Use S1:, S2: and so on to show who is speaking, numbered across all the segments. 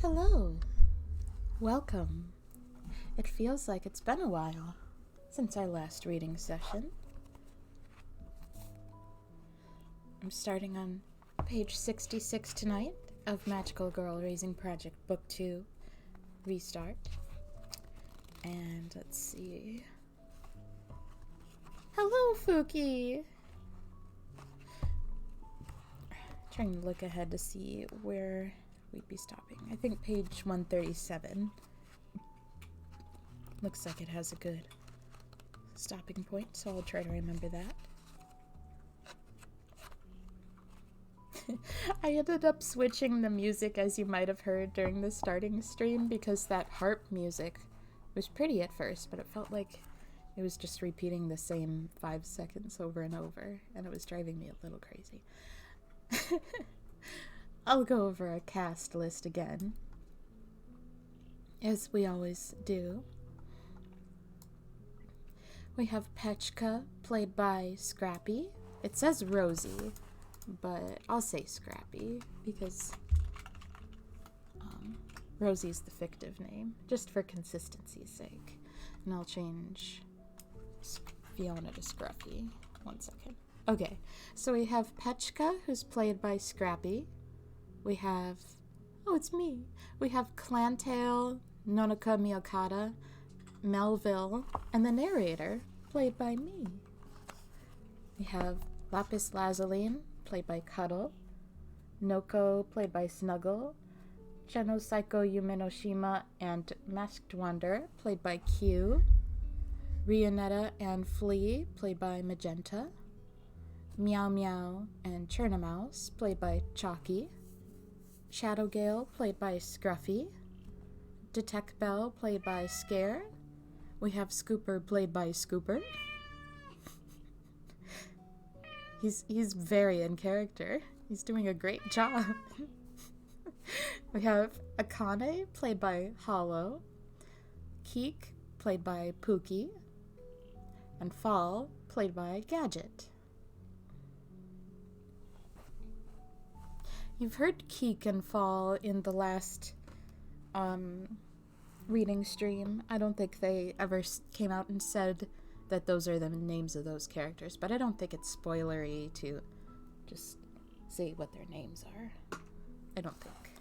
S1: Hello. Welcome. It feels like it's been a while since our last reading session. I'm starting on page 66 tonight of Magical Girl Raising Project Book 2 Restart. And let's see. Hello, Fuki! Trying to look ahead to see where we'd be stopping. I think page 137. Looks like it has a good stopping point, so I'll try to remember that. I ended up switching the music, as you might have heard during the starting stream, because that harp music was pretty at first, but it felt like it was just repeating the same 5 seconds over and over, and it was driving me a little crazy. I'll go over a cast list again, as we always do. We have Pechka, played by Scrappy. It says Rosie, but I'll say Scrappy, because Rosie's the fictive name, just for consistency's sake. And I'll change Fiona to Scruffy. 1 second. Okay, so we have Pechka, who's played by Scrappy. We have... oh, it's me. We have Clantail, Nonaka Miyokata, Melville, and the narrator, played by me. We have Lapis Lazuline, played by Cuddle, Noko, played by Snuggle, Cheno Saiko Yumenoshima and Masked Wonder, played by Q, Rionetta and Flea, played by Magenta, Meow Meow and Chernamouse, played by Chalky, Shadowgale, played by Scruffy, Detect Bell, played by Scare. We have Scooper, played by Scooper. He's very in character. He's doing a great job. We have Akane, played by Hollow, Keek, played by Pookie, and Fall, played by Gadget. You've heard Keek and Fall in the last reading stream. I don't think they ever came out and said that those are the names of those characters, but I don't think it's spoilery to just say what their names are. I don't think.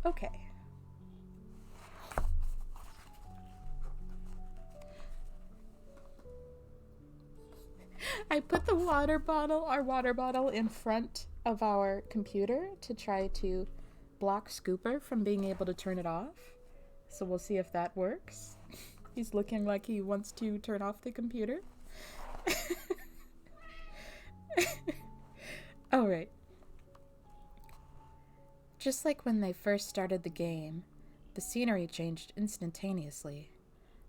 S1: Okay. I put our water bottle in front of our computer to try to block Scooper from being able to turn it off. So we'll see if that works. He's looking like he wants to turn off the computer. All right. Just like when they first started the game, the scenery changed instantaneously.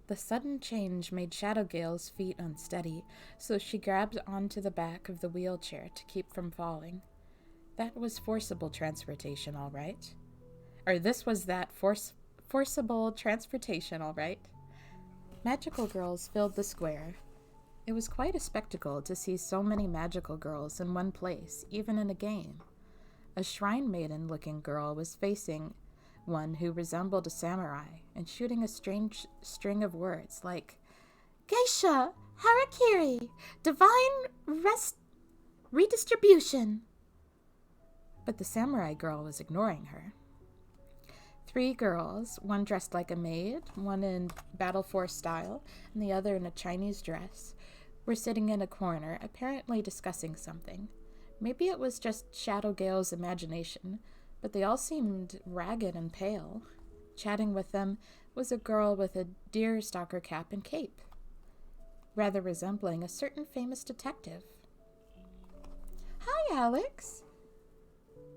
S1: The sudden change made Shadowgale's feet unsteady, so she grabbed onto the back of the wheelchair to keep from falling. That was forcible transportation, all right. Or this was that forcible transportation, all right. Magical girls filled the square. It was quite a spectacle to see so many magical girls in one place, even in a game. A shrine maiden-looking girl was facing one who resembled a samurai and shooting a strange string of words like, Geisha, Harakiri, Divine Redistribution. But the samurai girl was ignoring her. 3 girls, one dressed like a maid, one in Battle Force style, and the other in a Chinese dress, were sitting in a corner, apparently discussing something. Maybe it was just Shadowgale's imagination, but they all seemed ragged and pale. Chatting with them was a girl with a deerstalker cap and cape, rather resembling a certain famous detective. Hi, Alex!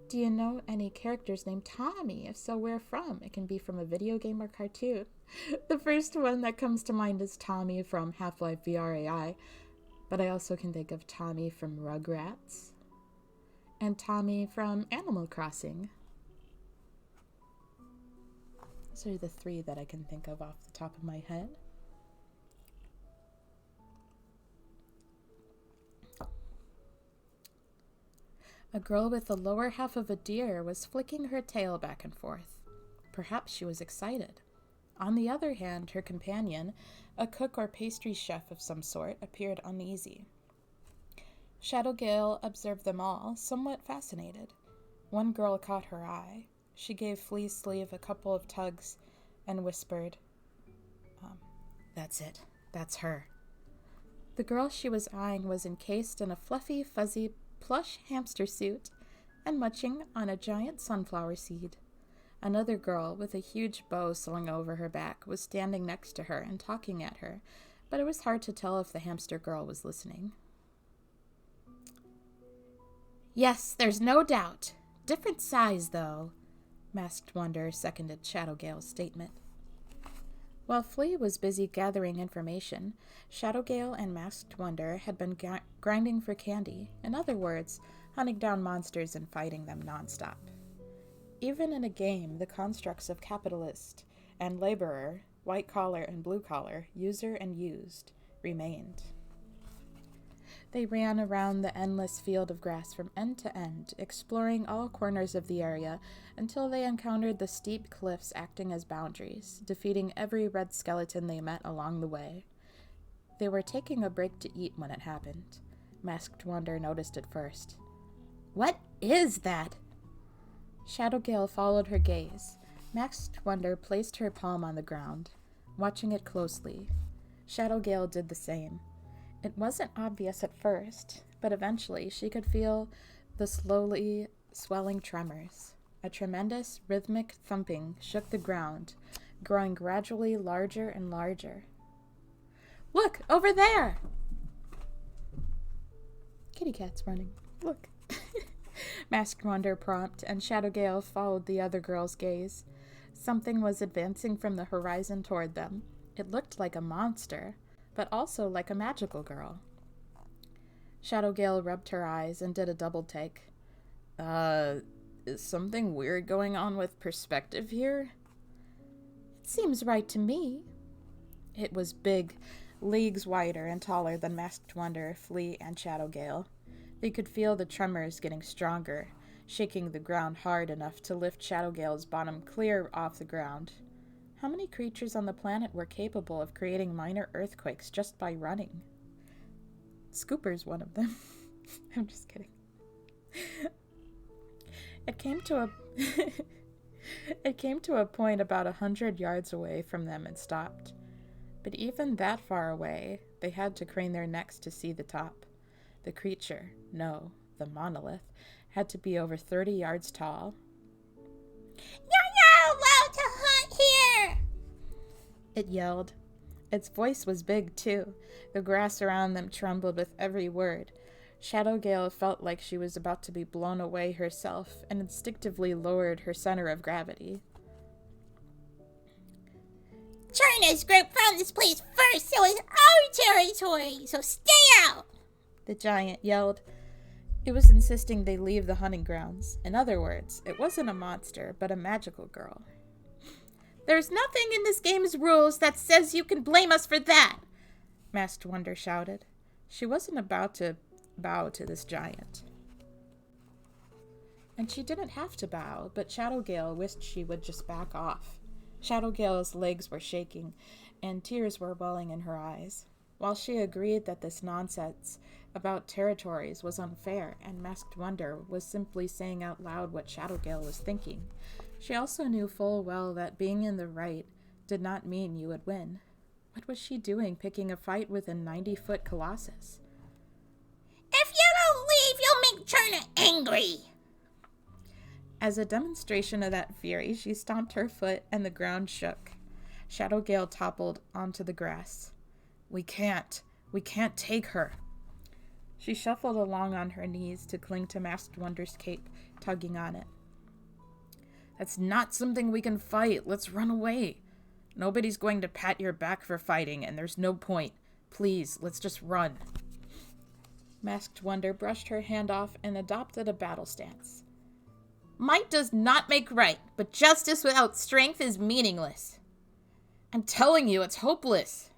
S1: Do you know any characters named Tommy? If so, where from? It can be from a video game or cartoon. The first one that comes to mind is Tommy from Half-Life VR but I also can think of Tommy from Rugrats and Tommy from Animal Crossing. Those are the 3 that I can think of off the top of my head. A girl with the lower half of a deer was flicking her tail back and forth. perhaps she was excited. On the other hand, her companion, a cook or pastry chef of some sort, appeared uneasy. Shadowgale observed them all, somewhat fascinated. One girl caught her eye. She gave Flea's sleeve a couple of tugs and whispered, "That's it. That's her." The girl she was eyeing was encased in a fluffy, fuzzy, plush hamster suit and munching on a giant sunflower seed. Another girl, with a huge bow slung over her back, was standing next to her and talking at her, but it was hard to tell if the hamster girl was listening. "Yes, there's no doubt. Different size, though," Masked Wonder seconded Shadowgale's statement. While Flea was busy gathering information, Shadowgale and Masked Wonder had been grinding for candy, in other words, hunting down monsters and fighting them nonstop. Even in a game, the constructs of capitalist and laborer, white-collar and blue-collar, user and used, remained. They ran around the endless field of grass from end to end, exploring all corners of the area until they encountered the steep cliffs acting as boundaries, defeating every red skeleton they met along the way. They were taking a break to eat when it happened. Masked Wonder noticed it first. "What is that?" Shadowgale followed her gaze. Masked Wonder placed her palm on the ground, watching it closely. Shadowgale did the same. It wasn't obvious at first, but eventually she could feel the slowly swelling tremors. A tremendous rhythmic thumping shook the ground, growing gradually larger and larger. "Look, over there!" Kitty cat's running. "Look." Masked Wonder prompted, and Shadowgale followed the other girl's gaze. Something was advancing from the horizon toward them. It looked like a monster, but also like a magical girl. Shadowgale rubbed her eyes and did a double take. Is something weird going on with perspective here?" "It seems right to me." It was big, leagues wider and taller than Masked Wonder, Flea, and Shadowgale. They could feel the tremors getting stronger, shaking the ground hard enough to lift Shadowgale's bottom clear off the ground. How many creatures on the planet were capable of creating minor earthquakes just by running? Scooper's one of them. I'm just kidding. It came to a point about 100 yards away from them and stopped. But even that far away, they had to crane their necks to see the top. The creature, no, the monolith, had to be over 30 yards tall. "You're not allowed to hunt here!" it yelled. Its voice was big, too. The grass around them trembled with every word. Shadowgale felt like she was about to be blown away herself and instinctively lowered her center of gravity. "China's group found this place first, so it's our territory, so stay out!" the giant yelled. It was insisting they leave the hunting grounds. In other words, it wasn't a monster, but a magical girl. "There's nothing in this game's rules that says you can blame us for that!" Masked Wonder shouted. She wasn't about to bow to this giant. And she didn't have to bow, but Shadowgale wished she would just back off. Shadowgale's legs were shaking, and tears were welling in her eyes. While she agreed that this nonsense about territories was unfair, and Masked Wonder was simply saying out loud what Shadowgale was thinking, she also knew full well that being in the right did not mean you would win. What was she doing picking a fight with a 90-foot colossus? "If you don't leave, you'll make China angry!" As a demonstration of that fury, she stomped her foot and the ground shook. Shadowgale toppled onto the grass. We can't take her." She shuffled along on her knees to cling to Masked Wonder's cape, tugging on it. "That's not something we can fight. Let's run away. Nobody's going to pat your back for fighting, and there's no point. Please, let's just run." Masked Wonder brushed her hand off and adopted a battle stance. "Might does not make right, but justice without strength is meaningless. I'm telling you, it's hopeless.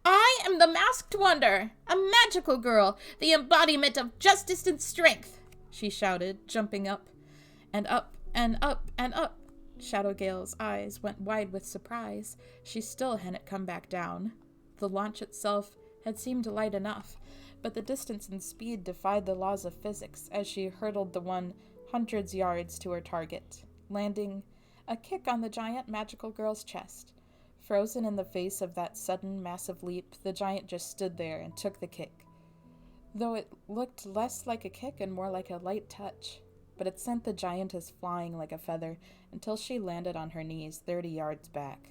S1: I am the Masked Wonder, a magical girl, the embodiment of justice and strength," she shouted, jumping up and up and up and up. Shadowgale's eyes went wide with surprise. She still hadn't come back down. The launch itself had seemed light enough, but the distance and speed defied the laws of physics as she hurtled the one hundreds yards to her target, landing a kick on the giant magical girl's chest. Frozen in the face of that sudden, massive leap, the giant just stood there and took the kick. Though it looked less like a kick and more like a light touch, but it sent the giantess flying like a feather until she landed on her knees 30 yards back.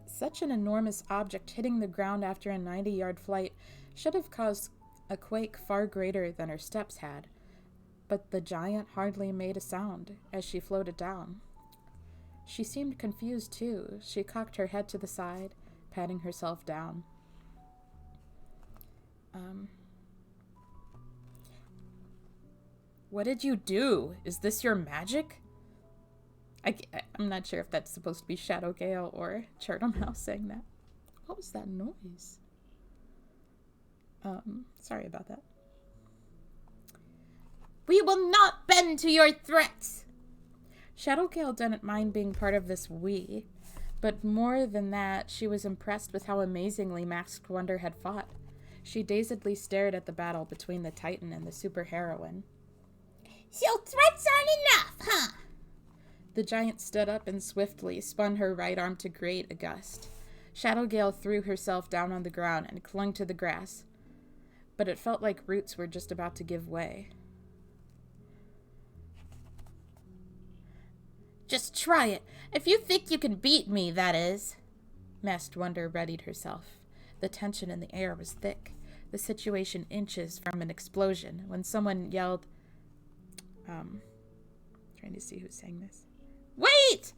S1: Such an enormous object hitting the ground after a 90-yard flight should have caused a quake far greater than her steps had, but the giant hardly made a sound as she floated down. She seemed confused, too. She cocked her head to the side, patting herself down. What did you do? Is this your magic? I'm not sure if that's supposed to be Shadowgale or Turtle Mouse saying that. What was that noise? Sorry about that. We will not bend to your threats! Shadowgale didn't mind being part of this we, but more than that, she was impressed with how amazingly Masked Wonder had fought. She dazedly stared at the battle between the Titan and the superheroine. So threats aren't enough, huh? The giant stood up and swiftly spun her right arm to create a gust. Shadowgale threw herself down on the ground and clung to the grass, but it felt like roots were just about to give way. Just try it. If you think you can beat me, that is. Masked Wonder readied herself. The tension in the air was thick, the situation inches from an explosion, when someone yelled, trying to see who's saying this. Wait!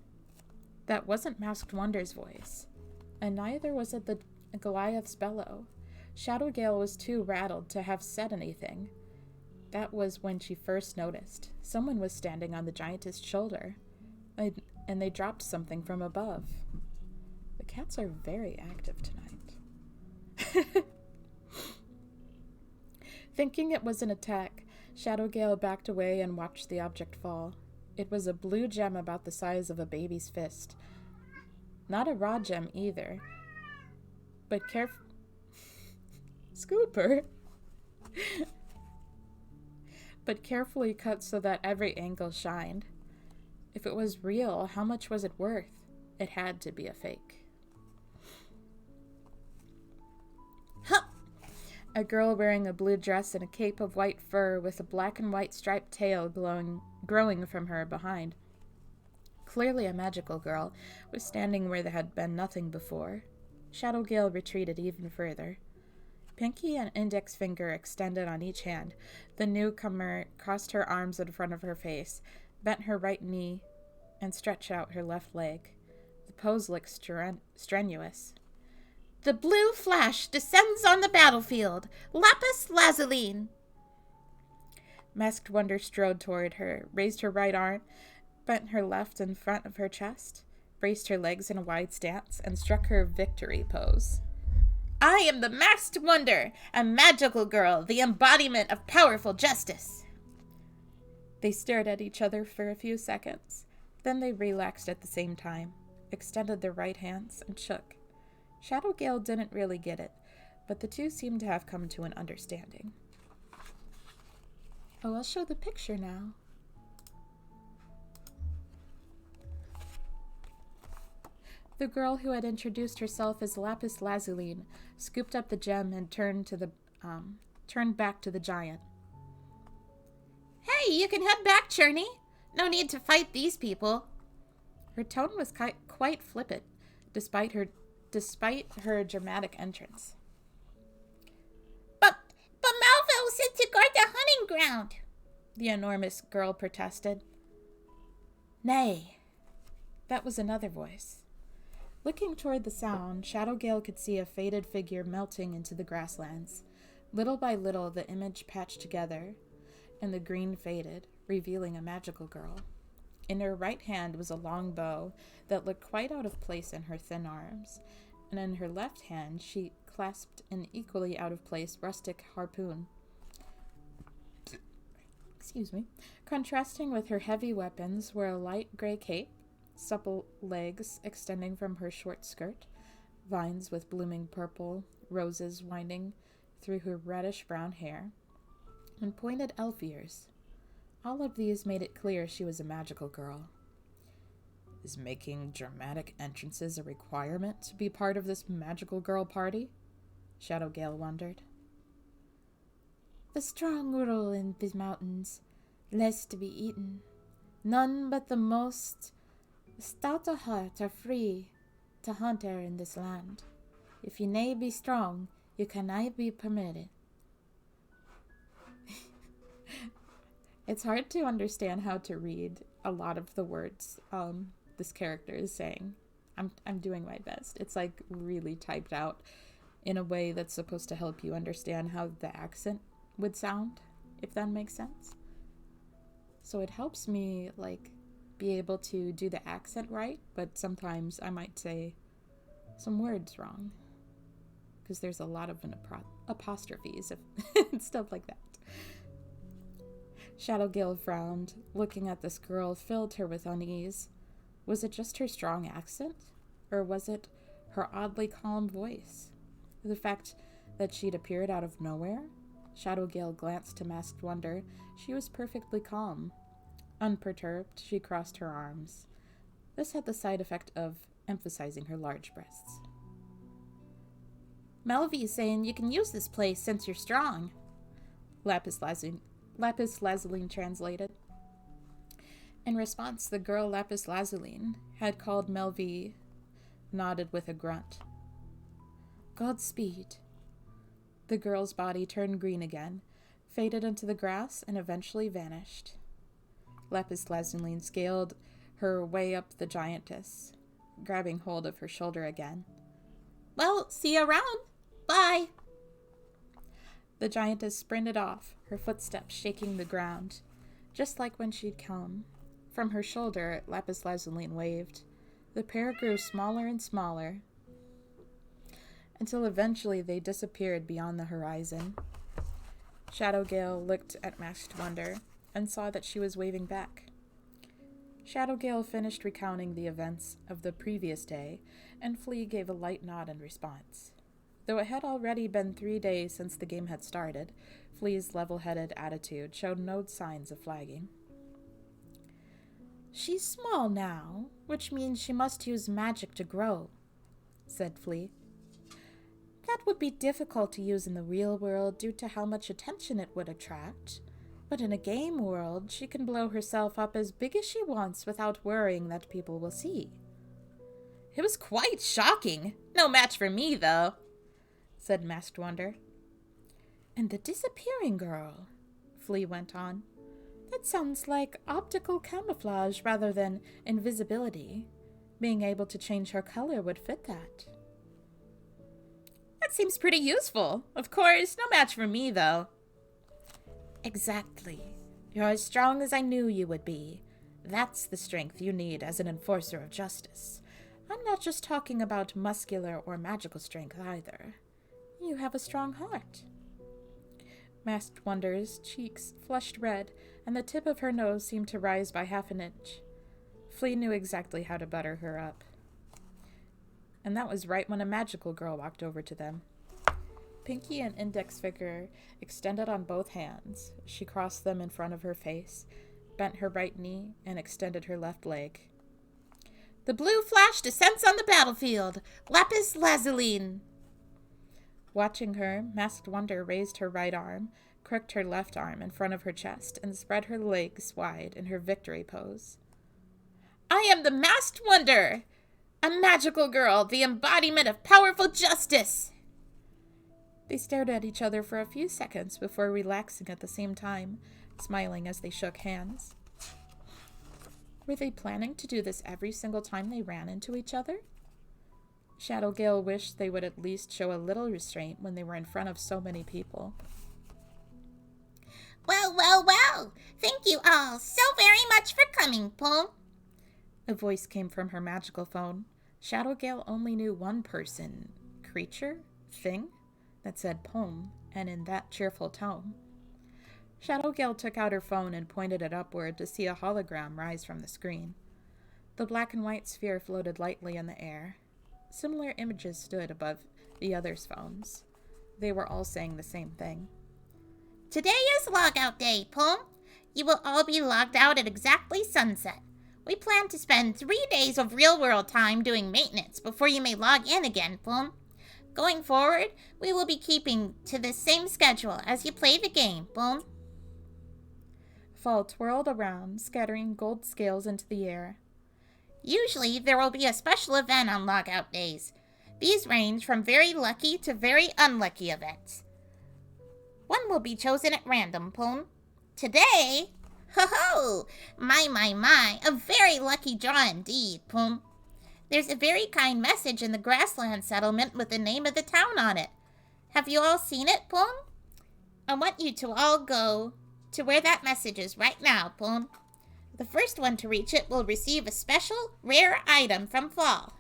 S1: That wasn't Masked Wonder's voice, and neither was it the Goliath's bellow. Shadowgale was too rattled to have said anything. That was when she first noticed. Someone was standing on the giantess' shoulder, and they dropped something from above. The cats are very active tonight. Thinking it was an attack, Shadowgale backed away and watched the object fall. It was a blue gem about the size of a baby's fist. Not a raw gem either, but Scooper! But carefully cut so that every angle shined. If it was real, how much was it worth? It had to be a fake. Huh! A girl wearing a blue dress and a cape of white fur with a black and white striped tail growing from her behind. Clearly a magical girl, was standing where there had been nothing before. Shadowgale retreated even further. Pinky and index finger extended on each hand. The newcomer crossed her arms in front of her face, bent her right knee, and stretched out her left leg. The pose looked strenuous. The blue flash descends on the battlefield. Lapis lazuli. Masked Wonder strode toward her, raised her right arm, bent her left in front of her chest, braced her legs in a wide stance, and struck her victory pose. I am the Masked Wonder, a magical girl, the embodiment of powerful justice. They stared at each other for a few seconds. Then they relaxed at the same time, extended their right hands, and shook. Shadowgale didn't really get it, but the two seemed to have come to an understanding. Oh, I'll show the picture now. The girl who had introduced herself as Lapis Lazuli scooped up the gem and turned back to the giant. Hey, you can head back, Churney. No need to fight these people. Her tone was quite flippant, despite her dramatic entrance. But Malvo was sent to guard the hunting ground, the enormous girl protested. Nay, that was another voice. Looking toward the sound, Shadowgale could see a faded figure melting into the grasslands. Little by little, the image patched together, and the green faded, revealing a magical girl. In her right hand was a long bow that looked quite out of place in her thin arms, and in her left hand she clasped an equally out-of-place rustic harpoon. Contrasting with her heavy weapons were a light gray cape, supple legs extending from her short skirt, vines with blooming purple roses winding through her reddish-brown hair, and pointed elf ears. All of these made it clear she was a magical girl. Is making dramatic entrances a requirement to be part of this magical girl party? Shadowgale wondered. The strong rule in the mountains, less to be eaten. None but the most stout of heart are free to hunt her in this land. If ye nay be strong, you cannot be permitted. It's hard to understand how to read a lot of the words this character is saying. I'm doing my best. It's like really typed out in a way that's supposed to help you understand how the accent would sound, if that makes sense. So it helps me like be able to do the accent right, but sometimes I might say some words wrong because there's a lot of apostrophes and stuff like that. Shadowgale frowned. Looking at this girl filled her with unease. Was it just her strong accent? Or was it her oddly calm voice? The fact that she'd appeared out of nowhere? Shadowgale glanced to Masked Wonder. She was perfectly calm. Unperturbed, she crossed her arms. This had the side effect of emphasizing her large breasts. Melvy's saying you can use this place since you're strong, Lapis Lazuli translated. In response, the girl Lapis Lazuli had called Melvy nodded with a grunt. Godspeed. The girl's body turned green again, faded into the grass, and eventually vanished. Lapis Lazuli scaled her way up the giantess, grabbing hold of her shoulder again. Well, see you around. Bye. The giantess sprinted off, her footsteps shaking the ground, just like when she'd come. From her shoulder, Lapis Lazuli waved. The pair grew smaller and smaller, until eventually they disappeared beyond the horizon. Shadowgale looked at Masked Wonder and saw that she was waving back. Shadowgale finished recounting the events of the previous day, and Flea gave a light nod in response. Though it had already been 3 days since the game had started, Flea's level-headed attitude showed no signs of flagging. She's small now, which means she must use magic to grow, said Flea. That would be difficult to use in the real world due to how much attention it would attract. But in a game world, she can blow herself up as big as she wants without worrying that people will see. It was quite shocking. No match for me, though, said Masked Wonder. And the disappearing girl, Flea went on. That sounds like optical camouflage rather than invisibility. Being able to change her color would fit that. That seems pretty useful. Of course, no match for me, though. Exactly. You're as strong as I knew you would be. That's the strength you need as an enforcer of justice. I'm not just talking about muscular or magical strength either. You have a strong heart. Masked Wonder's cheeks flushed red, and the tip of her nose seemed to rise by half an inch. Flea knew exactly how to butter her up. And that was right when a magical girl walked over to them. Pinky and index finger extended on both hands. She crossed them in front of her face, bent her right knee, and extended her left leg. The blue flash descends on the battlefield. Lapis Lazuli. Watching her, Masked Wonder raised her right arm, crooked her left arm in front of her chest, and spread her legs wide in her victory pose. I am the Masked Wonder! A magical girl, the embodiment of powerful justice! They stared at each other for a few seconds before relaxing at the same time, smiling as they shook hands. Were they planning to do this every single time they ran into each other? Shadowgale wished they would at least show a little restraint when they were in front of so many people. Well, well, well! Thank you all so very much for coming, Pom. A voice came from her magical phone. Shadowgale only knew one person, creature, thing, that said Pom, and in that cheerful tone. Shadowgale took out her phone and pointed it upward to see a hologram rise from the screen. The black and white sphere floated lightly in the air. Similar images stood above the others' phones. They were all saying the same thing.
S2: Today is logout day, Plum. You will all be logged out at exactly sunset. We plan to spend 3 days of real-world time doing maintenance before you may log in again, Plum. Going forward, we will be keeping to the same schedule as you play the game, Plum.
S1: Fall twirled around, scattering gold scales into the air.
S2: Usually, there will be a special event on logout days. These range from very lucky to very unlucky events. One will be chosen at random, Plum. Today, ho-ho! My, a very lucky draw indeed, Plum. There's a very kind message in the grassland settlement with the name of the town on it. Have you all seen it, Plum? I want you to all go to where that message is right now, Plum. The first one to reach it will receive a special, rare item from Fall.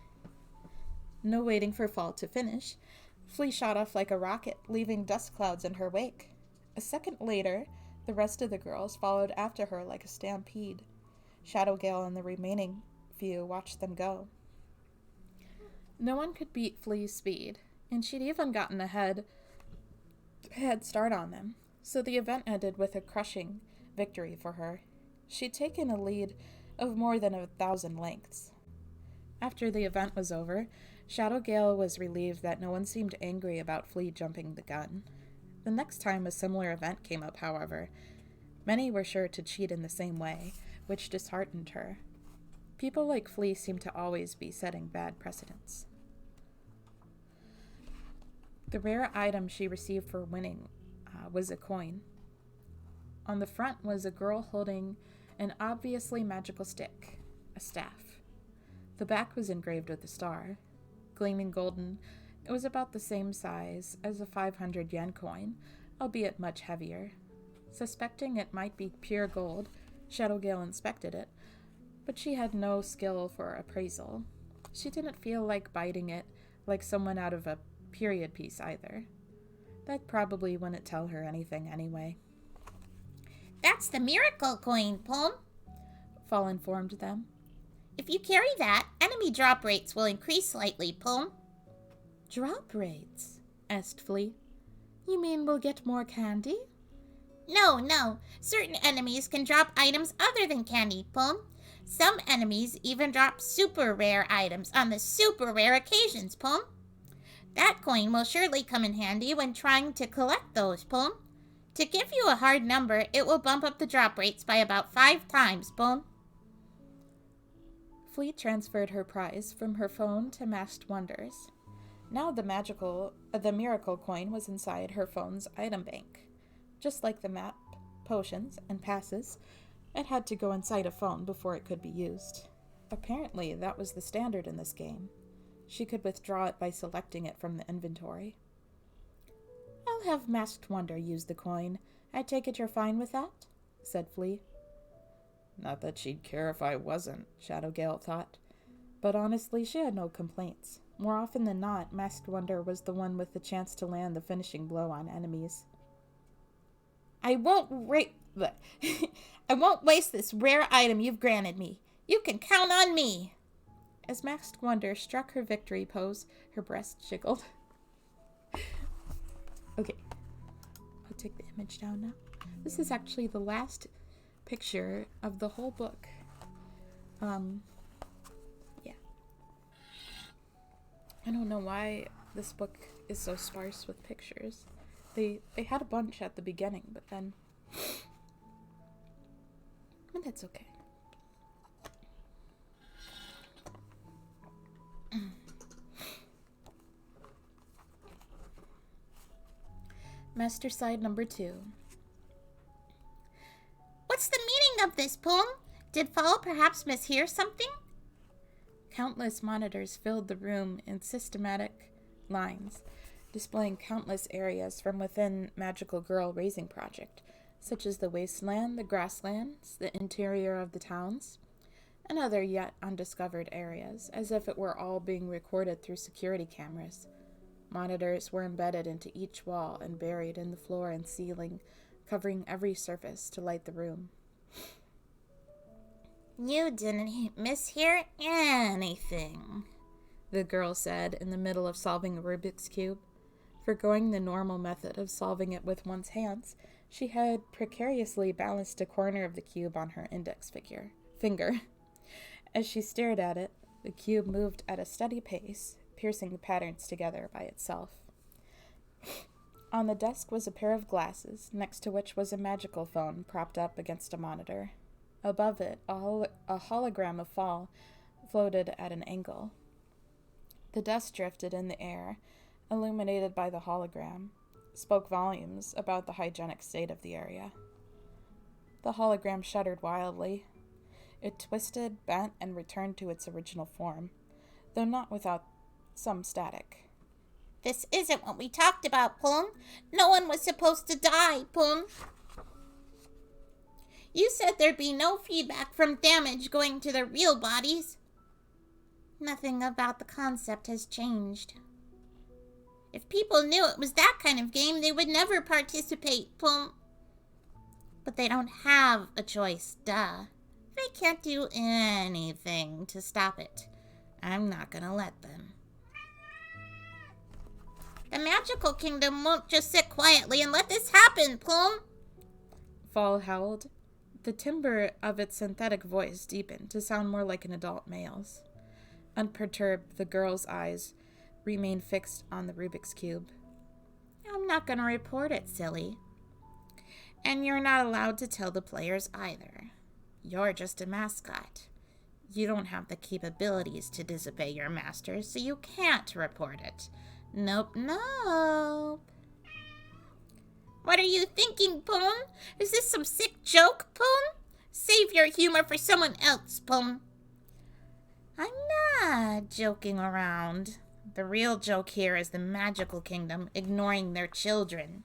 S1: No waiting for Fall to finish, Flea shot off like a rocket, leaving dust clouds in her wake. A second later, the rest of the girls followed after her like a stampede. Shadowgale and the remaining few watched them go. No one could beat Flea's speed, and she'd even gotten a head start on them, so the event ended with a crushing victory for her. She'd taken a lead of more than 1,000 lengths. After the event was over, Shadowgale was relieved that no one seemed angry about Flea jumping the gun. The next time a similar event came up, however, many were sure to cheat in the same way, which disheartened her. People like Flea seemed to always be setting bad precedents. The rare item she received for winning was a coin. On the front was a girl holding an obviously magical stick, a staff. The back was engraved with a star. Gleaming golden, it was about the same size as a 500 yen coin, albeit much heavier. Suspecting it might be pure gold, Shadowgale inspected it, but she had no skill for appraisal. She didn't feel like biting it like someone out of a period piece either. That probably wouldn't tell her anything anyway.
S2: That's the miracle coin, Plum,
S1: Fall informed them.
S2: If you carry that, enemy drop rates will increase slightly, Plum.
S1: Drop rates? Asked Flea. You mean we'll get more candy?
S2: No. Certain enemies can drop items other than candy, Plum. Some enemies even drop super rare items on the super rare occasions, Plum. That coin will surely come in handy when trying to collect those, Plum. To give you a hard number, it will bump up the drop rates by about 5 times, Plum.
S1: Flea transferred her prize from her phone to Masked Wonders. Now the miracle coin was inside her phone's item bank. Just like the map, potions, and passes, it had to go inside a phone before it could be used. Apparently, that was the standard in this game. She could withdraw it by selecting it from the inventory. I'll have Masked Wonder use the coin. I take it you're fine with that? Said Flea. Not that she'd care if I wasn't, Shadowgale thought. But honestly, she had no complaints. More often than not, Masked Wonder was the one with the chance to land the finishing blow on enemies. I won't waste this rare item you've granted me. You can count on me. As Masked Wonder struck her victory pose, her breast jiggled. Okay, I'll take the image down now. This is actually the last picture of the whole book. Yeah. I don't know why this book is so sparse with pictures. They had a bunch at the beginning, but then... But that's okay. Master Side number 2.
S2: What's the meaning of this, Plum? Did Fall perhaps mishear something?
S1: Countless monitors filled the room in systematic lines, displaying countless areas from within Magical Girl Raising Project, such as the wasteland, the grasslands, the interior of the towns, and other yet undiscovered areas, as if it were all being recorded through security cameras. Monitors were embedded into each wall and buried in the floor and ceiling, covering every surface to light the room.
S2: You didn't mishear anything,
S1: the girl said in the middle of solving a Rubik's Cube. Forgoing the normal method of solving it with one's hands, she had precariously balanced a corner of the cube on her index finger. As she stared at it, the cube moved at a steady pace, piercing the patterns together by itself. On the desk was a pair of glasses, next to which was a magical phone propped up against a monitor. Above it, a hologram of Fall floated at an angle. The dust drifted in the air, illuminated by the hologram, spoke volumes about the hygienic state of the area. The hologram shuddered wildly. It twisted, bent, and returned to its original form, though not without some static.
S2: This isn't what we talked about, Plum. No one was supposed to die, Plum. You said there'd be no feedback from damage going to the real bodies. Nothing about the concept has changed. If people knew it was that kind of game, they would never participate, Plum. But they don't have a choice, duh. They can't do anything to stop it. I'm not gonna let them. The magical kingdom won't just sit quietly and let this happen, Plum.
S1: Fall howled. The timbre of its synthetic voice deepened to sound more like an adult male's. Unperturbed, the girl's eyes remained fixed on the Rubik's Cube. I'm not going to report it, silly. And you're not allowed to tell the players either. You're just a mascot. You don't have the capabilities to disobey your master, so you can't report it. Nope.
S2: What are you thinking, Poon? Is this some sick joke, Poon? Save your humor for someone else, Poon.
S1: I'm not joking around. The real joke here is the magical kingdom ignoring their children.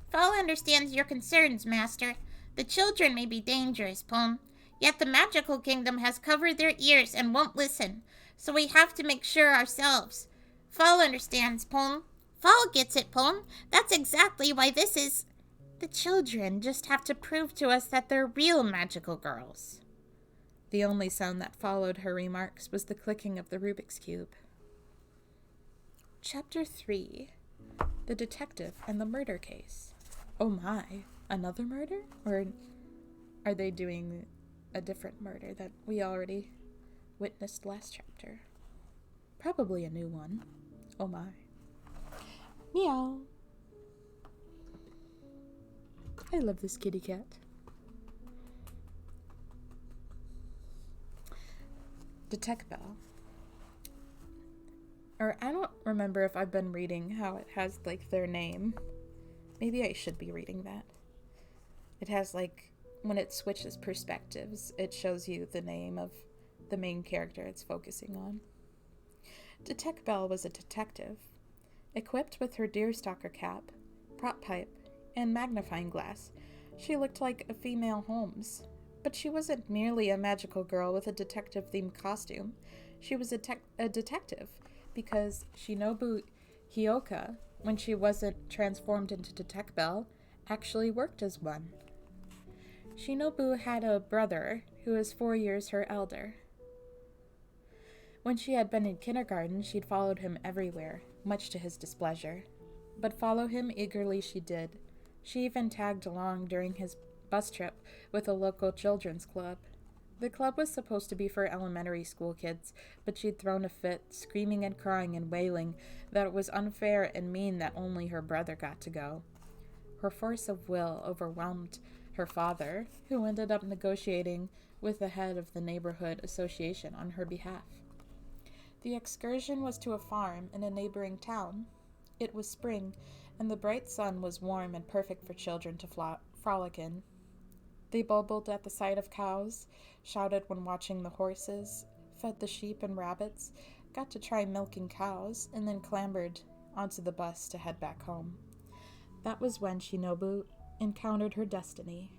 S2: Fall understands your concerns, Master. The children may be dangerous, Poon. Yet the magical kingdom has covered their ears and won't listen. So we have to make sure ourselves. Fall understands, Poon. Fall gets it, Poon. That's exactly why this is...
S1: The children just have to prove to us that they're real magical girls. The only sound that followed her remarks was the clicking of the Rubik's Cube. Chapter 3. The Detective and the Murder Case. Oh my, another murder? Or are they doing a different murder that we already witnessed last chapter? Probably a new one. Oh my. Meow. I love this kitty cat. Detect Bell. Or I don't remember if I've been reading how it has like their name. Maybe I should be reading that. It has like, when it switches perspectives, it shows you the name of the main character it's focusing on. Detect Bell was a detective. Equipped with her deerstalker cap, prop pipe, and magnifying glass, she looked like a female Holmes. But she wasn't merely a magical girl with a detective-themed costume. She was a detective, because Shinobu Hyoka, when she wasn't transformed into Detect Bell, actually worked as one. Shinobu had a brother who was 4 years her elder. When she had been in kindergarten, she'd followed him everywhere, much to his displeasure. But follow him eagerly she did. She even tagged along during his bus trip with a local children's club. The club was supposed to be for elementary school kids, but she'd thrown a fit, screaming and crying and wailing that it was unfair and mean that only her brother got to go. Her force of will overwhelmed her father, who ended up negotiating with the head of the neighborhood association on her behalf. The excursion was to a farm in a neighboring town. It was spring, and the bright sun was warm and perfect for children to frolic in. They bubbled at the sight of cows, shouted when watching the horses, fed the sheep and rabbits, got to try milking cows, and then clambered onto the bus to head back home. That was when Shinobu encountered her destiny.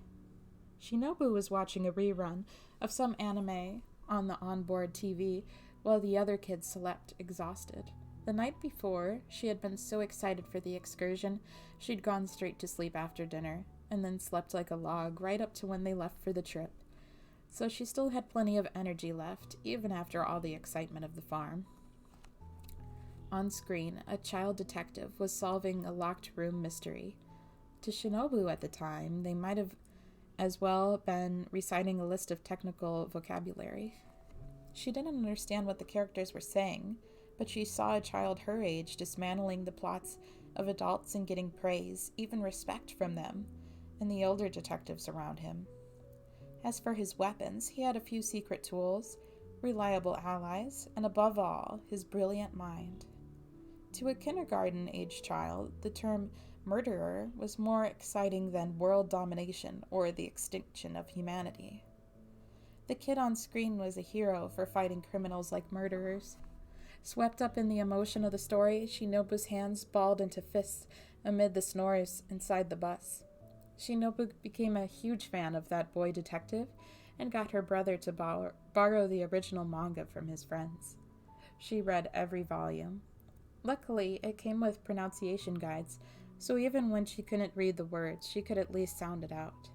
S1: Shinobu was watching a rerun of some anime on the onboard TV while the other kids slept exhausted. The night before, she had been so excited for the excursion, she'd gone straight to sleep after dinner, and then slept like a log right up to when they left for the trip. so she still had plenty of energy left, even after all the excitement of the farm. On screen, a child detective was solving a locked room mystery. To Shinobu at the time, they might have as well been reciting a list of technical vocabulary. She didn't understand what the characters were saying, but she saw a child her age dismantling the plots of adults and getting praise, even respect from them, and the older detectives around him. As for his weapons, he had a few secret tools, reliable allies, and above all, his brilliant mind. To a kindergarten-age child, the term murderer was more exciting than world domination or the extinction of humanity. The kid on screen was a hero for fighting criminals like murderers. Swept up in the emotion of the story, Shinobu's hands balled into fists amid the snores inside the bus. Shinobu became a huge fan of that boy detective and got her brother to borrow the original manga from his friends. She read every volume. Luckily, it came with pronunciation guides, so even when she couldn't read the words, she could at least sound it out.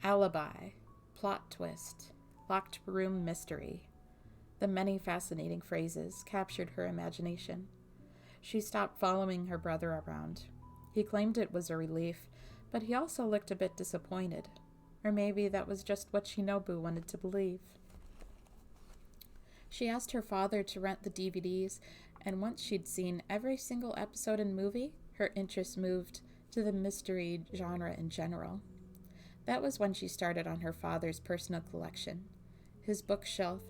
S1: Alibi, plot twist, locked room mystery. The many fascinating phrases captured her imagination. She stopped following her brother around. He claimed it was a relief, but he also looked a bit disappointed. Or maybe that was just what Shinobu wanted to believe. She asked her father to rent the DVDs, and once she'd seen every single episode and movie, her interest moved to the mystery genre in general. That was when she started on her father's personal collection. His bookshelf,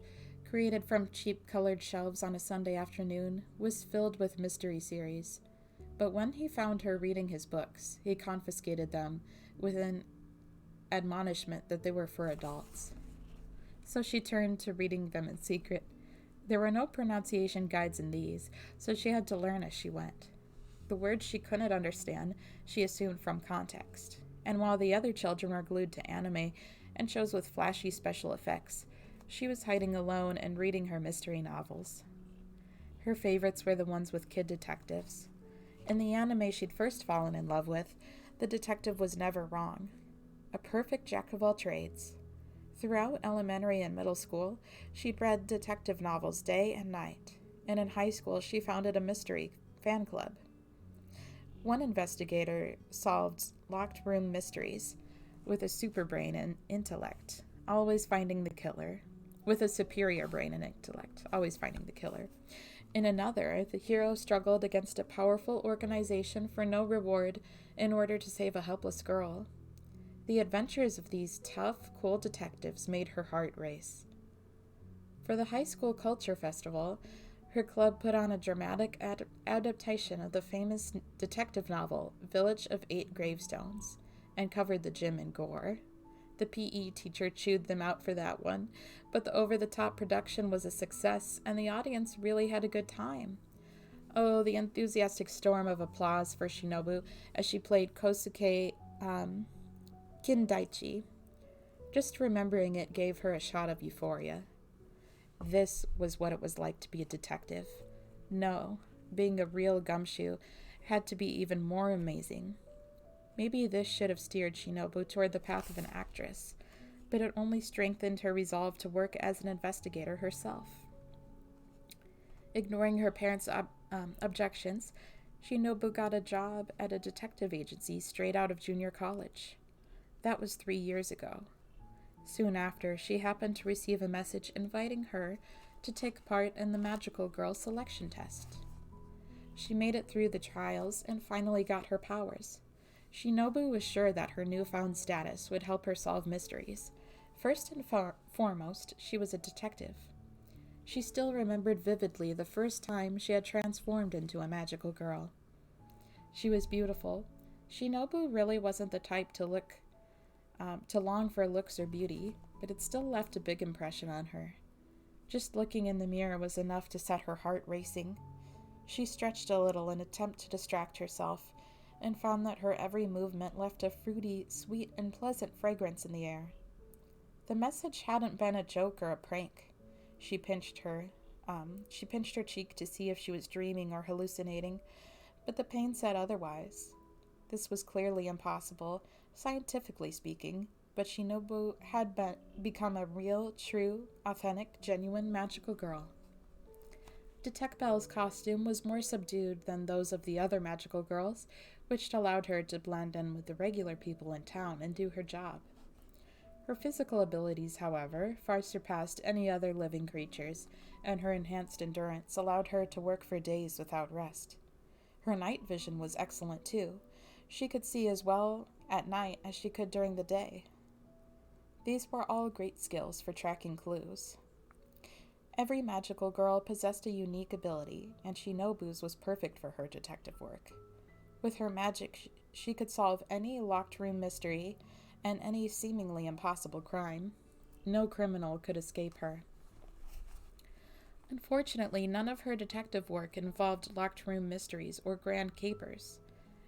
S1: created from cheap colored shelves on a Sunday afternoon, was filled with mystery series. But when he found her reading his books, he confiscated them with an admonishment that they were for adults. So she turned to reading them in secret. There were no pronunciation guides in these, so she had to learn as she went. The words she couldn't understand, she assumed from context. And while the other children were glued to anime and shows with flashy special effects, she was hiding alone and reading her mystery novels. Her favorites were the ones with kid detectives. In the anime she'd first fallen in love with, the detective was never wrong. A perfect jack of all trades. Throughout elementary and middle school, she'd read detective novels day and night, and in high school she founded a mystery fan club. One investigator solved locked room mysteries with a super brain and intellect, always finding the killer. With a superior brain and intellect, always finding the killer. In another, the hero struggled against a powerful organization for no reward in order to save a helpless girl. The adventures of these tough, cool detectives made her heart race. For the high school culture festival, her club put on a dramatic adaptation of the famous detective novel Village of Eight Gravestones and covered the gym in gore. The PE teacher chewed them out for that one, but the over-the-top production was a success, and the audience really had a good time. Oh, the enthusiastic storm of applause for Shinobu as she played Kosuke Kindaichi. Just remembering it gave her a shot of euphoria. This was what it was like to be a detective. No, being a real gumshoe had to be even more amazing. Maybe this should have steered Shinobu toward the path of an actress, but it only strengthened her resolve to work as an investigator herself. Ignoring her parents' objections, Shinobu got a job at a detective agency straight out of junior college. That was 3 years ago. Soon after, she happened to receive a message inviting her to take part in the Magical Girl selection test. She made it through the trials and finally got her powers. Shinobu was sure that her newfound status would help her solve mysteries. First and foremost, she was a detective. She still remembered vividly the first time she had transformed into a magical girl. She was beautiful. Shinobu really wasn't the type to long for looks or beauty, but it still left a big impression on her. Just looking in the mirror was enough to set her heart racing. She stretched a little in an attempt to distract herself, and found that her every movement left a fruity, sweet, and pleasant fragrance in the air. The message hadn't been a joke or a prank. She pinched her cheek to see if she was dreaming or hallucinating, but the pain said otherwise. This was clearly impossible, scientifically speaking, but Shinobu had become a real, true, authentic, genuine magical girl. Detect Belle's costume was more subdued than those of the other magical girls, which allowed her to blend in with the regular people in town and do her job. Her physical abilities, however, far surpassed any other living creatures, and her enhanced endurance allowed her to work for days without rest. Her night vision was excellent, too. She could see as well at night as she could during the day. These were all great skills for tracking clues. Every magical girl possessed a unique ability, and Shinobu's was perfect for her detective work. With her magic, she could solve any locked room mystery and any seemingly impossible crime. No criminal could escape her. Unfortunately, none of her detective work involved locked room mysteries or grand capers.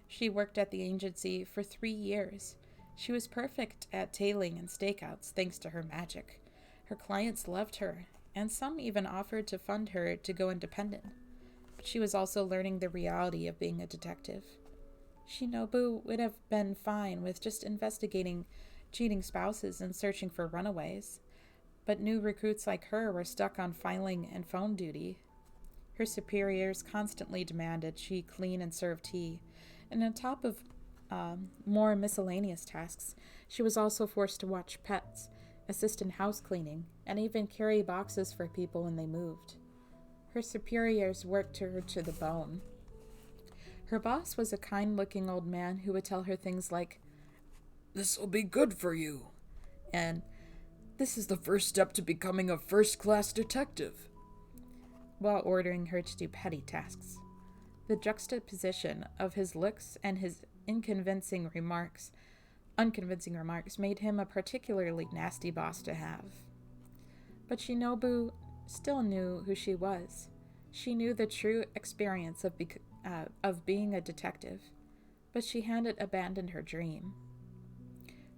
S1: She worked at the agency for 3 years. She was perfect at tailing and stakeouts thanks to her magic. Her clients loved her, and some even offered to fund her to go independent. But she was also learning the reality of being a detective. Shinobu would have been fine with just investigating cheating spouses and searching for runaways, but new recruits like her were stuck on filing and phone duty. Her superiors constantly demanded she clean and serve tea, and on top of more miscellaneous tasks, she was also forced to watch pets, assist in house cleaning, and even carry boxes for people when they moved. Her superiors worked her to the bone. Her boss was a kind-looking old man who would tell her things like, "This'll be good for you," and "This is the first step to becoming a first-class detective," while ordering her to do petty tasks. The juxtaposition of his looks and his unconvincing remarks made him a particularly nasty boss to have. But Shinobu still knew who she was. She knew the true experience of being a detective, but she hadn't abandoned her dream.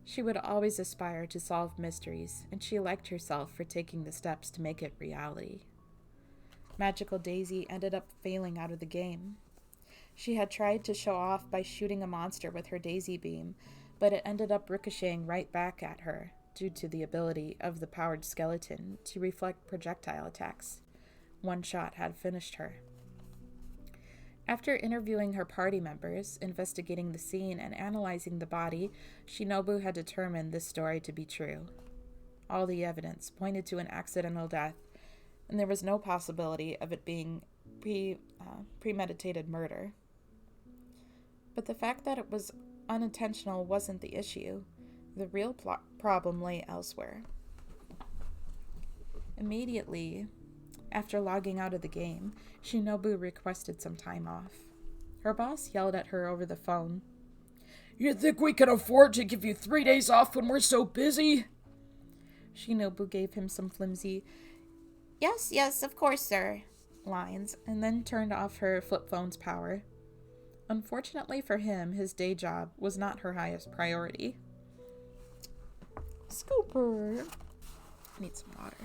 S1: She would always aspire to solve mysteries, and she liked herself for taking the steps to make it reality. Magical Daisy ended up failing out of the game. She had tried to show off by shooting a monster with her daisy beam, but it ended up ricocheting right back at her due to the ability of the powered skeleton to reflect projectile attacks. One shot had finished her. After interviewing her party members, investigating the scene, and analyzing the body, Shinobu had determined this story to be true. All the evidence pointed to an accidental death, and there was no possibility of it being premeditated murder. But the fact that it was unintentional wasn't the issue. The real problem lay elsewhere. Immediately after logging out of the game, Shinobu requested some time off. Her boss yelled at her over the phone, "You think we can afford to give you 3 days off when we're so busy?" Shinobu gave him some flimsy,
S2: Yes, of course, sir,"
S1: lines, and then turned off her flip phone's power. Unfortunately for him, his day job was not her highest priority. Scooper! I need some water.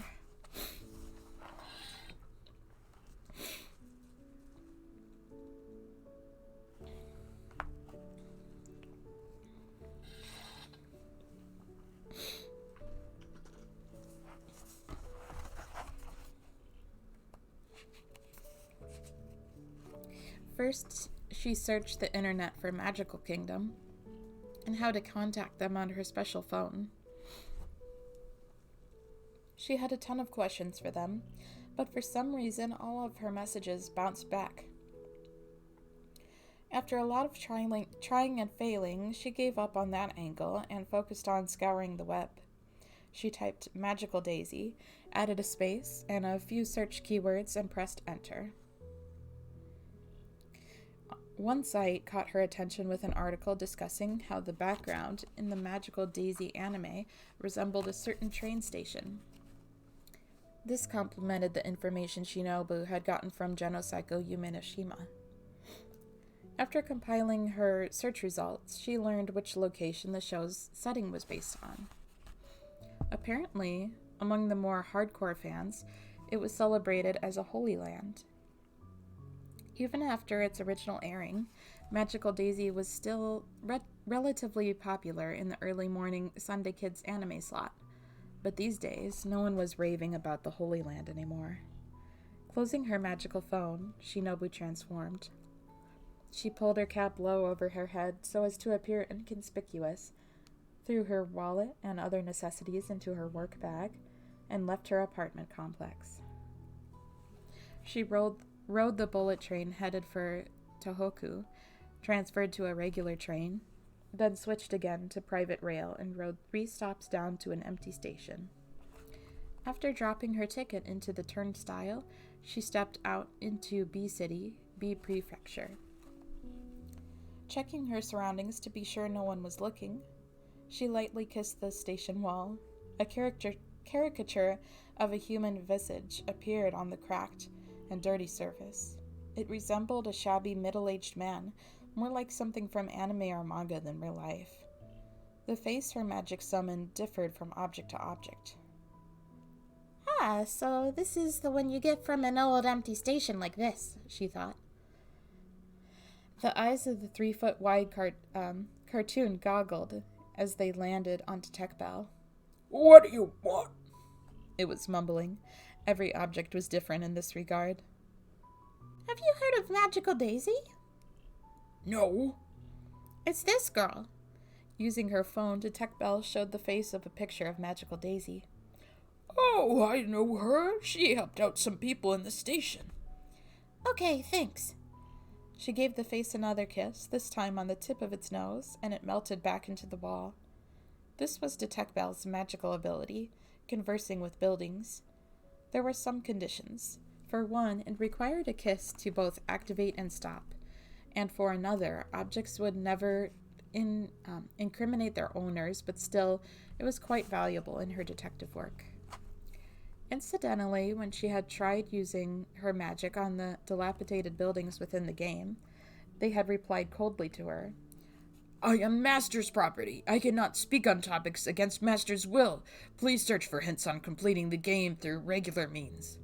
S1: First, she searched the internet for Magical Kingdom and how to contact them on her special phone. She had a ton of questions for them, but for some reason all of her messages bounced back. After a lot of trying and failing, she gave up on that angle and focused on scouring the web. She typed Magical Daisy, added a space and a few search keywords, and pressed enter. One site caught her attention with an article discussing how the background in the Magical Daisy anime resembled a certain train station. This complemented the information Shinobu had gotten from Genocycle Yumeneshima. After compiling her search results, she learned which location the show's setting was based on. Apparently, among the more hardcore fans, it was celebrated as a holy land. Even after its original airing, Magical Daisy was still relatively popular in the early morning Sunday Kids anime slot, but these days no one was raving about the Holy Land anymore. Closing her magical phone, Shinobu transformed. She pulled her cap low over her head so as to appear inconspicuous, threw her wallet and other necessities into her work bag, and left her apartment complex. She rode the bullet train headed for Tohoku, transferred to a regular train, then switched again to private rail and rode 3 stops down to an empty station. After dropping her ticket into the turnstile, she stepped out into B City, B Prefecture. Checking her surroundings to be sure no one was looking, she lightly kissed the station wall. A caricature of a human visage appeared on the cracked and dirty surface. It resembled a shabby middle-aged man, more like something from anime or manga than real life. The face her magic summoned differed from object to object.
S2: Ah, so this is the one you get from an old empty station like this, she thought.
S1: The eyes of the 3-foot-wide cartoon goggled as they landed onto Tech Bell.
S3: What do you want?
S1: It was mumbling. Every object was different in this regard.
S2: Have you heard of Magical Daisy?
S3: No.
S2: It's this girl.
S1: Using her phone, Detect Bell showed the face of a picture of Magical Daisy.
S3: Oh, I know her. She helped out some people in the station.
S2: Okay, thanks.
S1: She gave the face another kiss, this time on the tip of its nose, and it melted back into the wall. This was Detect Bell's magical ability, conversing with buildings. There were some conditions. For one, it required a kiss to both activate and stop. And for another, objects would never incriminate their owners, but still, it was quite valuable in her detective work. Incidentally, when she had tried using her magic on the dilapidated buildings within the game, they had replied coldly to her.
S3: I am Master's property. I cannot speak on topics against Master's will. Please search for hints on completing the game through regular means.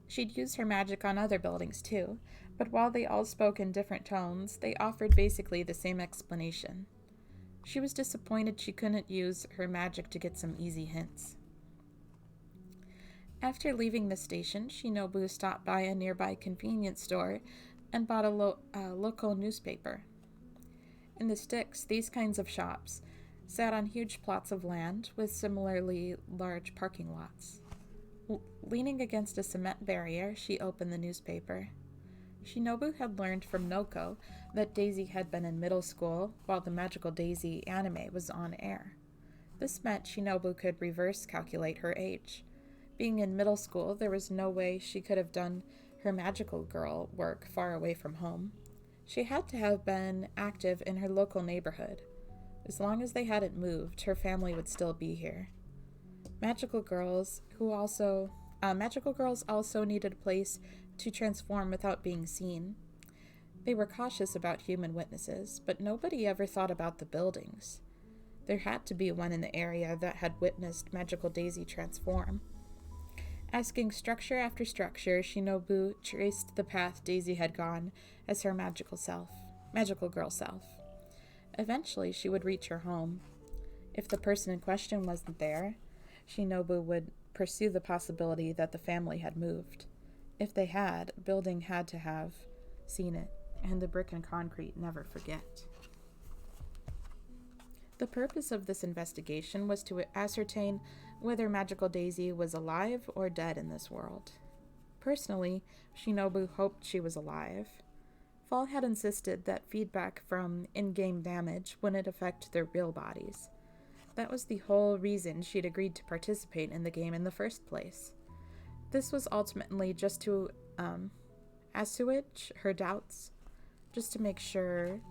S1: She'd used her magic on other buildings too, but while they all spoke in different tones, they offered basically the same explanation. She was disappointed she couldn't use her magic to get some easy hints. After leaving the station, Shinobu stopped by a nearby convenience store and bought a local newspaper. In the sticks, these kinds of shops sat on huge plots of land with similarly large parking lots. Leaning against a cement barrier, she opened the newspaper. Shinobu had learned from Noko that Daisy had been in middle school while the Magical Daisy anime was on air. This meant Shinobu could reverse calculate her age. Being in middle school, there was no way she could have done her magical girl work far away from home. She had to have been active in her local neighborhood. As long as they hadn't moved, her family would still be here. Magical girls also needed a place to transform without being seen. They were cautious about human witnesses, but nobody ever thought about the buildings. There had to be one in the area that had witnessed Magical Daisy transform. Asking structure after structure, Shinobu traced the path Daisy had gone as her magical girl self. Eventually, she would reach her home. If the person in question wasn't there, Shinobu would pursue the possibility that the family had moved. If they had, building had to have seen it, and the brick and concrete never forget. The purpose of this investigation was to ascertain whether Magical Daisy was alive or dead in this world. Personally, Shinobu hoped she was alive. Fall had insisted that feedback from in-game damage wouldn't affect their real bodies. That was the whole reason she'd agreed to participate in the game in the first place. This was ultimately just to assuage her doubts, just to make sure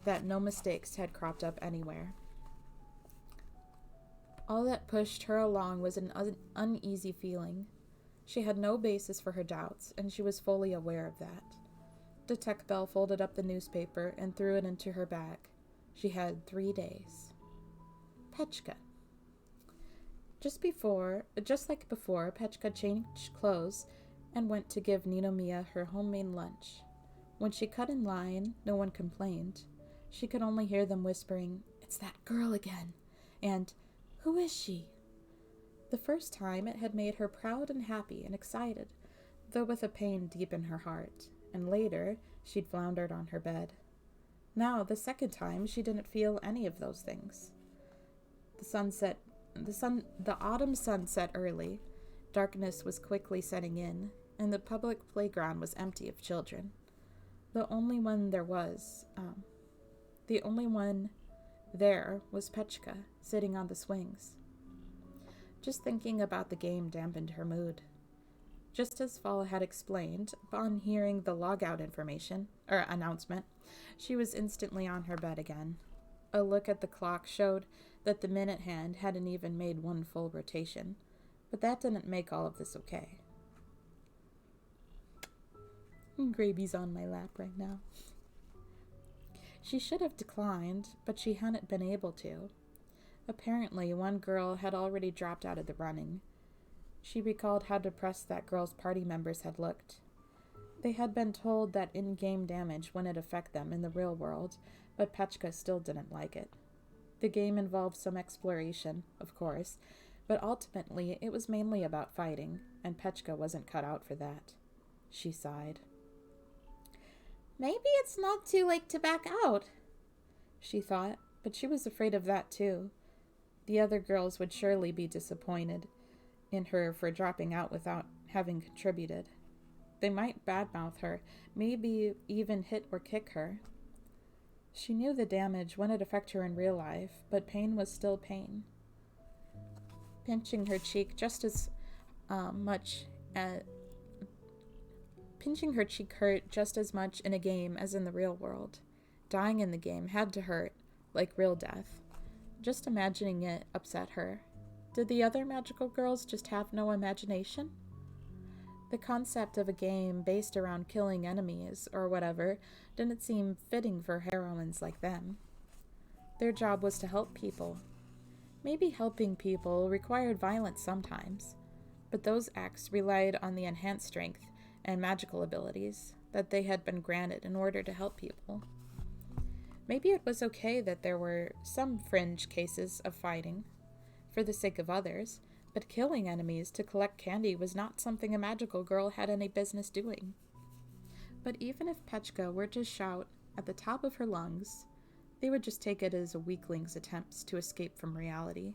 S1: that no mistakes had cropped up anywhere. All that pushed her along was an uneasy feeling. She had no basis for her doubts, and she was fully aware of that. Detect Bell folded up the newspaper and threw it into her bag. She had 3 days. Pechka. Just like before, Pechka changed clothes and went to give Ninomiya her homemade lunch. When she cut in line, no one complained. She could only hear them whispering, "It's that girl again," and "Who is she?" The first time it had made her proud and happy and excited, though with a pain deep in her heart, and later she'd floundered on her bed. Now, the second time, she didn't feel any of those things. The autumn sun set early. Darkness was quickly setting in, and the public playground was empty of children. The only one there was Petchka, sitting on the swings. Just thinking about the game dampened her mood. Just as Fall had explained, upon hearing the logout announcement, she was instantly on her bed again. A look at the clock showed that the minute hand hadn't even made one full rotation, but that didn't make all of this okay. Gravy's on my lap right now. She should have declined, but she hadn't been able to. Apparently, one girl had already dropped out of the running. She recalled how depressed that girl's party members had looked. They had been told that in-game damage wouldn't affect them in the real world, but Petchka still didn't like it. The game involved some exploration, of course, but ultimately it was mainly about fighting, and Petchka wasn't cut out for that. She sighed.
S2: Maybe it's not too late to back out,
S1: she thought, but she was afraid of that too. The other girls would surely be disappointed in her for dropping out without having contributed. They might badmouth her, maybe even hit or kick her. She knew the damage wouldn't affect her in real life, but pain was still pain. Pinching her cheek hurt just as much in a game as in the real world. Dying in the game had to hurt, like real death. Just imagining it upset her. Did the other magical girls just have no imagination? The concept of a game based around killing enemies, or whatever, didn't seem fitting for heroines like them. Their job was to help people. Maybe helping people required violence sometimes, but those acts relied on the enhanced strength and magical abilities that they had been granted in order to help people. Maybe it was okay that there were some fringe cases of fighting for the sake of others, but killing enemies to collect candy was not something a magical girl had any business doing. But even if Petchka were to shout at the top of her lungs, they would just take it as a weakling's attempts to escape from reality.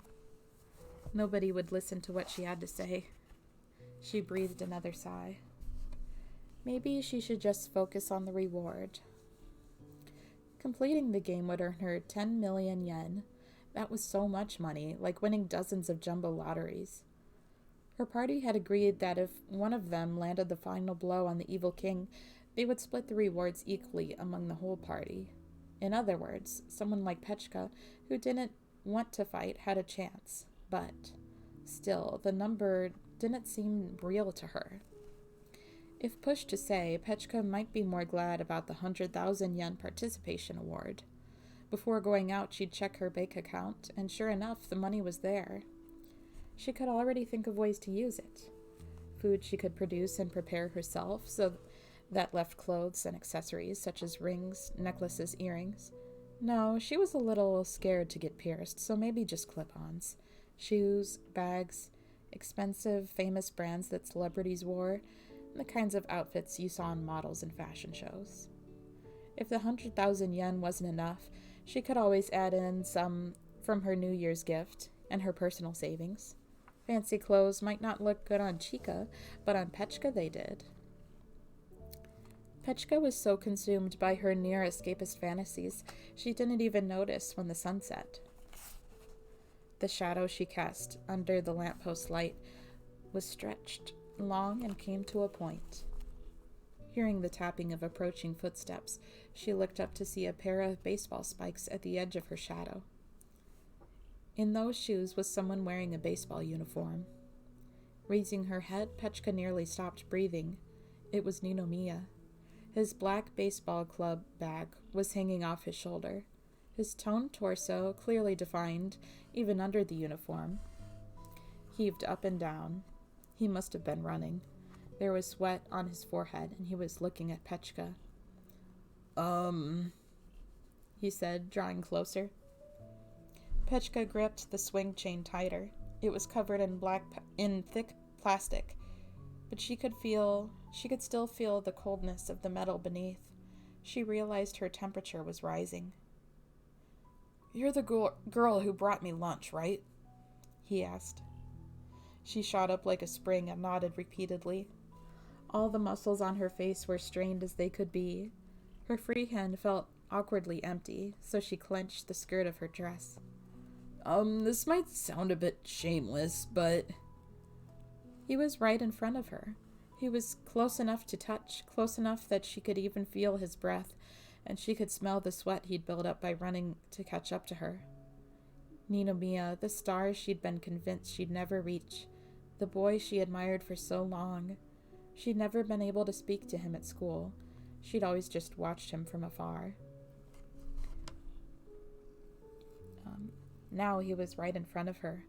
S1: Nobody would listen to what she had to say. She breathed another sigh. Maybe she should just focus on the reward. Completing the game would earn her 10 million yen. That was so much money, like winning dozens of jumbo lotteries. Her party had agreed that if one of them landed the final blow on the evil king, they would split the rewards equally among the whole party. In other words, someone like Petchka, who didn't want to fight, had a chance. But still, the number didn't seem real to her. If pushed to say, Petchka might be more glad about the 100,000 yen participation award. Before going out, she'd check her bank account, and sure enough, the money was there. She could already think of ways to use it. Food she could produce and prepare herself, so that left clothes and accessories such as rings, necklaces, earrings. No, she was a little scared to get pierced, so maybe just clip-ons. Shoes, bags, expensive, famous brands that celebrities wore, the kinds of outfits you saw in models and fashion shows. If the 100,000 yen wasn't enough, she could always add in some from her New Year's gift and her personal savings. Fancy clothes might not look good on Chica, but on Petchka they did. Petchka was so consumed by her near-escapist fantasies, she didn't even notice when the sun set. The shadow she cast under the lamppost light was stretched long and came to a point. Hearing the tapping of approaching footsteps, she looked up to see a pair of baseball spikes at the edge of her shadow. In those shoes was someone wearing a baseball uniform. Raising her head, Petchka nearly stopped breathing. It was Ninomiya. His black baseball club bag was hanging off his shoulder. His toned torso, clearly defined, even under the uniform, heaved up and down. He must have been running. There was sweat on his forehead, and he was looking at Petchka. he said, drawing closer. Petchka gripped the swing chain tighter. It was covered in thick plastic, but she could still feel the coldness of the metal beneath. She realized her temperature was rising. "You're the girl who brought me lunch, right?" he asked. She shot up like a spring and nodded repeatedly. All the muscles on her face were strained as they could be. Her free hand felt awkwardly empty, so she clenched the skirt of her dress.
S3: This might sound a bit shameless, but...
S1: He was right in front of her. He was close enough to touch, close enough that she could even feel his breath, and she could smell the sweat he'd built up by running to catch up to her. Ninomiya, the star she'd been convinced she'd never reach, the boy she admired for so long. She'd never been able to speak to him at school. She'd always just watched him from afar. Now he was right in front of her.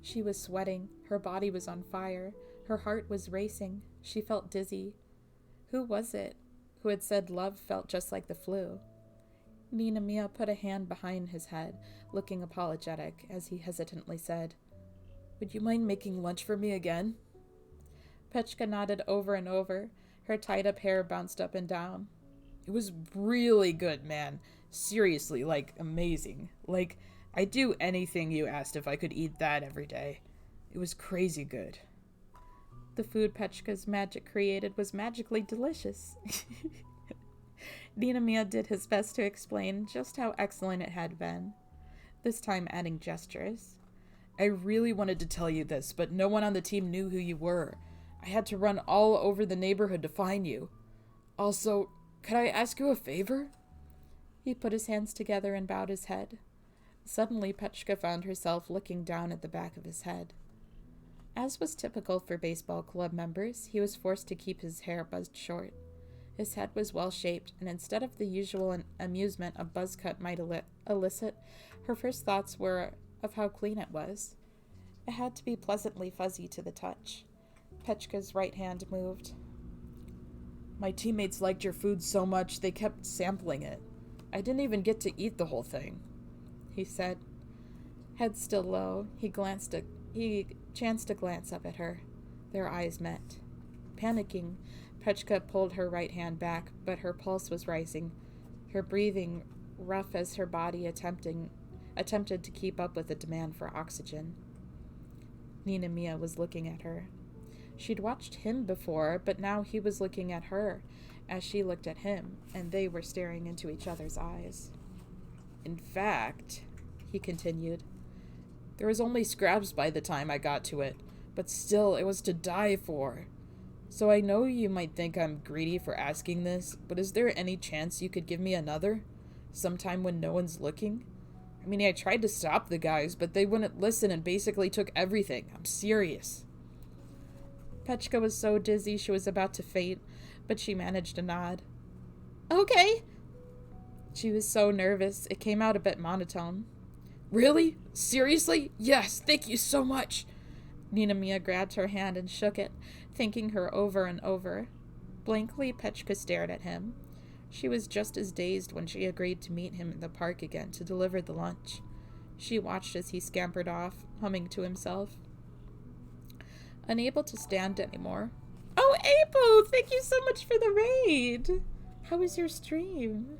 S1: She was sweating. Her body was on fire. Her heart was racing. She felt dizzy. Who was it who had said love felt just like the flu? Ninomiya put a hand behind his head, looking apologetic, as he hesitantly said, "Would you mind making lunch for me again?" Petchka nodded over and over. Her tied-up hair bounced up and down.
S3: "It was really good, man. Seriously, amazing. I'd do anything you asked if I could eat that every day. It was crazy good."
S1: The food Petchka's magic created was magically delicious. Ninomiya did his best to explain just how excellent it had been, this time adding gestures.
S3: "I really wanted to tell you this, but no one on the team knew who you were. I had to run all over the neighborhood to find you. Also, could I ask you a favor?"
S1: He put his hands together and bowed his head. Suddenly, Petchka found herself looking down at the back of his head. As was typical for baseball club members, he was forced to keep his hair buzzed short. His head was well-shaped, and instead of the usual amusement a buzz cut might elicit, her first thoughts were of how clean it was. It had to be pleasantly fuzzy to the touch. Petchka's right hand moved.
S3: "My teammates liked your food so much they kept sampling it. I didn't even get to eat the whole thing,"
S1: he said. Head still low, he chanced to glance up at her. Their eyes met. Panicking, Petchka pulled her right hand back, but her pulse was rising, her breathing rough as her body attempted to keep up with the demand for oxygen. Ninomiya was looking at her. She'd watched him before, but now he was looking at her as she looked at him, and they were staring into each other's eyes.
S3: "In fact," he continued, "there was only scraps by the time I got to it, but still it was to die for. So I know you might think I'm greedy for asking this, but is there any chance you could give me another? Sometime when no one's looking? I mean, I tried to stop the guys, but they wouldn't listen and basically took everything. I'm serious."
S1: Petchka was so dizzy she was about to faint, but she managed a nod.
S2: "Okay."
S1: She was so nervous, it came out a bit monotone.
S3: "Really? Seriously? Yes, thank you so much."
S1: Ninomiya grabbed her hand and shook it, thanking her over and over. Blankly, Petchka stared at him. She was just as dazed when she agreed to meet him in the park again to deliver the lunch. She watched as he scampered off, humming to himself. Unable to stand anymore. "Oh, Apo! Thank you so much for the raid! How was your stream?"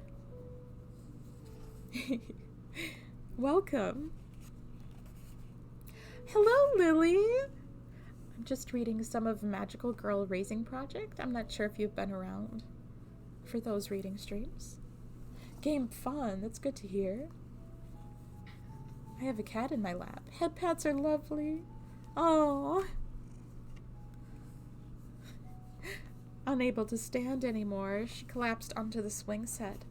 S1: "Welcome." "Hello, Lily!" "I'm just reading some of Magical Girl Raising Project. I'm not sure if you've been around for those reading streams." "Game fun. That's good to hear." "I have a cat in my lap. Head pats are lovely." "Oh." Unable to stand anymore, she collapsed onto the swing set.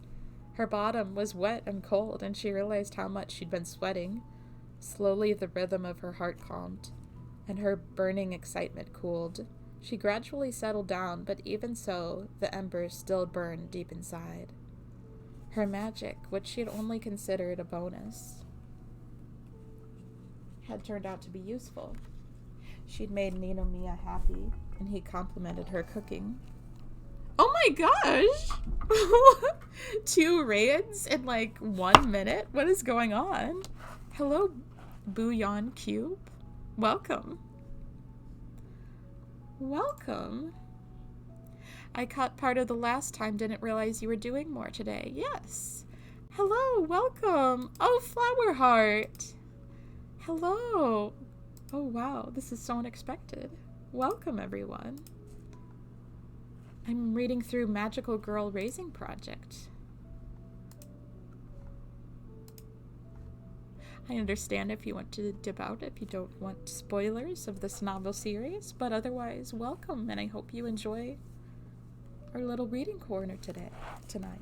S1: Her bottom was wet and cold, and she realized how much she'd been sweating. Slowly, the rhythm of her heart calmed, and her burning excitement cooled. She gradually settled down, but even so, the embers still burned deep inside. Her magic, which she had only considered a bonus, had turned out to be useful. She'd made Ninomiya happy, and he complimented her cooking. "Oh my gosh! 2 raids in like 1 minute? What is going on? Hello, Bouillon Cube. Welcome. Welcome. I caught part of the last time, didn't realize you were doing more today. Yes. Hello, welcome. Oh, Flower Heart. Hello. Oh, wow, this is so unexpected. Welcome, everyone. I'm reading through Magical Girl Raising Project. I understand if you want to dip out, if you don't want spoilers of this novel series, but otherwise, welcome, and I hope you enjoy our little reading corner tonight.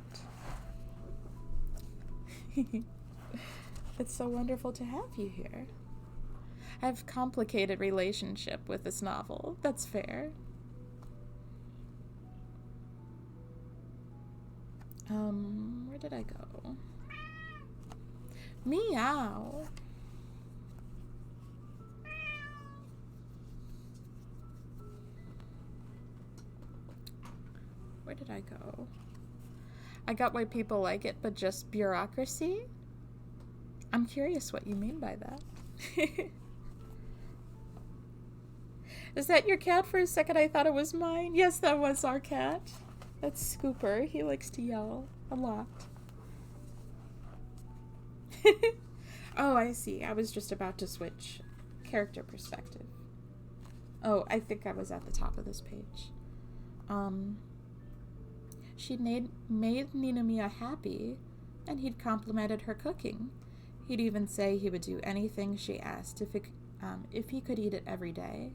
S1: It's so wonderful to have you here. I have a complicated relationship with this novel. That's fair. Where did I go? Meow. Where did I go? I got why people like it, but just bureaucracy? I'm curious what you mean by that. Is that your cat? For a second I thought it was mine. Yes, that was our cat. That's Scooper. He likes to yell a lot. Oh, I see. I was just about to switch character perspective. Oh, I think I was at the top of this page. She made Ninamiya happy, and he'd complimented her cooking. He'd even say he would do anything she asked if he could eat it every day.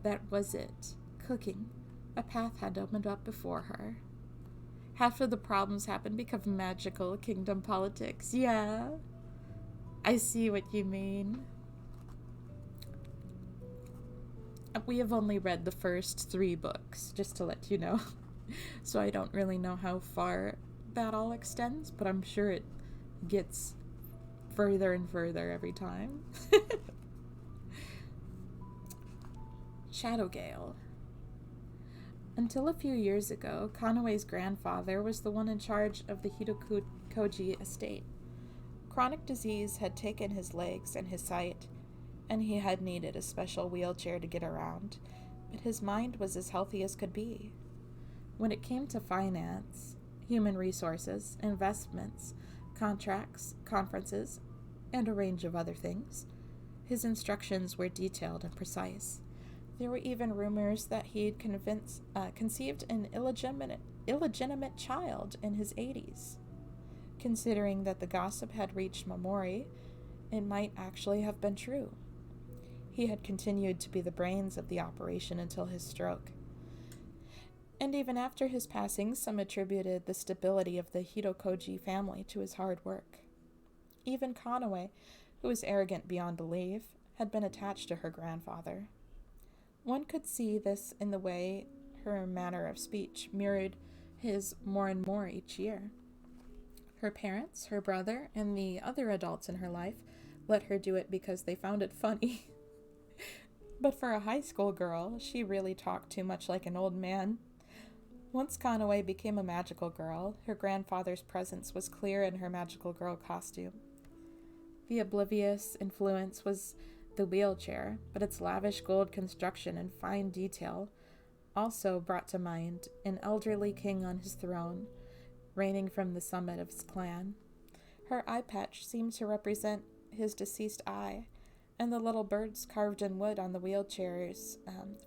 S1: That was it. Cooking. A path had opened up before her. Half of the problems happened because of magical kingdom politics. Yeah. I see what you mean. We have only read the first 3 books, just to let you know. So I don't really know how far that all extends, but I'm sure it gets further and further every time. Shadowgale. Until a few years ago, Kanaway's grandfather was the one in charge of the Hitokoji estate. Chronic disease had taken his legs and his sight, and he had needed a special wheelchair to get around, but his mind was as healthy as could be. When it came to finance, human resources, investments, contracts, conferences, and a range of other things, his instructions were detailed and precise. There were even rumors that he'd conceived an illegitimate child in his 80s. Considering that the gossip had reached Momori, it might actually have been true. He had continued to be the brains of the operation until his stroke. And even after his passing, some attributed the stability of the Hitokoji family to his hard work. Even Kanaway, who was arrogant beyond belief, had been attached to her grandfather. One could see this in the way her manner of speech mirrored his more and more each year. Her parents, her brother, and the other adults in her life let her do it because they found it funny. But for a high school girl, she really talked too much like an old man. Once Kanaway became a magical girl, her grandfather's presence was clear in her magical girl costume. The oblivious influence was the wheelchair, but its lavish gold construction and fine detail also brought to mind an elderly king on his throne, reigning from the summit of his clan. Her eye patch seemed to represent his deceased eye, and the little birds carved in wood on the wheelchair's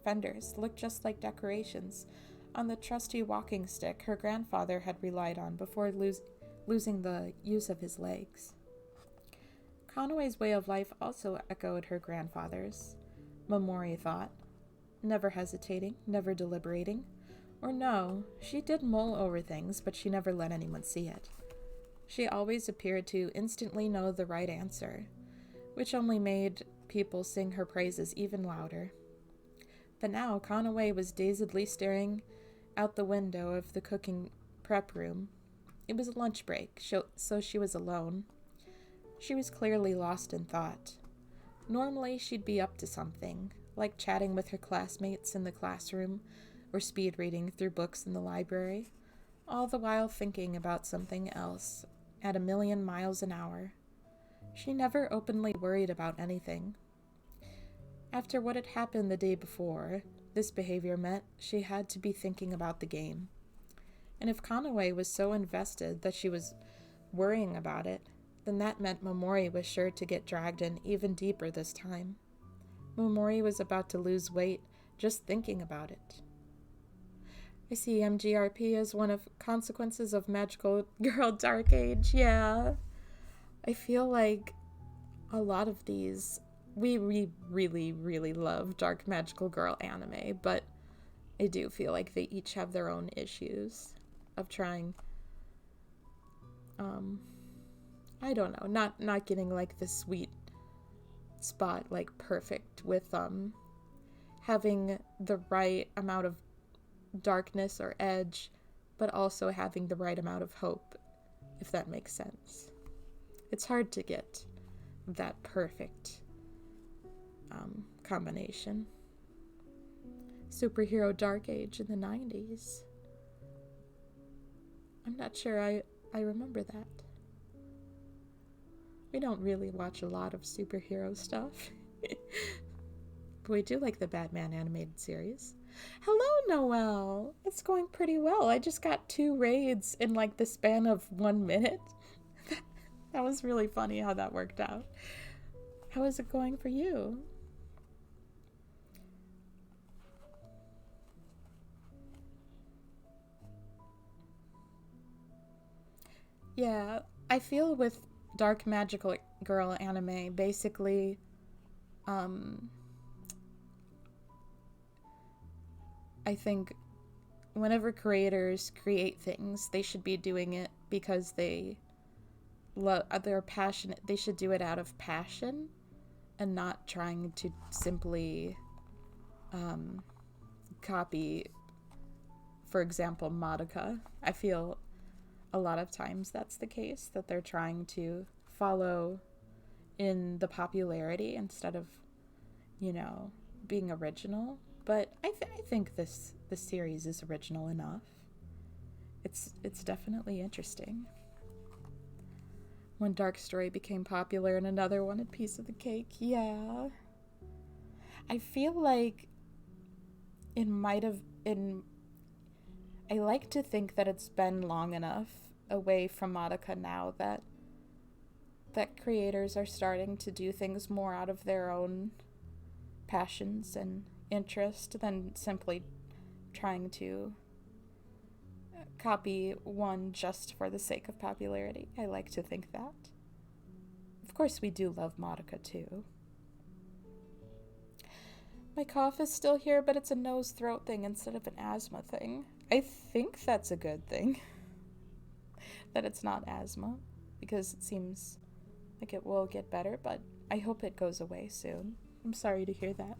S1: fenders looked just like decorations on the trusty walking stick her grandfather had relied on before losing the use of his legs. Kanaway's way of life also echoed her grandfather's, Momori thought, never hesitating, never deliberating. Or no, she did mull over things, but she never let anyone see it. She always appeared to instantly know the right answer, which only made people sing her praises even louder. But now Kanaway was dazedly staring out the window of the cooking prep room. It was a lunch break, so she was alone. She was clearly lost in thought. Normally she'd be up to something, like chatting with her classmates in the classroom, or speed reading through books in the library, all the while thinking about something else at 1,000,000 miles an hour. She never openly worried about anything. After what had happened the day before, this behavior meant she had to be thinking about the game. And if Conaway was so invested that she was worrying about it, then that meant Momori was sure to get dragged in even deeper this time. Momori was about to lose weight just thinking about it. I see MGRP as one of consequences of Magical Girl Dark Age, yeah. I feel like a lot of these, we really, really love Dark Magical Girl anime, but I do feel like they each have their own issues of trying, I don't know, not getting like the sweet spot like perfect with having the right amount of darkness or edge, but also having the right amount of hope, if that makes sense. It's hard to get that perfect combination. Superhero Dark Age in the 90s. I'm not sure I remember that. We don't really watch a lot of superhero stuff. But we do like the Batman animated series. Hello, Noelle! It's going pretty well. I just got 2 raids in like the span of 1 minute. That was really funny how that worked out. How is it going for you? Yeah, I feel with Dark Magical Girl anime, basically, I think whenever creators create things, they should be doing it because they're passionate. They should do it out of passion and not trying to simply copy, for example, Madoka. I feel a lot of times that's the case, that they're trying to follow in the popularity instead of, being original. But I think this series is original enough. It's definitely interesting. One dark story became popular and another wanted piece of the cake. Yeah. I feel like it might have been... I like to think that it's been long enough away from Madoka now that creators are starting to do things more out of their own passions and interest than simply trying to copy one just for the sake of popularity. I like to think that. Of course, we do love Madoka too. My cough is still here, but it's a nose-throat thing instead of an asthma thing. I think that's a good thing. That it's not asthma, because it seems like it will get better, but I hope it goes away soon. I'm sorry to hear that.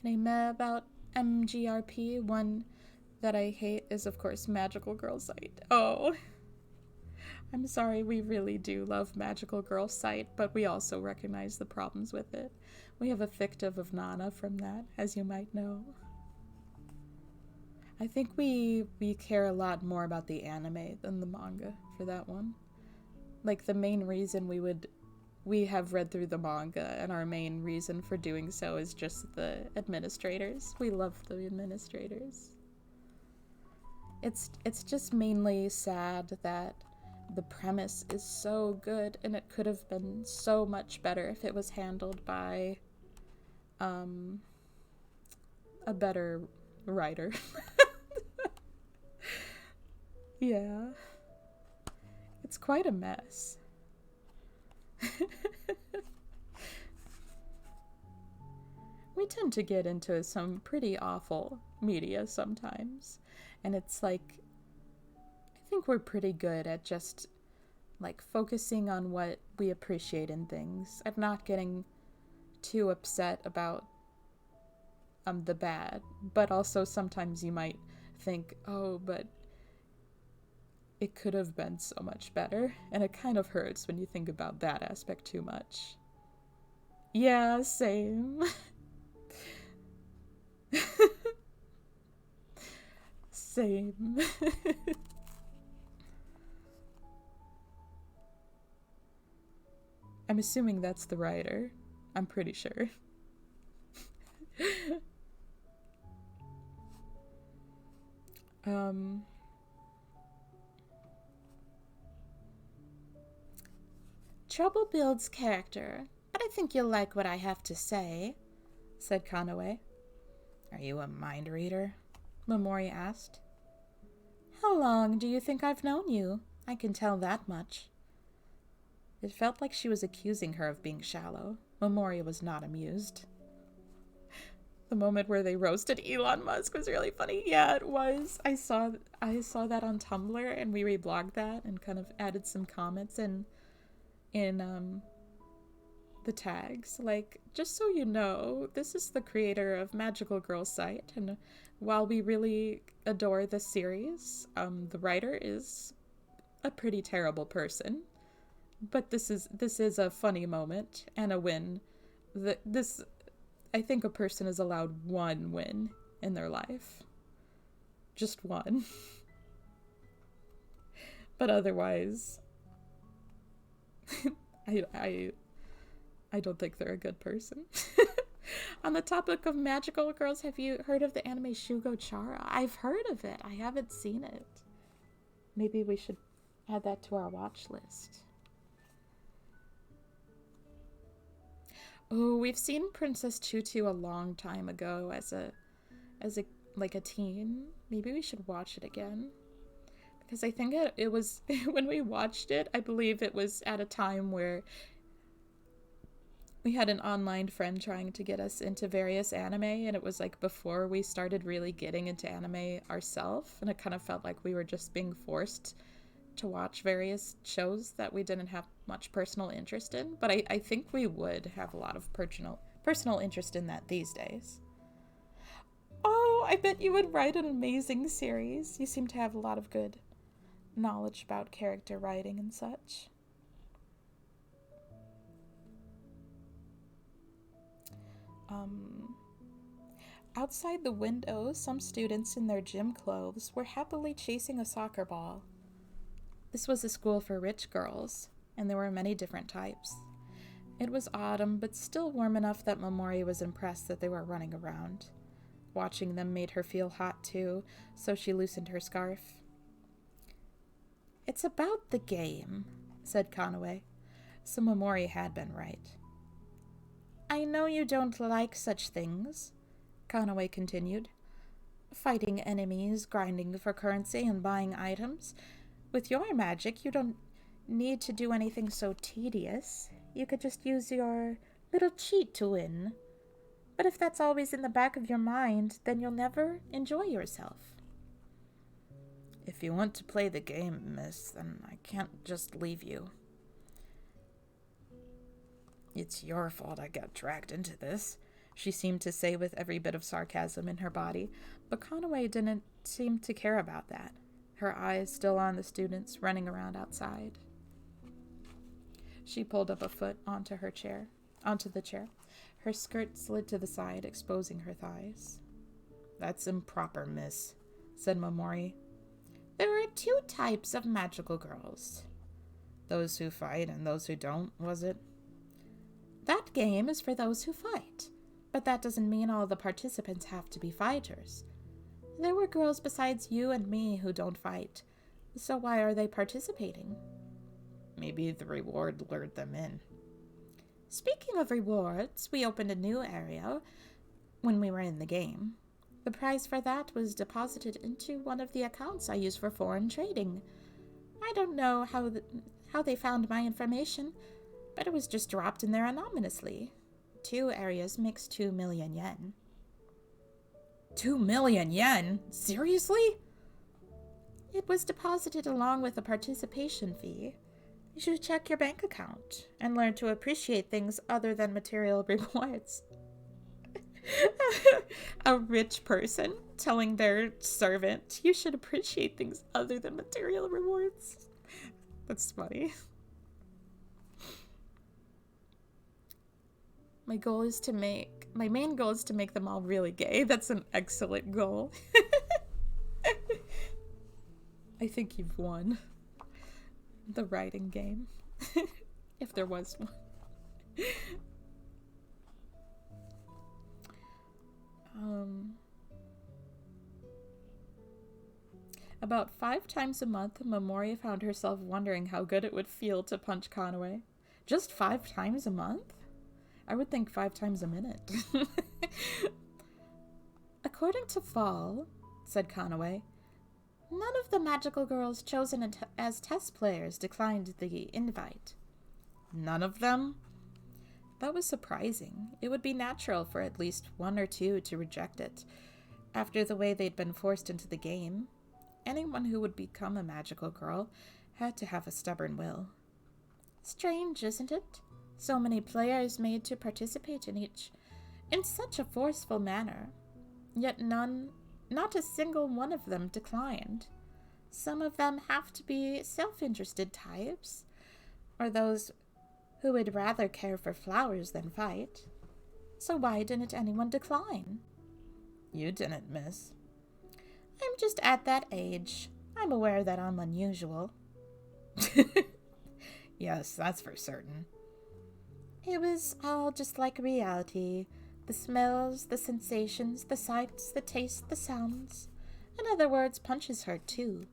S1: Name about MGRP. One that I hate is, of course, Magical Girl Sight. Oh, I'm sorry, we really do love Magical Girl Sight, but we also recognize the problems with it. We have a fictive of Nana from that, as you might know. I think we care a lot more about the anime than the manga for that one. Like, the main reason we have read through the manga, and our main reason for doing so is just the administrators. We love the administrators. It's just mainly sad that the premise is so good, and it could have been so much better if it was handled by a better writer. Yeah. It's quite a mess. We tend to get into some pretty awful media sometimes, and it's like, I think we're pretty good at just like focusing on what we appreciate in things and not getting too upset about the bad. But also sometimes you might think, oh, but
S3: It could have been so much better, and it kind of hurts when you think about that aspect too much. Yeah, same. Same. I'm assuming that's the writer. I'm pretty sure.
S1: Trouble builds character, but I think you'll like what I have to say, said Conaway.
S3: Are you a mind reader?
S1: Momori asked. How long do you think I've known you? I can tell that much. It felt like she was accusing her of being shallow. Momori was not amused. The moment where they roasted Elon Musk was really funny. Yeah, it was. I saw that on Tumblr, and we reblogged that and kind of added some comments in the tags. Like, just so you know, this is the creator of Magical Girl site, and while we really adore this series, the writer is a pretty terrible person. But this is a funny moment and a win. I think a person is allowed one win in their life. Just one. But otherwise, I don't think they're a good person. On the topic of magical girls, have you heard of the anime Shugo Chara? I've heard of it. I haven't seen it. Maybe we should add that to our watch list. Oh, we've seen Princess Tutu a long time ago as a teen. Maybe we should watch it again. Because I think it was, when we watched it, I believe it was at a time where we had an online friend trying to get us into various anime, and it was like before we started really getting into anime ourselves, and it kind of felt like we were just being forced to watch various shows that we didn't have much personal interest in, but I think we would have a lot of personal interest in that these days. Oh, I bet you would write an amazing series. You seem to have a lot of good knowledge about character writing and such. Outside the window, some students in their gym clothes were happily chasing a soccer ball. This was a school for rich girls, and there were many different types. It was autumn, but still warm enough that Momori was impressed that they were running around. Watching them made her feel hot too, so she loosened her scarf. It's about the game, said Conaway. So Momori had been right. I know you don't like such things, Conaway continued. Fighting enemies, grinding for currency, and buying items. With your magic, you don't need to do anything so tedious. You could just use your little cheat to win. But if that's always in the back of your mind, then you'll never enjoy yourself. If you want to play the game, miss, then I can't just leave you. It's your fault I got dragged into this, she seemed to say with every bit of sarcasm in her body, but Conaway didn't seem to care about that, her eyes still on the students running around outside. She pulled up a foot onto the chair. Her skirt slid to the side, exposing her thighs. That's improper, miss, said Momori. There are two types of magical girls. Those who fight and those who don't, was it? That game is for those who fight, but that doesn't mean all the participants have to be fighters. There were girls besides you and me who don't fight, so why are they participating? Maybe the reward lured them in. Speaking of rewards, we opened a new area when we were in the game. The prize for that was deposited into one of the accounts I use for foreign trading. I don't know how they found my information, but it was just dropped in there anonymously. 2 areas makes 2 million yen. 2 million yen? Seriously? It was deposited along with a participation fee. You should check your bank account and learn to appreciate things other than material rewards. A rich person telling their servant, you should appreciate things other than material rewards. That's funny. My main goal is to make them all really gay. That's an excellent goal. I think you've won the writing game. If there was one. About 5 times a month, Memoria found herself wondering how good it would feel to punch Conway. Just 5 times a month? I would think 5 times a minute. According to Fall, said Conway, none of the magical girls chosen as test players declined the invite. None of them? That was surprising. It would be natural for at least 1 or 2 to reject it, after the way they'd been forced into the game. Anyone who would become a magical girl had to have a stubborn will. Strange, isn't it? So many players made to participate in each, in such a forceful manner. Yet not a single one of them declined. Some of them have to be self-interested types, or those who would rather care for flowers than fight. So why didn't anyone decline? You didn't, miss. I'm just at that age. I'm aware that I'm unusual. Yes, that's for certain. It was all just like reality. The smells, the sensations, the sights, the tastes, the sounds. In other words, punches hurt too.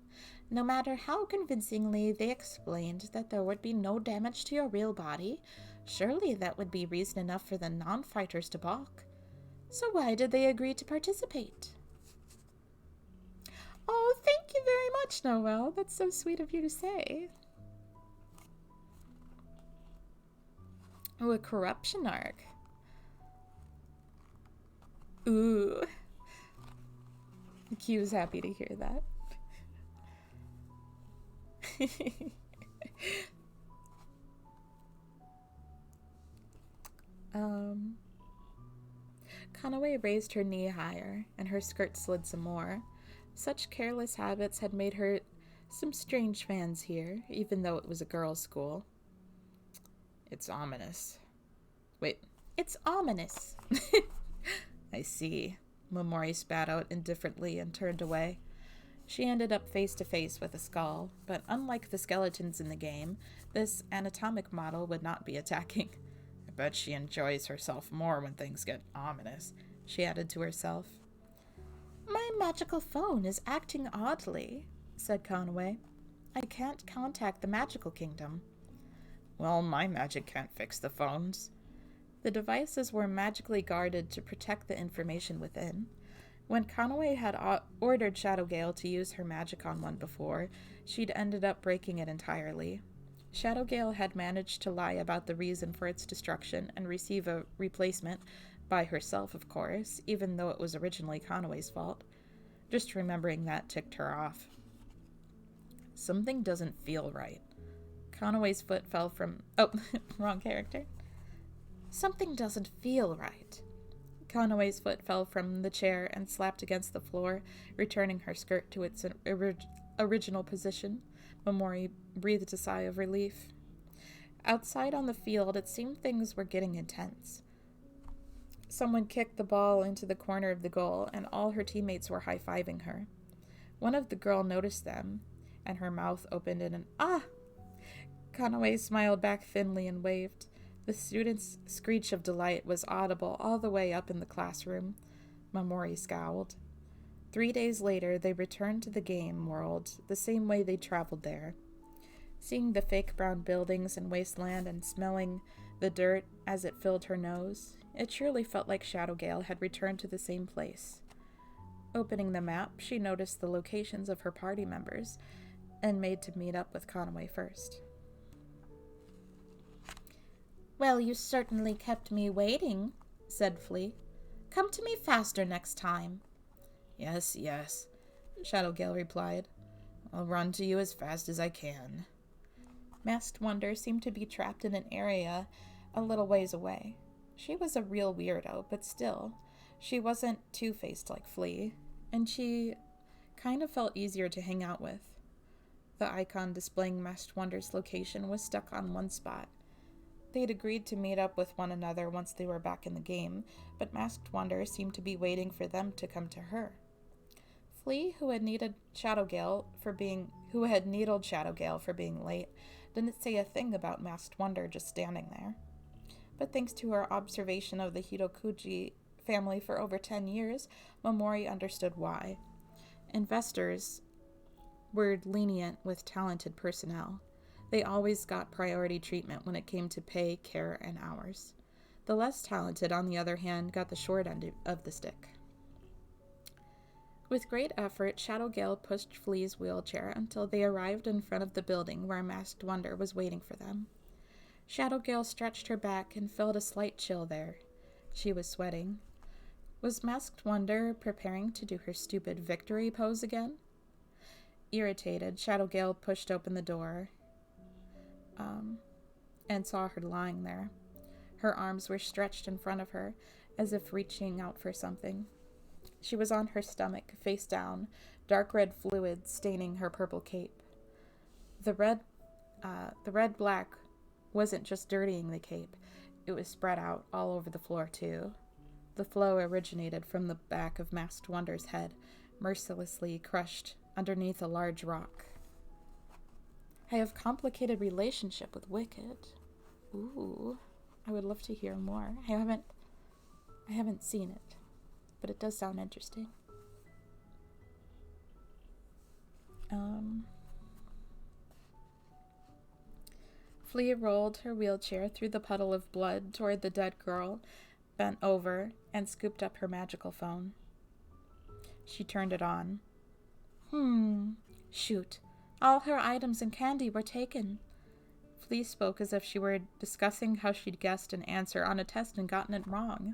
S1: No matter how convincingly they explained that there would be no damage to your real body, surely that would be reason enough for the non-fighters to balk. So why did they agree to participate? Oh, thank you very much, Noelle. That's so sweet of you to say. Oh, a corruption arc. Ooh. Q's happy to hear that. Conway raised her knee higher, and her skirt slid some more. Such careless habits had made her some strange fans here, even though it was a girls' school. It's ominous. Wait, it's ominous. I see. Momori spat out indifferently and turned away. She ended up face to face with a skull, but unlike the skeletons in the game, this anatomic model would not be attacking. I bet she enjoys herself more when things get ominous, she added to herself. My magical phone is acting oddly, said Conway. I can't contact the magical kingdom. Well, my magic can't fix the phones. The devices were magically guarded to protect the information within. When Conway had ordered Shadowgale to use her magic on one before, she'd ended up breaking it entirely. Shadowgale had managed to lie about the reason for its destruction and receive a replacement, by herself, of course, even though it was originally Conway's fault. Just remembering that ticked her off. Something doesn't feel right. Conway's foot fell from... Oh, wrong character. Something doesn't feel right. Conway's foot fell from the chair and slapped against the floor, returning her skirt to its original position. Momori breathed a sigh of relief. Outside on the field, it seemed things were getting intense. Someone kicked the ball into the corner of the goal, and all her teammates were high-fiving her. One of the girls noticed them, and her mouth opened in an "ah!" Conway smiled back thinly and waved. The student's screech of delight was audible all the way up in the classroom. Momori scowled. 3 days later, they returned to the game world the same way they traveled there. Seeing the fake brown buildings and wasteland and smelling the dirt as it filled her nose, it surely felt like Shadowgale had returned to the same place. Opening the map, she noticed the locations of her party members and made to meet up with Conway first. Well, you certainly kept me waiting, said Flea. Come to me faster next time. Yes, yes, Shadowgale replied. I'll run to you as fast as I can. Masked Wonder seemed to be trapped in an area a little ways away. She was a real weirdo, but still, she wasn't two-faced like Flea. and she kind of felt easier to hang out with. The icon displaying Masked Wonder's location was stuck on one spot. They'd agreed to meet up with one another once they were back in the game, but Masked Wonder seemed to be waiting for them to come to her. Flea, who had needled Shadowgale for being late, didn't say a thing about Masked Wonder just standing there. But thanks to her observation of the Hidokuji family for over 10 years, Momori understood why. Investors were lenient with talented personnel. They always got priority treatment when it came to pay, care, and hours. The less talented, on the other hand, got the short end of the stick. With great effort, Shadowgale pushed Flea's wheelchair until they arrived in front of the building where Masked Wonder was waiting for them. Shadowgale stretched her back and felt a slight chill there. She was sweating. Was Masked Wonder preparing to do her stupid victory pose again? Irritated, Shadowgale pushed open the door and saw her lying there. Her arms were stretched in front of her, as if reaching out for something. She was on her stomach, face down, dark red fluid staining her purple cape. The red-black wasn't just dirtying the cape, it was spread out all over the floor too. The flow originated from the back of Masked Wonder's head, mercilessly crushed underneath a large rock. I have complicated relationship with Wicked. Ooh, I would love to hear more. I haven't seen it, but it does sound interesting. Flea rolled her wheelchair through the puddle of blood toward the dead girl, bent over, and scooped up her magical phone. She turned it on. Shoot. All her items and candy were taken. Flea spoke as if she were discussing how she'd guessed an answer on a test and gotten it wrong.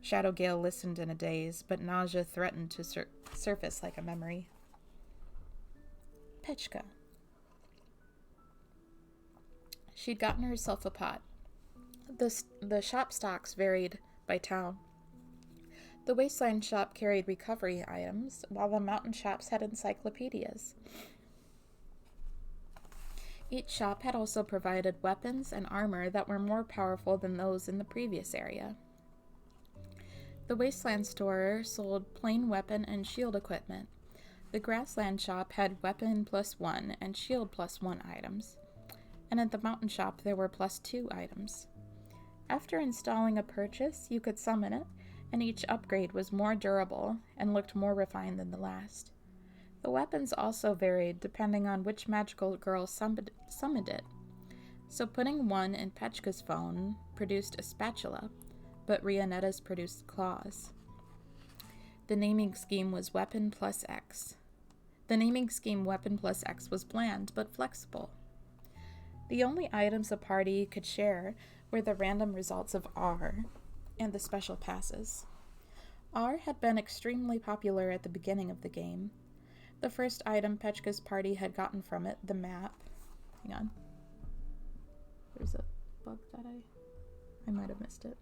S1: Shadowgale listened in a daze, but nausea threatened to surface like a memory. Petchka. She'd gotten herself a pot. The shop stocks varied by town. The Wasteland shop carried recovery items, while the mountain shops had encyclopedias. Each shop had also provided weapons and armor that were more powerful than those in the previous area. The Wasteland store sold plain weapon and shield equipment. The Grassland shop had weapon +1 and shield +1 items. And at the mountain shop there were +2 items. After installing a purchase, you could summon it, and each upgrade was more durable and looked more refined than the last. The weapons also varied depending on which magical girl summoned it. So putting one in Petchka's phone produced a spatula, but Rionetta's produced claws. The naming scheme Weapon plus X was bland but flexible. The only items a party could share were the random results of R and the special passes. R had been extremely popular at the beginning of the game. The first item Petchka's party had gotten from it, the map. Hang on. There's a bug that I might have missed it.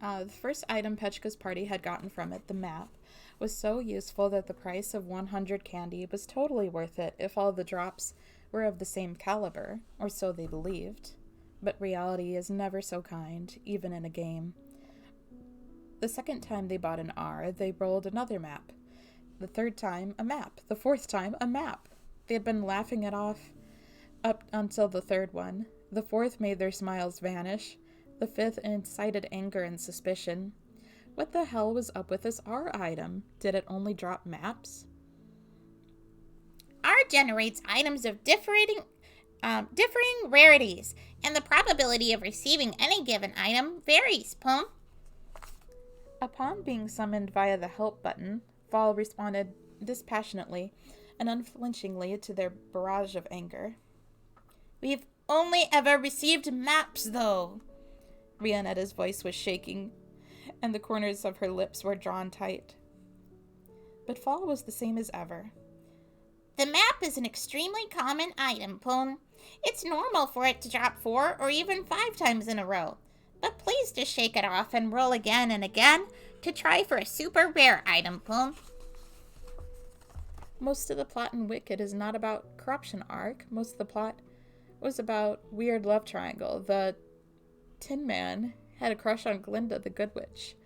S1: The first item Petchka's party had gotten from it, the map, was so useful that the price of 100 candy was totally worth it if all the drops were of the same caliber, or so they believed. But reality is never so kind, even in a game. The second time they bought an R, they rolled another map. The third time, a map. The fourth time, a map. They had been laughing it off up until the third one. The fourth made their smiles vanish. The fifth incited anger and suspicion. What the hell was up with this R item? Did it only drop maps?
S2: R generates items of differing rarities, and the probability of receiving any given item varies, Pum.
S1: Upon being summoned via the help button, Fall responded dispassionately and unflinchingly to their barrage of anger.
S2: We've only ever received maps, though.
S1: Rionetta's voice was shaking, and the corners of her lips were drawn tight. But Fall was the same as ever.
S2: The map is an extremely common item, Pum. It's normal for it to drop 4 or even 5 times in a row. But please just shake it off and roll again and again to try for a super rare item, Poon.
S1: Most of the plot in Wicked is not about corruption arc. Most of the plot was about weird love triangle. The Tin Man had a crush on Glinda, the Good Witch,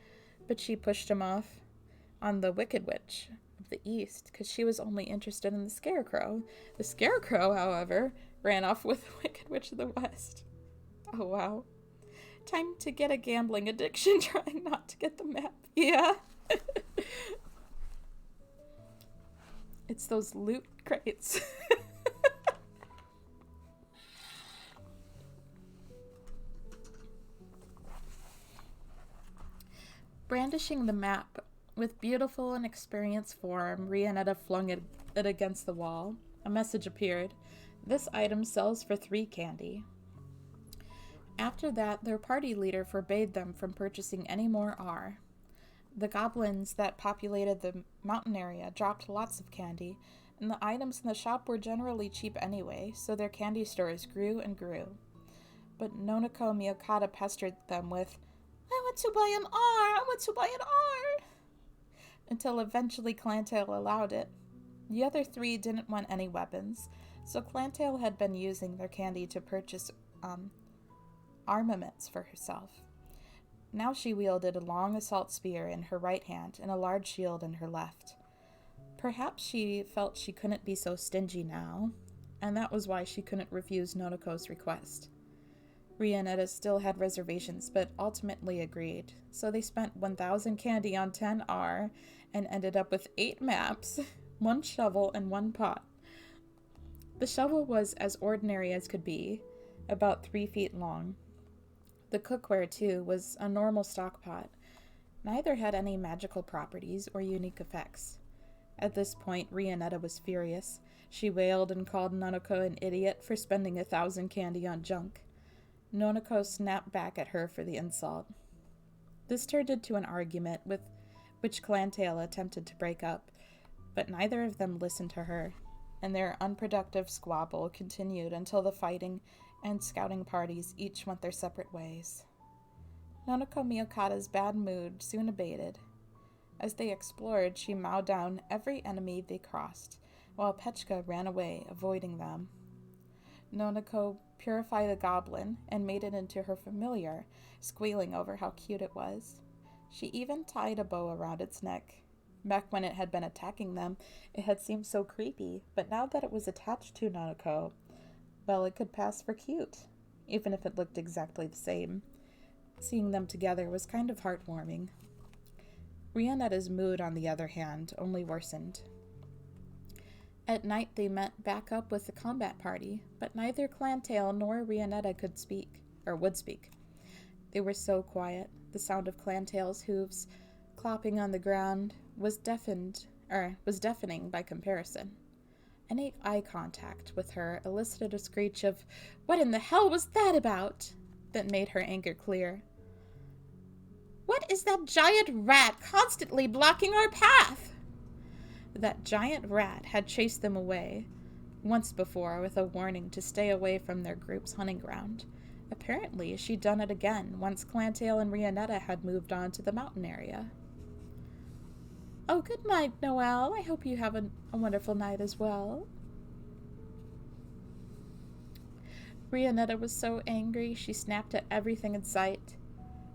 S1: but she pushed him off on the Wicked Witch of the East because she was only interested in the Scarecrow. The Scarecrow, however, ran off with the Wicked Witch of the West. Oh, wow. Time to get a gambling addiction, trying not to get the map. Yeah. It's those loot crates. Brandishing the map with beautiful and experienced form, Rianetta flung it against the wall. A message appeared. This item sells for 3 candy. After that, their party leader forbade them from purchasing any more R. The goblins that populated the mountain area dropped lots of candy, and the items in the shop were generally cheap anyway, so their candy stores grew and grew. But Nonoko Miyokata pestered them with, I want to buy an R! I want to buy an R! Until eventually Clantail allowed it. The other 3 didn't want any weapons, so Clantail had been using their candy to purchase armaments for herself. Now she wielded a long assault spear in her right hand and a large shield in her left. Perhaps she felt she couldn't be so stingy now, and that was why she couldn't refuse Nonoko's request. Rianetta still had reservations, but ultimately agreed, so they spent 1,000 candy on 10 R and ended up with 8 maps, 1 shovel, and 1 pot. The shovel was as ordinary as could be, about 3 feet long. The cookware, too, was a normal stock pot. Neither had any magical properties or unique effects. At this point, Rianetta was furious. She wailed and called Nonoko an idiot for spending 1,000 candy on junk. Nonoko snapped back at her for the insult. This turned into an argument with which Clantail attempted to break up, but neither of them listened to her, and their unproductive squabble continued until the fighting and scouting parties each went their separate ways. Nonoko Miyokata's bad mood soon abated. As they explored, she mowed down every enemy they crossed, while Pechka ran away, avoiding them. Nonoko purified the goblin and made it into her familiar, squealing over how cute it was. She even tied a bow around its neck. Back when it had been attacking them, it had seemed so creepy, but now that it was attached to Nonoko, well, it could pass for cute, even if it looked exactly the same. Seeing them together was kind of heartwarming. Rianetta's mood, on the other hand, only worsened. At night they met back up with the combat party, but neither Clantail nor Rianetta could speak, or would speak. They were so quiet, the sound of Clantail's hooves clopping on the ground was deafening by comparison. Any eye contact with her elicited a screech of, "What in the hell was that about?" that made her anger clear.
S2: What is that giant rat constantly blocking our path?
S1: That giant rat had chased them away, once before with a warning to stay away from their group's hunting ground. Apparently, she'd done it again once Clantail and Rianetta had moved on to the mountain area. Oh, good night, Noelle. I hope you have a wonderful night as well. Rianetta was so angry she snapped at everything in sight.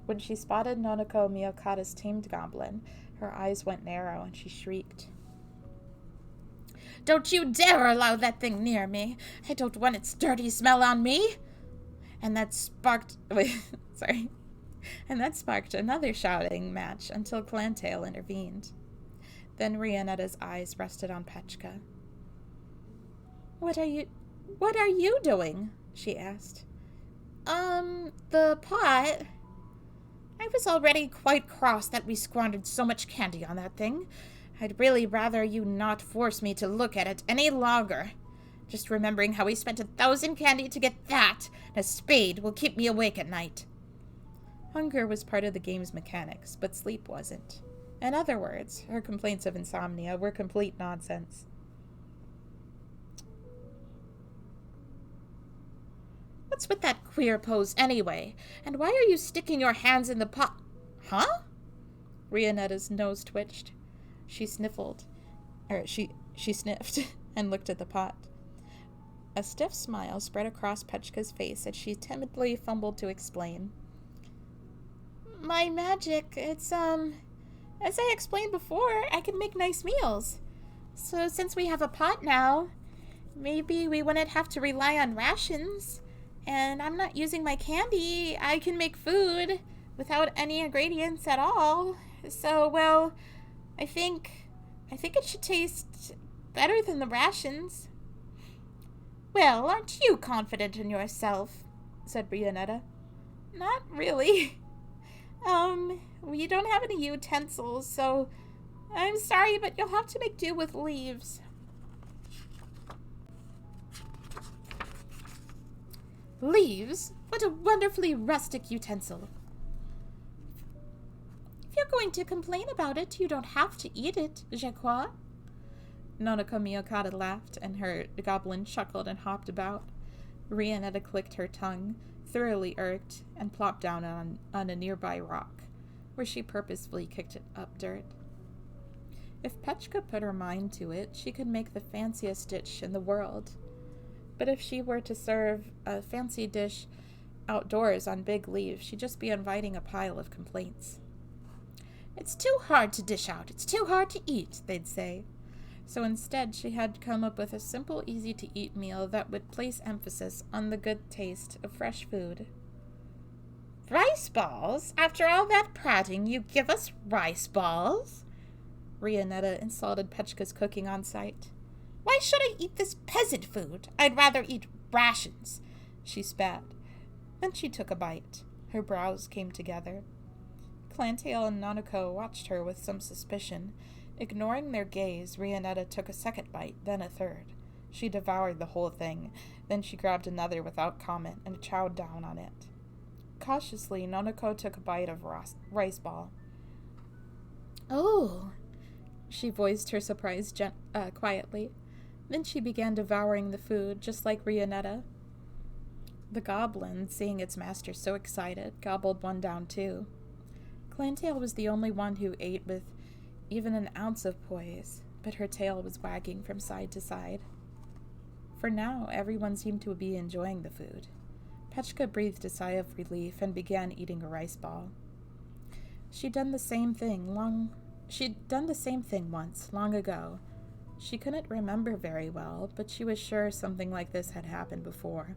S1: When she spotted Nonoko Miyokata's tamed goblin, her eyes went narrow and she shrieked.
S2: Don't you dare allow that thing near me. I don't want its dirty smell on me. And that sparked another shouting match until Clantail intervened. Then Rianetta's eyes rested on Pechka. What are you doing? She asked. The pot. I was already quite cross that we squandered so much candy on that thing. I'd really rather you not force me to look at it any longer. Just remembering how we spent 1,000 candy to get that, and a spade will keep me awake at night.
S1: Hunger was part of the game's mechanics, but sleep wasn't. In other words, her complaints of insomnia were complete nonsense.
S2: What's with that queer pose anyway? And why are you sticking your hands in the pot? Huh?
S1: Rionetta's nose twitched. She sniffled. She sniffed and looked at the pot. A stiff smile spread across Petchka's face as she timidly fumbled to explain. My magic, it's, as I explained before, I can make nice meals. So since we have a pot now, maybe we wouldn't have to rely on rations. And I'm not using my candy. I can make food without any ingredients at all. So, well, I think it should taste better than the rations.
S2: Well, aren't you confident in yourself? Said Rionetta.
S1: Not really. We don't have any utensils, so I'm sorry, but you'll have to make do with leaves.
S2: Leaves? What a wonderfully rustic utensil. If you're going to complain about it, you don't have to eat it, je crois.
S1: Nonoko Miyokata laughed, and her goblin chuckled and hopped about. Rionetta clicked her tongue, thoroughly irked, and plopped down on a nearby rock, where she purposefully kicked it up dirt. If Petchka put her mind to it, she could make the fanciest dish in the world. But if she were to serve a fancy dish outdoors on big leaves, she'd just be inviting a pile of complaints.
S2: It's too hard to dish out. It's too hard to eat,
S1: they'd say. So instead, she had come up with a simple, easy-to-eat meal that would place emphasis on the good taste of fresh food.
S2: Rice balls? After all that prating, you give us rice balls?
S1: Rionetta insulted Petchka's cooking on sight.
S2: Why should I eat this peasant food? I'd rather eat rations,
S1: she spat. Then she took a bite. Her brows came together. Clantail and Nanako watched her with some suspicion. Ignoring their gaze, Rionetta took a second bite, then a third. She devoured the whole thing. Then she grabbed another without comment and chowed down on it. Cautiously, Nanako took a bite of rice ball.
S2: Oh,
S1: she voiced her surprise quietly. Then she began devouring the food, just like Rionetta. The goblin, seeing its master so excited, gobbled one down too. Clantail was the only one who ate with even an ounce of poise, but her tail was wagging from side to side. For now, everyone seemed to be enjoying the food. Petchka breathed a sigh of relief and began eating a rice ball. She'd done the same thing once, long ago. She couldn't remember very well, but she was sure something like this had happened before.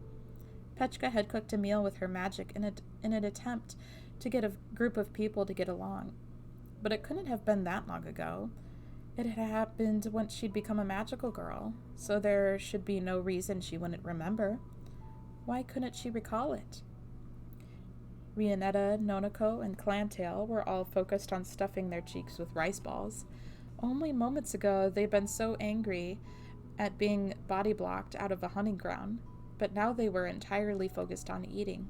S1: Petchka had cooked a meal with her magic in an attempt to get a group of people to get along. But it couldn't have been that long ago. It had happened once she'd become a magical girl, so there should be no reason she wouldn't remember. Why couldn't she recall it? Rionetta, Nonoko, and Clantail were all focused on stuffing their cheeks with rice balls. Only moments ago, they'd been so angry at being body blocked out of a hunting ground, but now they were entirely focused on eating.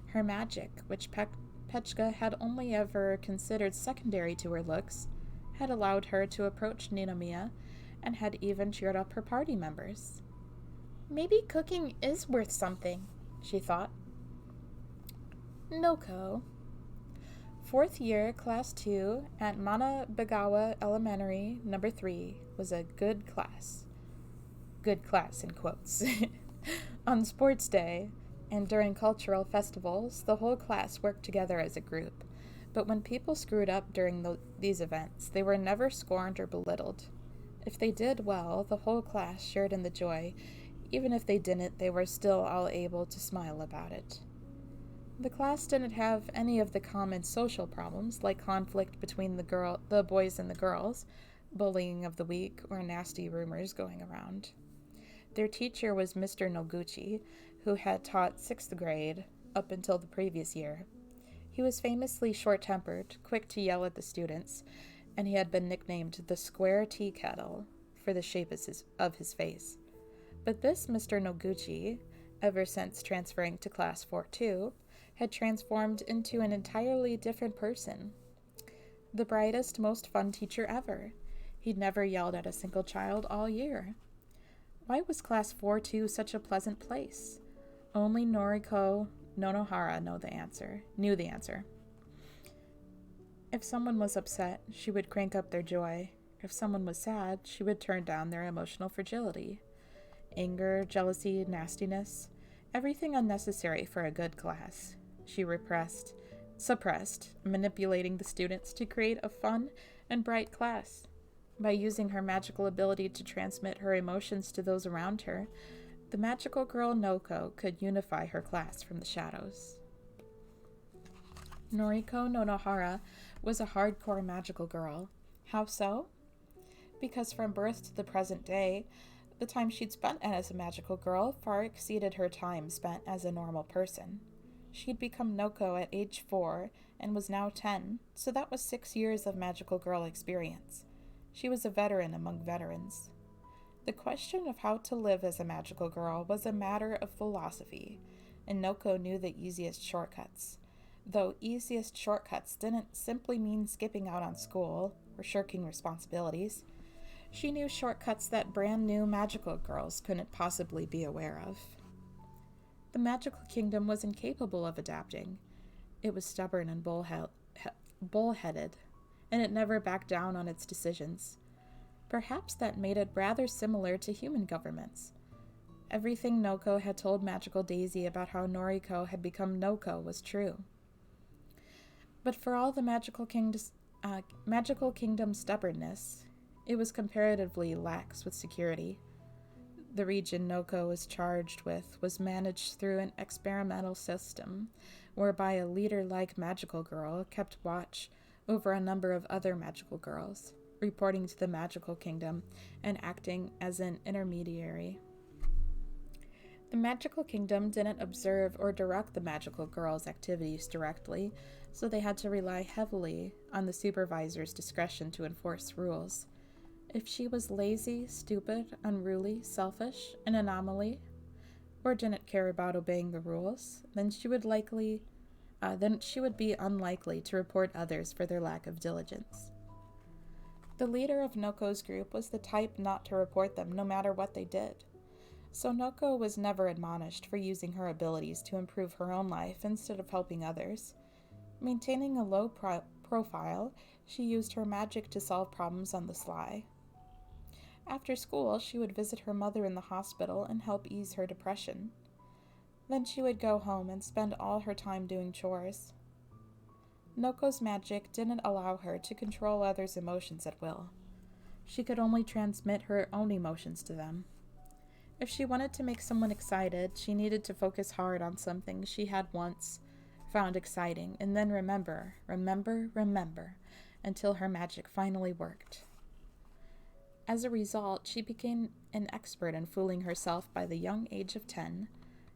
S1: Her magic, which Petchka had only ever considered secondary to her looks, had allowed her to approach Ninomiya and had even cheered up her party members. Maybe cooking is worth something, she thought. Noko. 4th year, Class 2, at Manabegawa Elementary, Number 3, was a good class. Good class, in quotes. On sports day, and during cultural festivals, the whole class worked together as a group. But when people screwed up during these events, they were never scorned or belittled. If they did well, the whole class shared in the joy. Even if they didn't, they were still all able to smile about it. The class didn't have any of the common social problems, like conflict between the boys and the girls, bullying of the weak, or nasty rumors going around. Their teacher was Mr. Noguchi, who had taught 6th grade up until the previous year. He was famously short-tempered, quick to yell at the students, and he had been nicknamed the Square Tea Kettle for the shape of his face. But this Mr. Noguchi, ever since transferring to Class 4-2, had transformed into an entirely different person. The brightest, most fun teacher ever. He'd never yelled at a single child all year. Why was Class 4-2 such a pleasant place? Only Noriko Nonohara knew the answer. If someone was upset, she would crank up their joy. If someone was sad, she would turn down their emotional fragility. Anger, jealousy, nastiness, everything unnecessary for a good class. She suppressed, manipulating the students to create a fun and bright class. By using her magical ability to transmit her emotions to those around her, the magical girl Noko could unify her class from the shadows. Noriko Nonohara was a hardcore magical girl. How so? Because from birth to the present day, the time she'd spent as a magical girl far exceeded her time spent as a normal person. She'd become Noko at age 4 and was now 10, so that was 6 years of magical girl experience. She was a veteran among veterans. The question of how to live as a magical girl was a matter of philosophy, and Noko knew the easiest shortcuts. Though easiest shortcuts didn't simply mean skipping out on school or shirking responsibilities. She knew shortcuts that brand new magical girls couldn't possibly be aware of. The magical kingdom was incapable of adapting. It was stubborn and bullheaded, and it never backed down on its decisions. Perhaps that made it rather similar to human governments. Everything Noko had told Magical Daisy about how Noriko had become Noko was true. But for all the Magical Kingdom's stubbornness, it was comparatively lax with security. The region Noko was charged with was managed through an experimental system, whereby a leader-like magical girl kept watch over a number of other magical girls, reporting to the Magical Kingdom and acting as an intermediary. The Magical Kingdom didn't observe or direct the magical girls' activities directly, so they had to rely heavily on the supervisor's discretion to enforce rules. If she was lazy, stupid, unruly, selfish, an anomaly, or didn't care about obeying the rules, then she would be unlikely to report others for their lack of diligence. The leader of Noko's group was the type not to report them no matter what they did. So Noko was never admonished for using her abilities to improve her own life instead of helping others. Maintaining a low profile, she used her magic to solve problems on the sly. After school, she would visit her mother in the hospital and help ease her depression. Then she would go home and spend all her time doing chores. Noko's magic didn't allow her to control others' emotions at will. She could only transmit her own emotions to them. If she wanted to make someone excited, she needed to focus hard on something she had once found exciting, and then remember, until her magic finally worked. As a result, she became an expert in fooling herself by the young age of 10.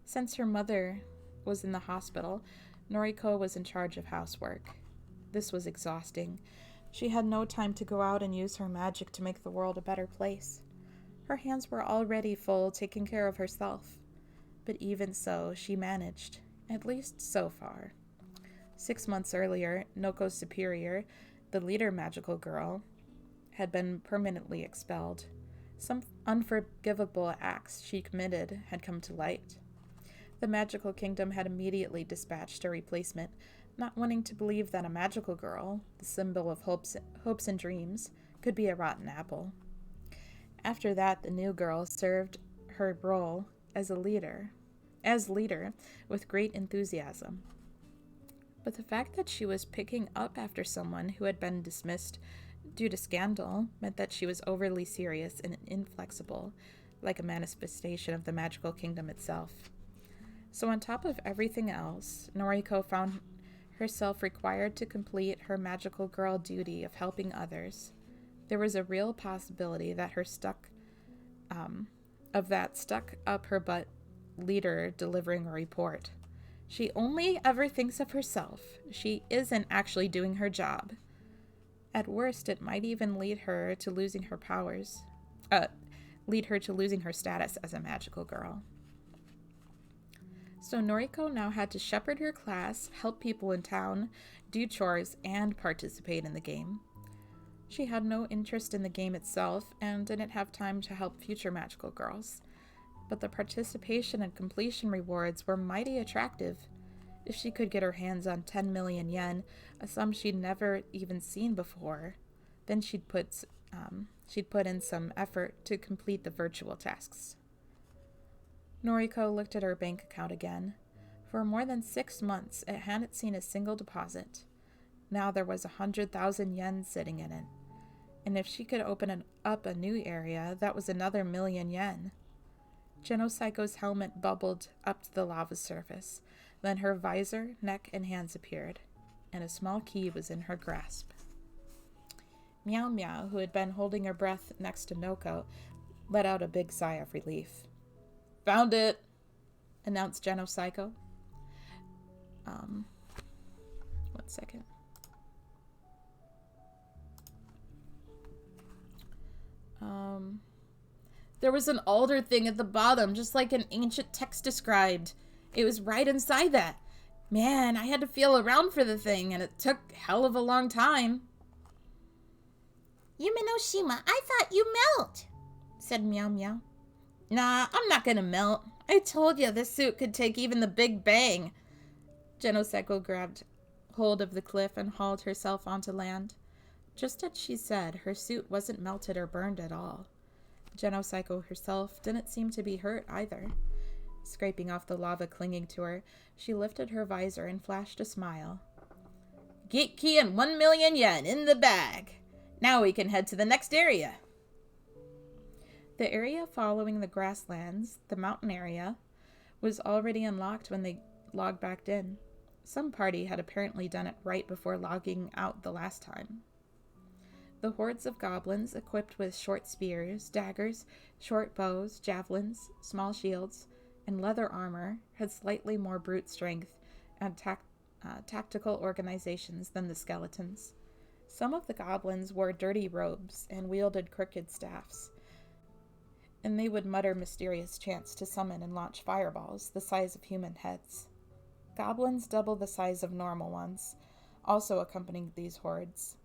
S1: Since her mother was in the hospital, Noriko was in charge of housework. This was exhausting. She had no time to go out and use her magic to make the world a better place. Her hands were already full taking care of herself. But even so, she managed, at least so far. 6 months earlier, Noko's superior, the leader magical girl, had been permanently expelled. Some unforgivable acts she committed had come to light. The Magical Kingdom had immediately dispatched a replacement, not wanting to believe that a magical girl, the symbol of hopes and dreams, could be a rotten apple. After that, the new girl served her role as leader with great enthusiasm. But the fact that she was picking up after someone who had been dismissed due to scandal meant that she was overly serious and inflexible, like a manifestation of the Magical Kingdom itself. So on top of everything else, Noriko found herself required to complete her magical girl duty of helping others. There was a real possibility that her stuck up her butt leader delivering a report. She only ever thinks of herself. She isn't actually doing her job. At worst, it might even lead her to losing her status as a magical girl. So Noriko now had to shepherd her class, help people in town, do chores, and participate in the game. She had no interest in the game itself and didn't have time to help future magical girls. but the participation and completion rewards were mighty attractive. If she could get her hands on 10 million yen, a sum she'd never even seen before, then she'd put in some effort to complete the virtual tasks. Noriko looked at her bank account again. For more than 6 months, it hadn't seen a single deposit. Now there was 100,000 yen sitting in it. And if she could open up a new area, that was another 1,000,000 yen. Genocyco's helmet bubbled up to the lava surface. Then her visor, neck, and hands appeared, and a small key was in her grasp. Meow Meow, who had been holding her breath next to Noko, let out a big sigh of relief. "Found it," announced Genocyco. 1 second. There was an alder thing at the bottom, just like an ancient text described. It was right inside that. Man, I had to feel around for the thing, and it took hell of a long time.
S2: Yumenoshima, I thought you melt, said Meow Meow.
S1: Nah, I'm not gonna melt. I told you this suit could take even the Big Bang. Genocyco grabbed hold of the cliff and hauled herself onto land. Just as she said, her suit wasn't melted or burned at all. Genocyco herself didn't seem to be hurt either. Scraping off the lava clinging to her, she lifted her visor and flashed a smile. "Gate key and 1,000,000 yen in the bag. Now we can head to the next area." The area following the grasslands, the mountain area, was already unlocked when they logged back in. Some party had apparently done it right before logging out the last time. The hordes of goblins, equipped with short spears, daggers, short bows, javelins, small shields, and leather armor, had slightly more brute strength and tactical organizations than the skeletons. Some of the goblins wore dirty robes and wielded crooked staffs, and they would mutter mysterious chants to summon and launch fireballs the size of human heads. Goblins double the size of normal ones also accompanied these hordes,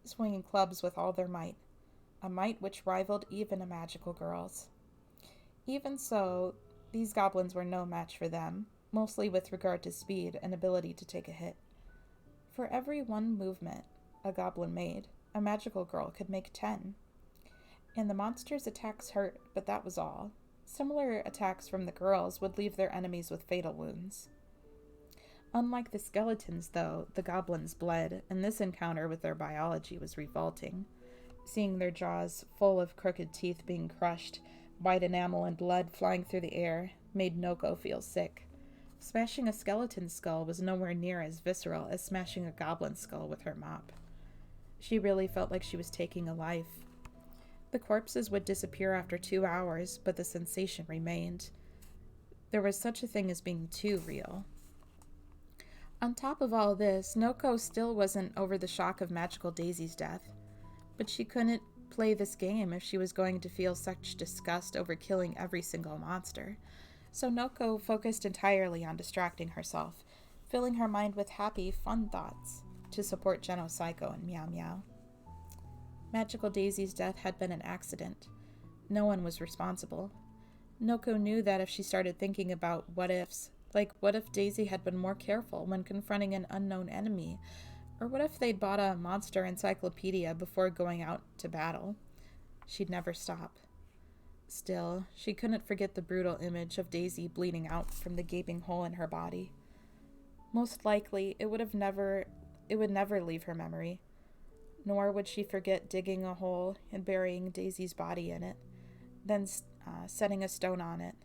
S1: swinging clubs with all their might, a might which rivaled even a magical girl's. Even so, these goblins were no match for them, mostly with regard to speed and ability to take a hit. For every one movement a goblin made, a magical girl could make 10. And the monster's attacks hurt, but that was all. Similar attacks from the girls would leave their enemies with fatal wounds. Unlike the skeletons, though, the goblins bled, and this encounter with their biology was revolting. Seeing their jaws full of crooked teeth being crushed, white enamel and blood flying through the air, made Noko feel sick. Smashing a skeleton skull was nowhere near as visceral as smashing a goblin skull with her mop. She really felt like she was taking a life. The corpses would disappear after 2 hours, but the sensation remained. There was such a thing as being too real. On top of all this, Noko still wasn't over the shock of Magical Daisy's death, but she couldn't play this game if she was going to feel such disgust over killing every single monster. So Noko focused entirely on distracting herself, filling her mind with happy, fun thoughts to support Genocyco and Meow Meow. Magical Daisy's death had been an accident. No one was responsible. Noko knew that if she started thinking about what-ifs, like, what if Daisy had been more careful when confronting an unknown enemy? Or what if they'd bought a monster encyclopedia before going out to battle? She'd never stop. Still, she couldn't forget the brutal image of Daisy bleeding out from the gaping hole in her body. Most likely, it would never leave her memory. Nor would she forget digging a hole and burying Daisy's body in it, then setting a stone on it,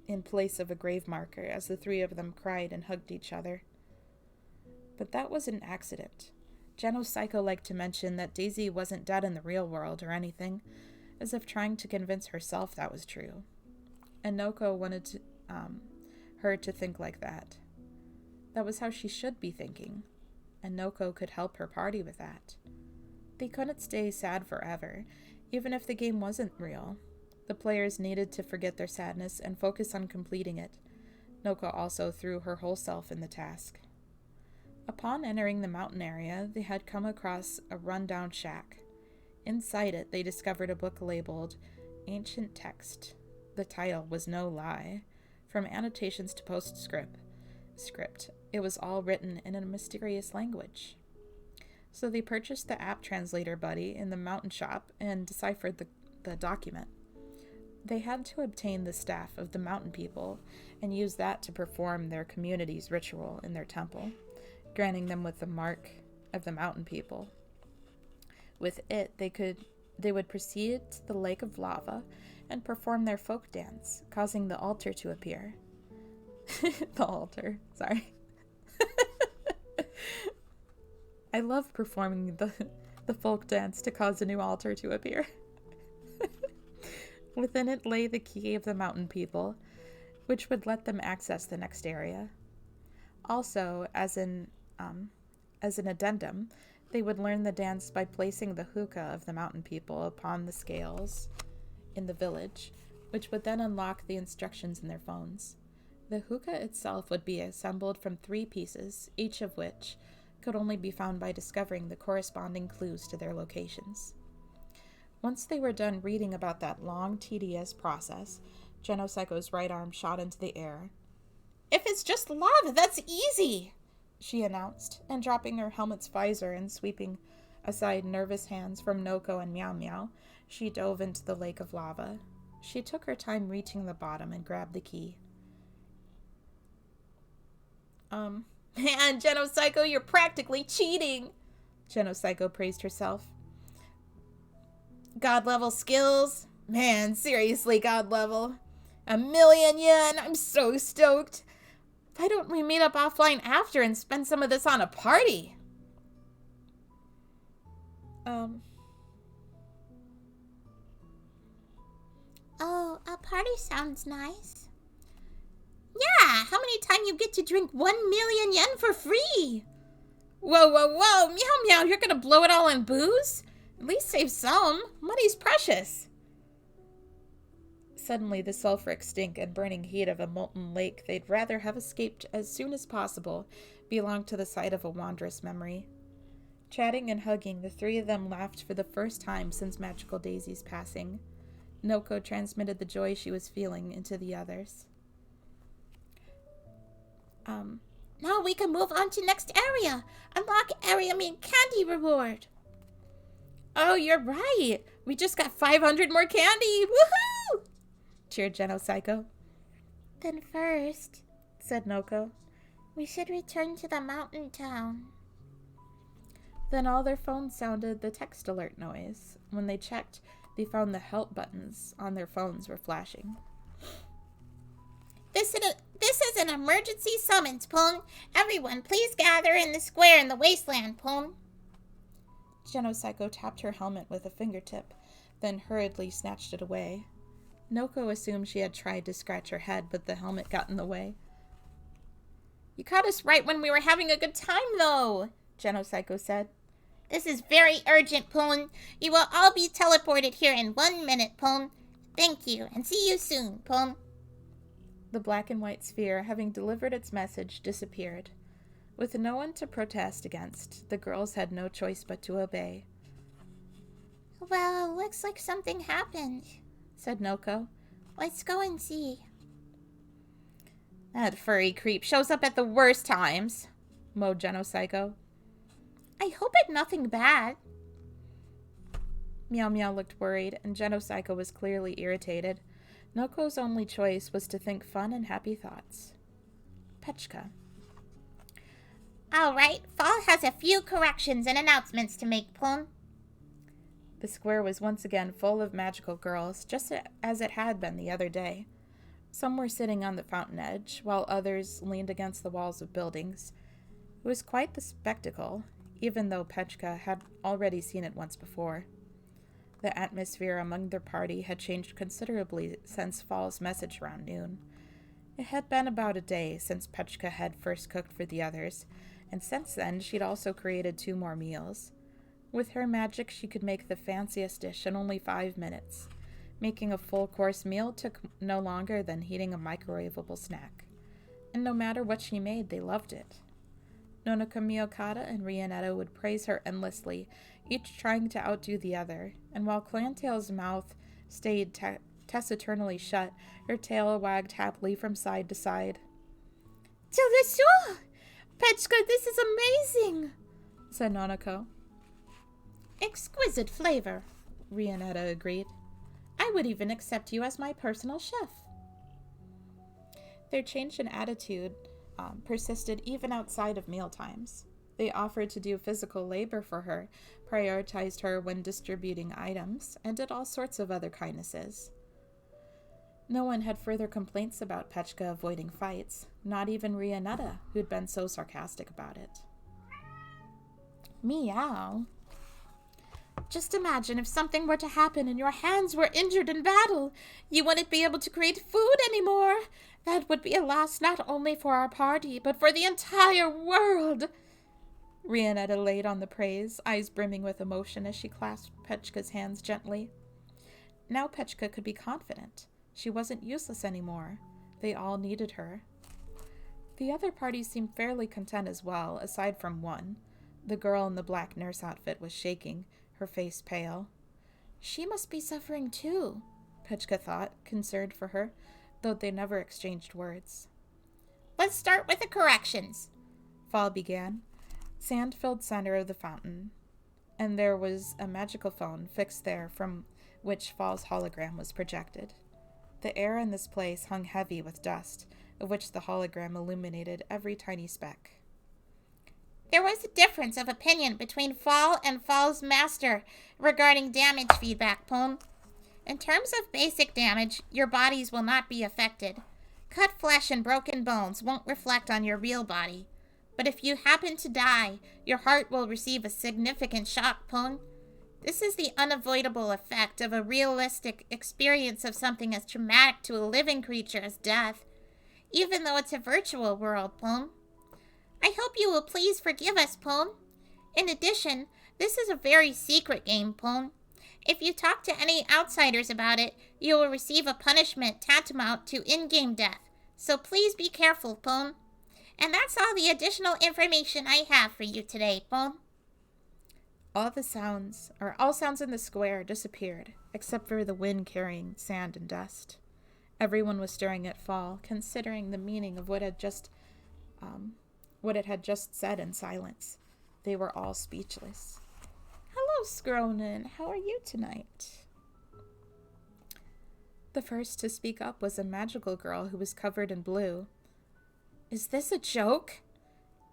S1: in place of a grave marker, as the three of them cried and hugged each other. But that was an accident. Genocyco liked to mention that Daisy wasn't dead in the real world or anything, as if trying to convince herself that was true. And Noko wanted her to think like that. That was how she should be thinking, and Noko could help her party with that. They couldn't stay sad forever, even if the game wasn't real. The players needed to forget their sadness and focus on completing it. Noko also threw her whole self in the task. Upon entering the mountain area, they had come across a run-down shack. Inside it, they discovered a book labeled Ancient Text.
S3: the title was no lie. From annotations to postscript, it was all written in a mysterious language. So they purchased the app translator buddy in the mountain shop and deciphered the document. They had to obtain the staff of the mountain people and use that to perform their community's ritual in their temple, granting them with the mark of the mountain people. With it, they would proceed to the lake of lava and perform their folk dance, causing the altar to appear. The altar, sorry. I love performing the folk dance to cause a new altar to appear. Within it lay the key of the mountain people, which would let them access the next area. Also, as an addendum, they would learn the dance by placing the hookah of the mountain people upon the scales in the village, which would then unlock the instructions in their phones. The hookah itself would be assembled from 3 pieces, each of which could only be found by discovering the corresponding clues to their locations. Once they were done reading about that long, tedious process, Genopsycho's right arm shot into the air.
S2: "If it's just lava, that's easy,"
S3: she announced, and dropping her helmet's visor and sweeping aside nervous hands from Noko and Meow Meow, she dove into the lake of lava. She took her time reaching the bottom and grabbed the key.
S2: Man, Genopsycho, you're practically cheating,"
S3: Genopsycho praised herself.
S2: "God level skills? Man, seriously, God level. 1,000,000 yen, I'm so stoked. Why don't we meet up offline after and spend some of this on a party?" "Oh, a party sounds nice. Yeah, how many times you get to drink 1,000,000 yen for free? Whoa, Meow Meow, you're gonna blow it all on booze? At least save some. Money's precious."
S3: Suddenly, the sulfuric stink and burning heat of a molten lake they'd rather have escaped as soon as possible belonged to the site of a wondrous memory. Chatting and hugging, the 3 of them laughed for the first time since Magical Daisy's passing. Noko transmitted the joy she was feeling into the others.
S2: Now we can move on to next area. Unlock area mean candy reward." "Oh, you're right. We just got 500 more candy. Woohoo!"
S3: cheered Genopsycho.
S2: "Then first," said Noko, "we should return to the mountain town."
S3: Then all their phones sounded the text alert noise. When they checked, they found the help buttons on their phones were flashing.
S2: This is an emergency summons, Pong. Everyone, please gather in the square in the wasteland, Pong."
S3: Genopsycho tapped her helmet with a fingertip, then hurriedly snatched it away. Noko assumed she had tried to scratch her head, but the helmet got in the way.
S2: "You caught us right when we were having a good time, though," Genopsycho said. "This is very urgent, Pong. You will all be teleported here in 1 minute, Pong. Thank you, and see you soon, Pong."
S3: The black and white sphere, having delivered its message, disappeared. With no one to protest against, the girls had no choice but to obey.
S2: "Well, looks like something happened," said Noko. "Let's go and see." "That furry creep shows up at the worst times," moaned Genopsycho. "I hope it's nothing bad."
S3: Meow Meow looked worried, and Genopsycho was clearly irritated. Noko's only choice was to think fun and happy thoughts. Petchka.
S2: "All right, Fall has a few corrections and announcements to make, Pong."
S3: The square was once again full of magical girls, just as it had been the other day. Some were sitting on the fountain edge, while others leaned against the walls of buildings. It was quite the spectacle, even though Petchka had already seen it once before. The atmosphere among their party had changed considerably since Fall's message around noon. It had been about a day since Petchka had first cooked for the others, and since then she'd also created 2 more meals. With her magic, she could make the fanciest dish in only 5 minutes. Making a full-course meal took no longer than heating a microwavable snack. And no matter what she made, they loved it. Nonaka Miyokata and Rionetta would praise her endlessly, each trying to outdo the other, and while Clantail's mouth stayed
S1: taciturnally shut. Her tail wagged happily from side to side.
S2: Delicious! Petchka, this is amazing,
S1: said Nanako.
S2: Exquisite flavor,
S1: Rionetta agreed. I would even accept you as my personal chef. Their change in attitude persisted even outside of mealtimes. They offered to do physical labor for her, prioritized her when distributing items, and did all sorts of other kindnesses. No one had further complaints about Petchka avoiding fights, not even Rionetta, who'd been so sarcastic about it. Meow.
S2: Just imagine if something were to happen and your hands were injured in battle. You wouldn't be able to create food anymore. That would be a loss not only for our party, but for the entire world.
S1: Rionetta laid on the praise, eyes brimming with emotion as she clasped Petchka's hands gently. Now Petchka could be confident. She wasn't useless anymore. They all needed her. The other party seemed fairly content as well, aside from one. The girl in the black nurse outfit was shaking, her face pale. She must be suffering too, Petchka thought, concerned for her, though they never exchanged words.
S2: Let's start with the corrections,
S1: Fall began. Sand filled center of the fountain, and there was a magical phone fixed there from which Fall's hologram was projected. The air in this place hung heavy with dust, of which the hologram illuminated every tiny speck.
S2: There was a difference of opinion between Fall and Fall's master regarding damage feedback, Pone. In terms of basic damage, your bodies will not be affected. Cut flesh and broken bones won't reflect on your real body. But if you happen to die, your heart will receive a significant shock, Pone. This is the unavoidable effect of a realistic experience of something as traumatic to a living creature as death, even though it's a virtual world, Pone. I hope you will please forgive us, Pone. In addition, this is a very secret game, Pone. If you talk to any outsiders about it, you will receive a punishment tantamount to in-game death. So please be careful, Pone. And that's all the additional information I have for you today, Pone.
S1: All sounds in the square disappeared, except for the wind carrying sand and dust. Everyone was staring at Fall, considering the meaning of what it had just said in silence. They were all speechless. Hello, Scronin. How are you tonight? The first to speak up was a magical girl who was covered in blue. Is this a joke?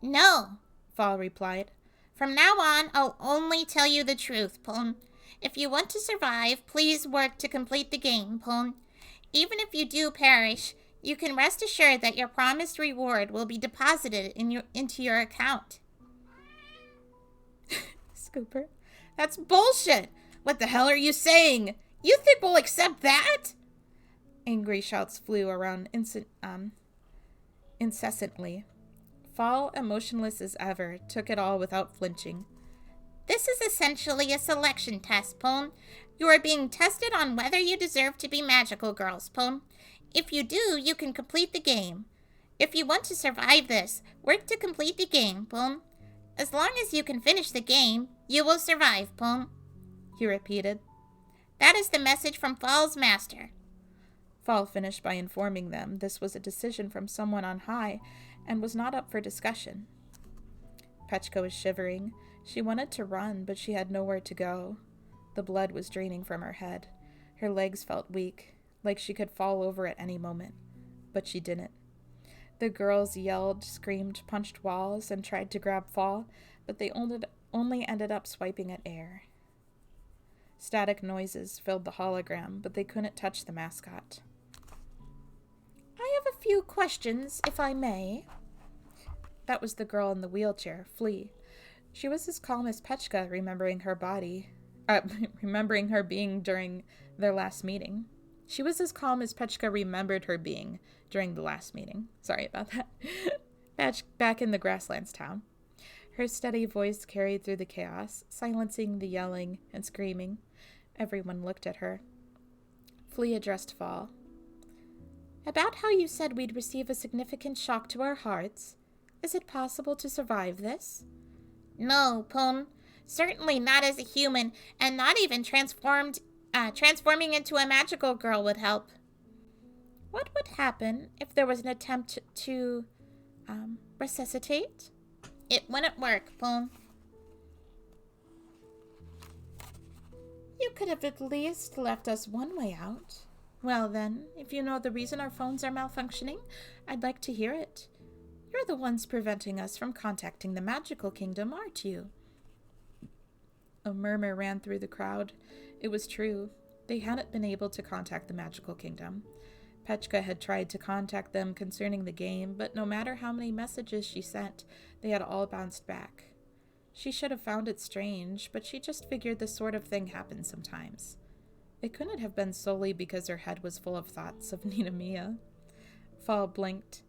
S2: No,
S1: Fall replied.
S2: From now on, I'll only tell you the truth, Pone. If you want to survive, please work to complete the game, Pone. Even if you do perish, you can rest assured that your promised reward will be deposited into your account.
S1: Scooper.
S2: That's bullshit! What the hell are you saying? You think we'll accept that?
S1: Angry shouts flew around incessantly. Fall, emotionless as ever, took it all without flinching.
S2: This is essentially a selection test, Pone. You are being tested on whether you deserve to be magical girls, Pone. If you do, you can complete the game. If you want to survive this, work to complete the game, Pone. As long as you can finish the game, you will survive, Pone.
S1: He repeated.
S2: That is the message from Fall's master.
S1: Fall finished by informing them this was a decision from someone on high and was not up for discussion. Petchka was shivering. She wanted to run, but she had nowhere to go. The blood was draining from her head. Her legs felt weak, like she could fall over at any moment, but she didn't. The girls yelled, screamed, punched walls, and tried to grab Fall, but they only ended up swiping at air. Static noises filled the hologram, but they couldn't touch the mascot. I have a few questions, if I may. That was the girl in the wheelchair, Flea. She was as calm as Petchka, remembering her being during their last meeting. She was as calm as Petchka remembered her being during the last meeting. Sorry about that. Back in the Grasslands town. Her steady voice carried through the chaos, silencing the yelling and screaming. Everyone looked at her. Flea addressed Fall. About how you said we'd receive a significant shock to our hearts. Is it possible to survive this?
S2: No, Pone. Certainly not as a human, and not even transformed Transforming into a magical girl would help. What would happen if there was an attempt to, resuscitate? It wouldn't work, Poon. You could have at least left us one way out. Well then, if you know the reason our phones are malfunctioning, I'd like to hear it. You're the ones preventing us from contacting the magical kingdom, aren't you? A murmur ran through the crowd. It was true. They hadn't been able to contact the magical kingdom. Petchka had tried to contact them concerning the game, but no matter how many messages she sent, they had all bounced back. She should have found it strange, but she just figured this sort of thing happens sometimes. It couldn't have been solely because her head was full of thoughts of Ninamiya. Fall blinked.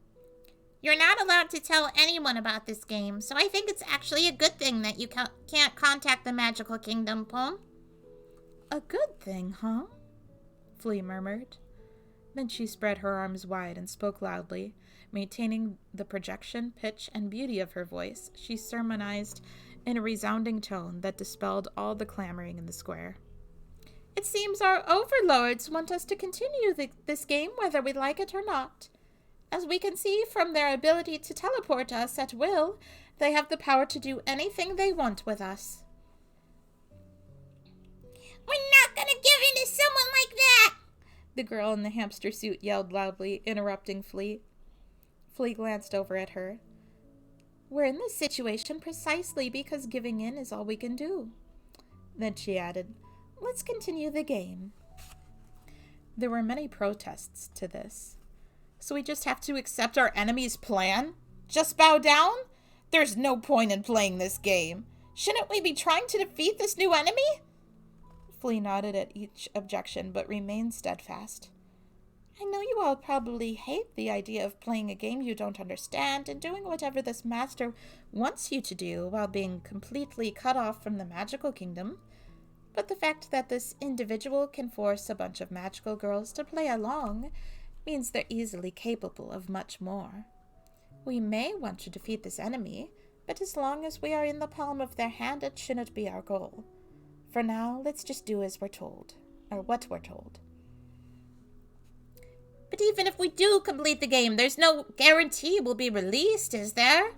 S2: You're not allowed to tell anyone about this game, so I think it's actually a good thing that you can't contact the magical kingdom, Poon.
S1: A good thing, huh? Flea murmured. Then she spread her arms wide and spoke loudly. Maintaining the projection, pitch, and beauty of her voice, she sermonized in a resounding tone that dispelled all the clamoring in the square. It seems our overlords want us to continue this game whether we like it or not. As we can see from their ability to teleport us at will, they have the power to do anything they want with us.
S2: We're not gonna give in to someone like that!
S1: The girl in the hamster suit yelled loudly, interrupting Flea. Flea glanced over at her. We're in this situation precisely because giving in is all we can do. Then she added, let's continue the game. There were many protests to this.
S3: So we just have to accept our enemy's plan? Just bow down? There's no point in playing this game. Shouldn't we be trying to defeat this new enemy?
S1: Flea nodded at each objection, but remained steadfast. I know you all probably hate the idea of playing a game you don't understand and doing whatever this master wants you to do while being completely cut off from the magical kingdom. But the fact that this individual can force a bunch of magical girls to play along means they're easily capable of much more. We may want to defeat this enemy, but as long as we are in the palm of their hand, it shouldn't be our goal. For now, let's just do as we're told, or what we're told.
S2: But even if we do complete the game, there's no guarantee we'll be released, is there?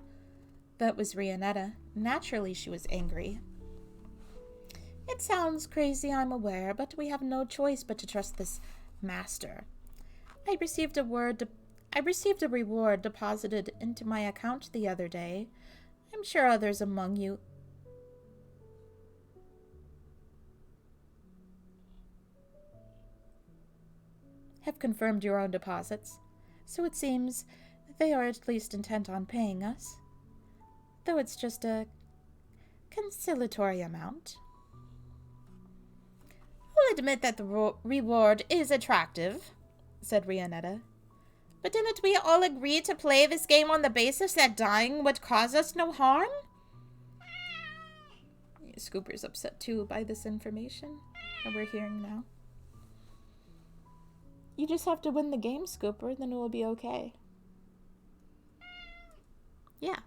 S1: That was Rionetta. Naturally, she was angry. It sounds crazy, I'm aware, but we have no choice but to trust this master. I received a reward deposited into my account the other day. I'm sure others among you have confirmed your own deposits, so it seems they are at least intent on paying us, though it's just a conciliatory amount.
S2: I'll admit that the reward is attractive, said Rionetta. But didn't we all agree to play this game on the basis that dying would cause us no harm?
S1: Scooper's upset too by this information that we're hearing now. You just have to win the game, Scooper, then it will be okay. Yeah.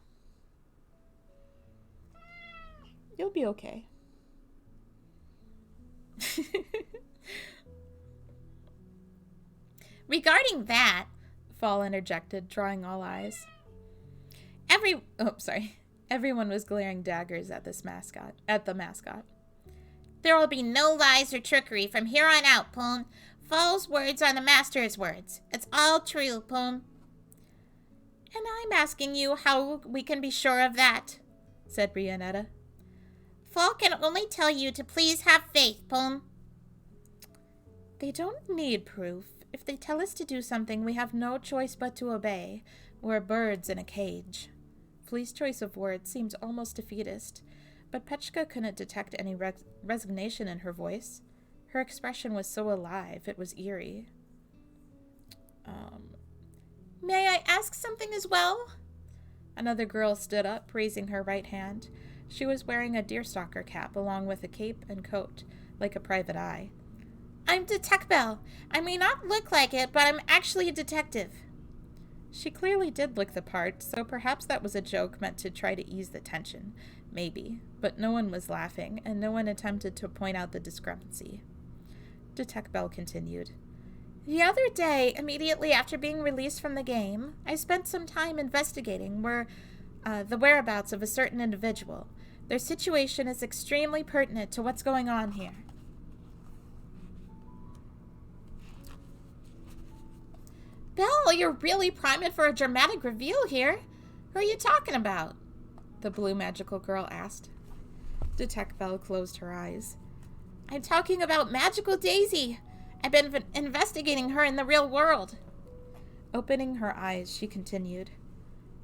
S1: You'll be okay.
S2: Regarding that,
S1: Fall interjected, drawing all eyes. Everyone was glaring daggers at the mascot.
S2: There will be no lies or trickery from here on out, Poon. Fall's words are the master's words. It's all true, Poon.
S1: And I'm asking you how we can be sure of that, said Rionetta.
S2: Fall can only tell you to please have faith, Poon.
S1: They don't need proof. If they tell us to do something, we have no choice but to obey. We're birds in a cage. Flea's choice of words seemed almost defeatist, but Petchka couldn't detect any resignation in her voice. Her expression was so alive, it was eerie.
S2: May I ask something as well?
S1: Another girl stood up, raising her right hand. She was wearing a deerstalker cap along with a cape and coat, like a private eye.
S2: I'm Detect Bell. I may not look like it, but I'm actually a detective.
S1: She clearly did look the part, so perhaps that was a joke meant to try to ease the tension. Maybe. But no one was laughing, and no one attempted to point out the discrepancy. Detective Bell continued. The other day, immediately after being released from the game, I spent some time investigating the whereabouts of a certain individual. Their situation is extremely pertinent to what's going on here. Belle, you're really priming for a dramatic reveal here. Who are you talking about? The blue magical girl asked. Detective Bell closed her eyes. I'm talking about Magical Daisy. I've been investigating her in the real world. Opening her eyes, she continued.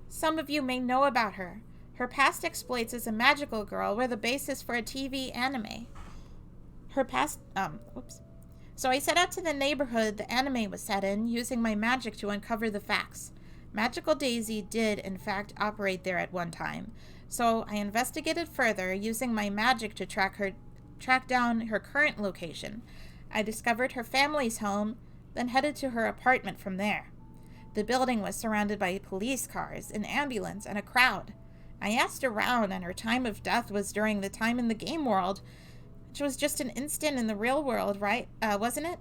S1: Some of you may know about her. Her past exploits as a magical girl were the basis for a TV anime. So I set out to the neighborhood the anime was set in, using my magic to uncover the facts. Magical Daisy did, in fact, operate there at one time. So I investigated further, using my magic to track down her current location. I discovered her family's home, then headed to her apartment from there. The building was surrounded by police cars, an ambulance, and a crowd. I asked around, and her time of death was during the time in the game world, which was just an instant in the real world, right? Wasn't it?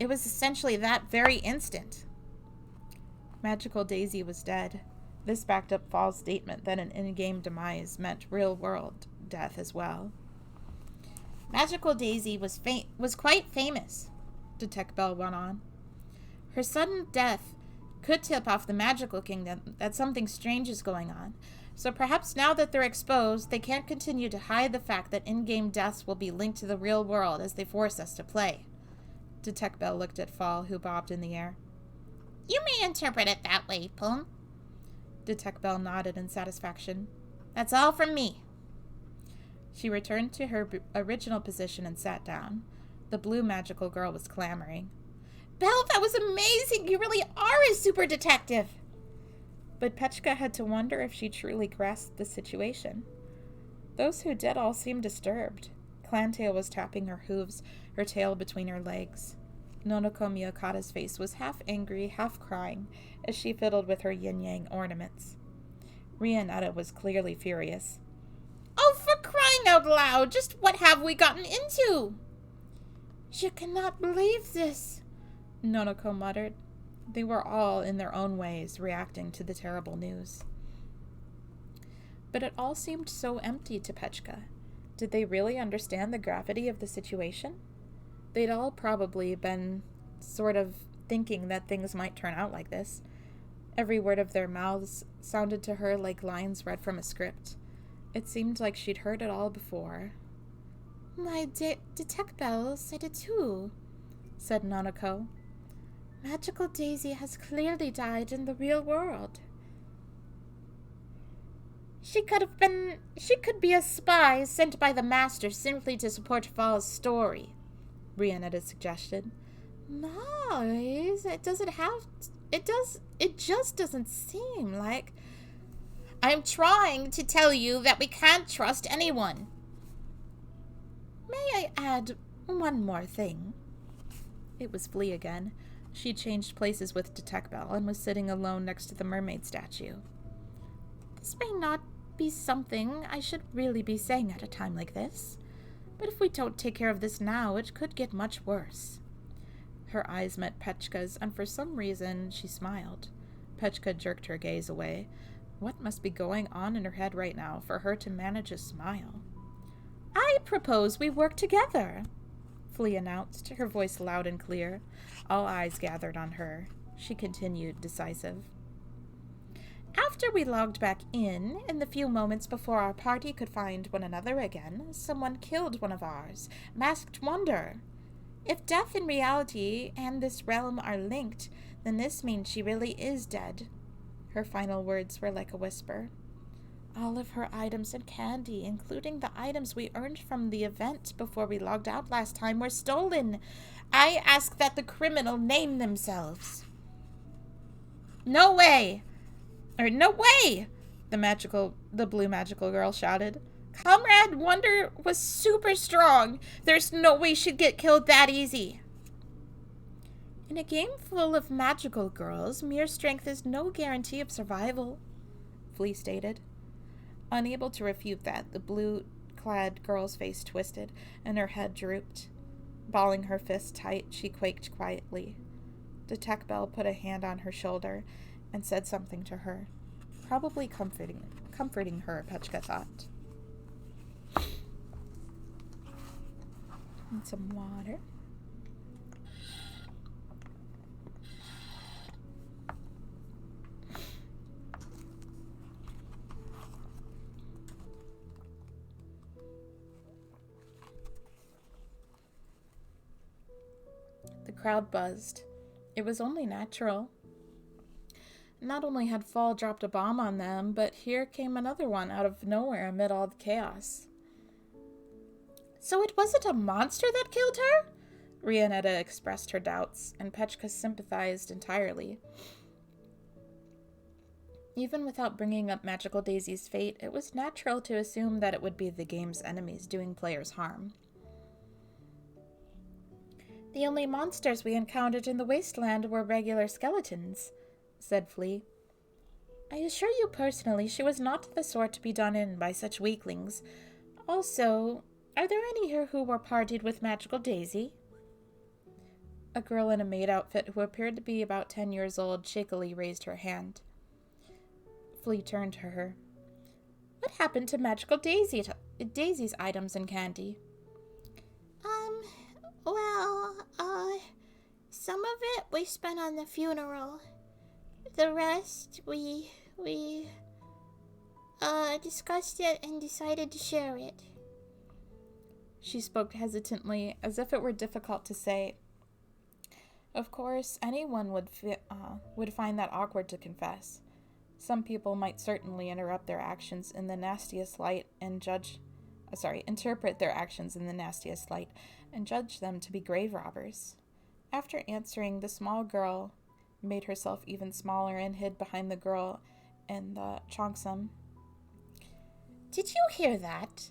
S1: It was essentially that very instant. Magical Daisy was dead. This backed up Fall's statement that an in-game demise meant real-world death as well. Magical Daisy was quite famous, Detective Bell went on. Her sudden death could tip off the magical kingdom that something strange is going on. So perhaps now that they're exposed, they can't continue to hide the fact that in-game deaths will be linked to the real world as they force us to play. Detective Bell looked at Fall, who bobbed in the air.
S2: You may interpret it that way, Poon.
S1: Detective Bell nodded in satisfaction. That's all from me. She returned to her original position and sat down. The blue magical girl was clamoring. Belle, that was amazing! You really are a super detective! But Petchka had to wonder if she truly grasped the situation. Those who did all seemed disturbed. Clantail was tapping her hooves, her tail between her legs. Nonoko Miyakata's face was half angry, half crying, as she fiddled with her yin-yang ornaments. Rianetta was clearly furious. Oh, for crying out loud! Just what have we gotten into? You cannot believe this, Nonoko muttered. They were all, in their own ways, reacting to the terrible news. But it all seemed so empty to Petchka. Did they really understand the gravity of the situation? They'd all probably been sort of thinking that things might turn out like this. Every word of their mouths sounded to her like lines read from a script. It seemed like she'd heard it all before. My Detective Bell said it too, said Nanako. Magical Daisy has clearly died in the real world. She could be a spy sent by the Master simply to support Fall's story, Rianetta suggested. Nice. It just doesn't seem like... I'm trying to tell you that we can't trust anyone. May I add one more thing? It was Flea again. She changed places with Detective Bell and was sitting alone next to the mermaid statue. This may not be something I should really be saying at a time like this, but if we don't take care of this now, it could get much worse. Her eyes met Petchka's, and for some reason she smiled. Petchka jerked her gaze away. What must be going on in her head right now for her to manage a smile? I propose we work together, Flea announced, her voice loud and clear. All eyes gathered on her. She continued, decisive. After we logged back in the few moments before our party could find one another again, someone killed one of ours, Masked Wonder. If death in reality and this realm are linked, then this means she really is dead. Her final words were like a whisper. All of her items and candy, including the items we earned from the event before we logged out last time, were stolen. I ask that the criminal name themselves. No way! No way! The blue magical girl shouted. Comrade Wonder was super strong. There's no way she'd get killed that easy. In a game full of magical girls, mere strength is no guarantee of survival, Flea stated. Unable to refute that, the blue-clad girl's face twisted, and her head drooped. Balling her fist tight, she quaked quietly. Detect Bell put a hand on her shoulder and said something to her. Probably comforting her, Petchka thought. And some water. The crowd buzzed. It was only natural. Not only had Fall dropped a bomb on them, but here came another one out of nowhere amid all the chaos.
S2: So it wasn't a monster that killed her?
S1: Rianetta expressed her doubts, and Petchka sympathized entirely. Even without bringing up Magical Daisy's fate, it was natural to assume that it would be the game's enemies doing players harm.
S2: The only monsters we encountered in the wasteland were regular skeletons, said Flea. I assure you personally she was not the sort to be done in by such weaklings. Also, are there any here who were partied with Magical Daisy?
S1: A girl in a maid outfit who appeared to be about 10 years old shakily raised her hand. Flea turned to her.
S2: What happened to Magical Daisy's items and candy?
S4: Some of it we spent on the funeral. The rest, we discussed it and decided to share it.
S1: She spoke hesitantly, as if it were difficult to say. Of course, anyone would find that awkward to confess. Some people might certainly interrupt their actions in the nastiest light and interpret their actions in the nastiest light and judge them to be grave robbers. After answering, the small girl made herself even smaller and hid behind the girl in the chonksum.
S2: Did you hear that?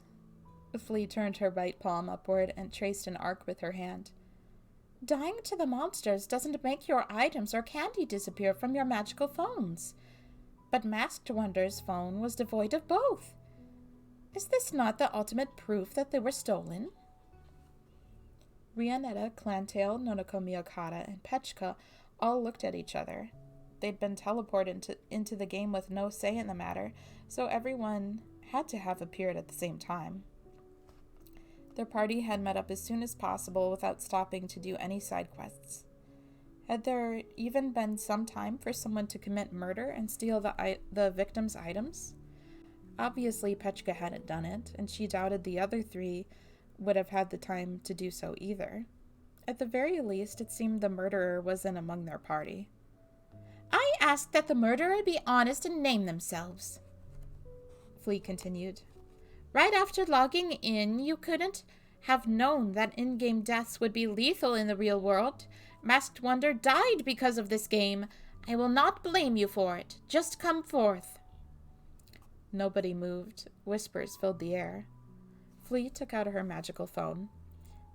S1: Flea turned her right palm upward and traced an arc with her hand.
S2: Dying to the monsters doesn't make your items or candy disappear from your magical phones. But Masked Wonder's phone was devoid of both. Is this not the ultimate proof that they were stolen?
S1: Rianetta, Clantail, Nonoko Miyokata, and Petchka all looked at each other. They'd been teleported into the game with no say in the matter, so everyone had to have appeared at the same time. Their party had met up as soon as possible without stopping to do any side quests. Had there even been some time for someone to commit murder and steal the victim's items? Obviously, Petchka hadn't done it, and she doubted the other three would have had the time to do so either. At the very least, it seemed the murderer wasn't among their party.
S2: I asked that the murderer be honest and name themselves,
S1: Flea continued.
S2: Right after logging in, you couldn't have known that in-game deaths would be lethal in the real world. Masked Wonder died because of this game. I will not blame you for it. Just come forth.
S1: Nobody moved. Whispers filled the air. Flea took out her magical phone.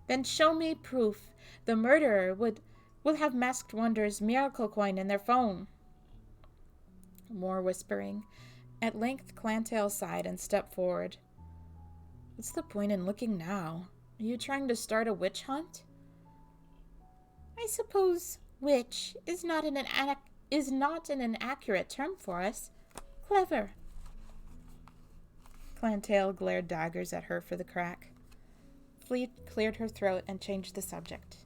S2: Then show me proof. The murderer will have Masked Wonder's miracle coin in their phone.
S1: More whispering. At length, Clantail sighed and stepped forward. What's the point in looking now? Are you trying to start a witch hunt?
S2: I suppose witch is not an inaccurate term for us. Clever.
S1: Clantail glared daggers at her for the crack. Flea cleared her throat and changed the subject.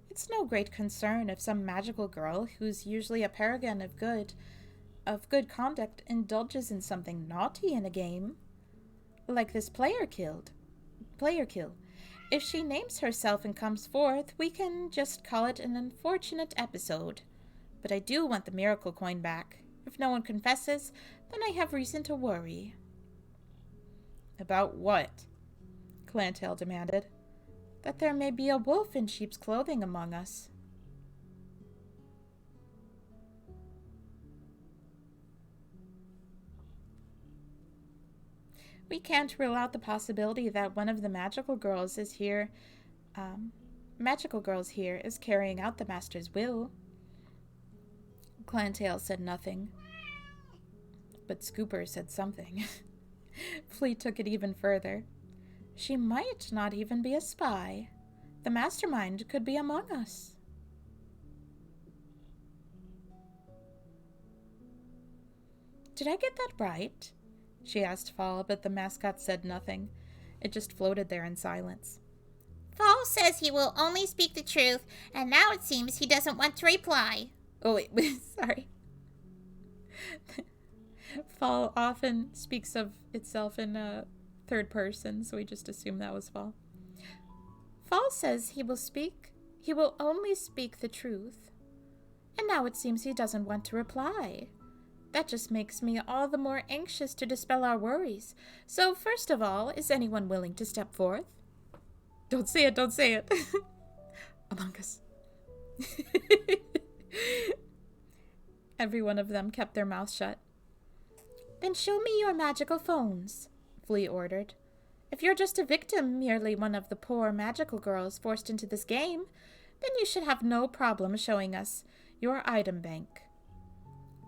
S1: It's no great concern if some magical girl, who's usually a paragon of good conduct, indulges in something naughty in a game. Like this player kill. If she names herself and comes forth, we can just call it an unfortunate episode. But I do want the miracle coin back. If no one confesses, then I have reason to worry. About what? Clantail demanded. That there may be a wolf in sheep's clothing among us. We can't rule out the possibility that one of the magical girls here is carrying out the master's will. Clantail said nothing, but Scooper said something. Flea took it even further. She might not even be a spy. The mastermind could be among us. Did I get that right? She asked Fall, but the mascot said nothing. It just floated there in silence.
S2: Fall says he will only speak the truth, and now it seems he doesn't want to reply.
S1: Oh, wait, sorry. Fall often speaks of itself in third person, so we just assume that was Fall. Fall says he will only speak the truth. And now it seems he doesn't want to reply. That just makes me all the more anxious to dispel our worries. So, first of all, is anyone willing to step forth? Don't say it, don't say it. Among Us. Every one of them kept their mouths shut. Then show me your magical phones, Flea ordered. If you're just a victim, merely one of the poor magical girls forced into this game, then you should have no problem showing us your item bank.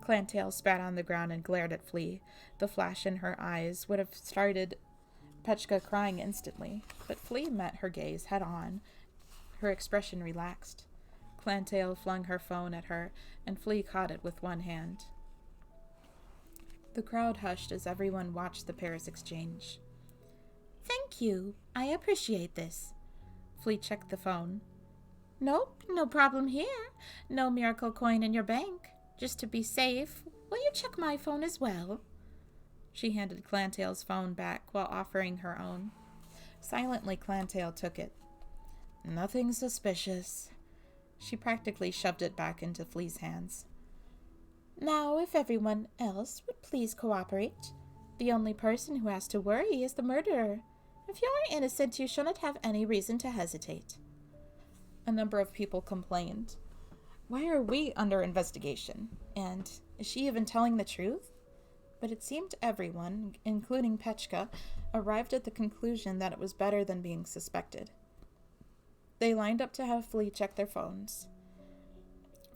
S1: Clantail spat on the ground and glared at Flea. The flash in her eyes would have started Petchka crying instantly, but Flea met her gaze head on. Her expression relaxed. Clantail flung her phone at her, and Flea caught it with one hand. The crowd hushed as everyone watched the pairs exchange. Thank you. I appreciate this. Flea checked the phone. Nope, no problem here. No miracle coin in your bank. Just to be safe, will you check my phone as well? She handed Clantail's phone back while offering her own. Silently, Clantail took it. Nothing suspicious. She practically shoved it back into Flea's hands. Now, if everyone else would please cooperate. The only person who has to worry is the murderer. If you're innocent, you shouldn't have any reason to hesitate. A number of people complained. Why are we under investigation? And is she even telling the truth? But it seemed everyone, including Petchka, arrived at the conclusion that it was better than being suspected. They lined up to have Flea check their phones.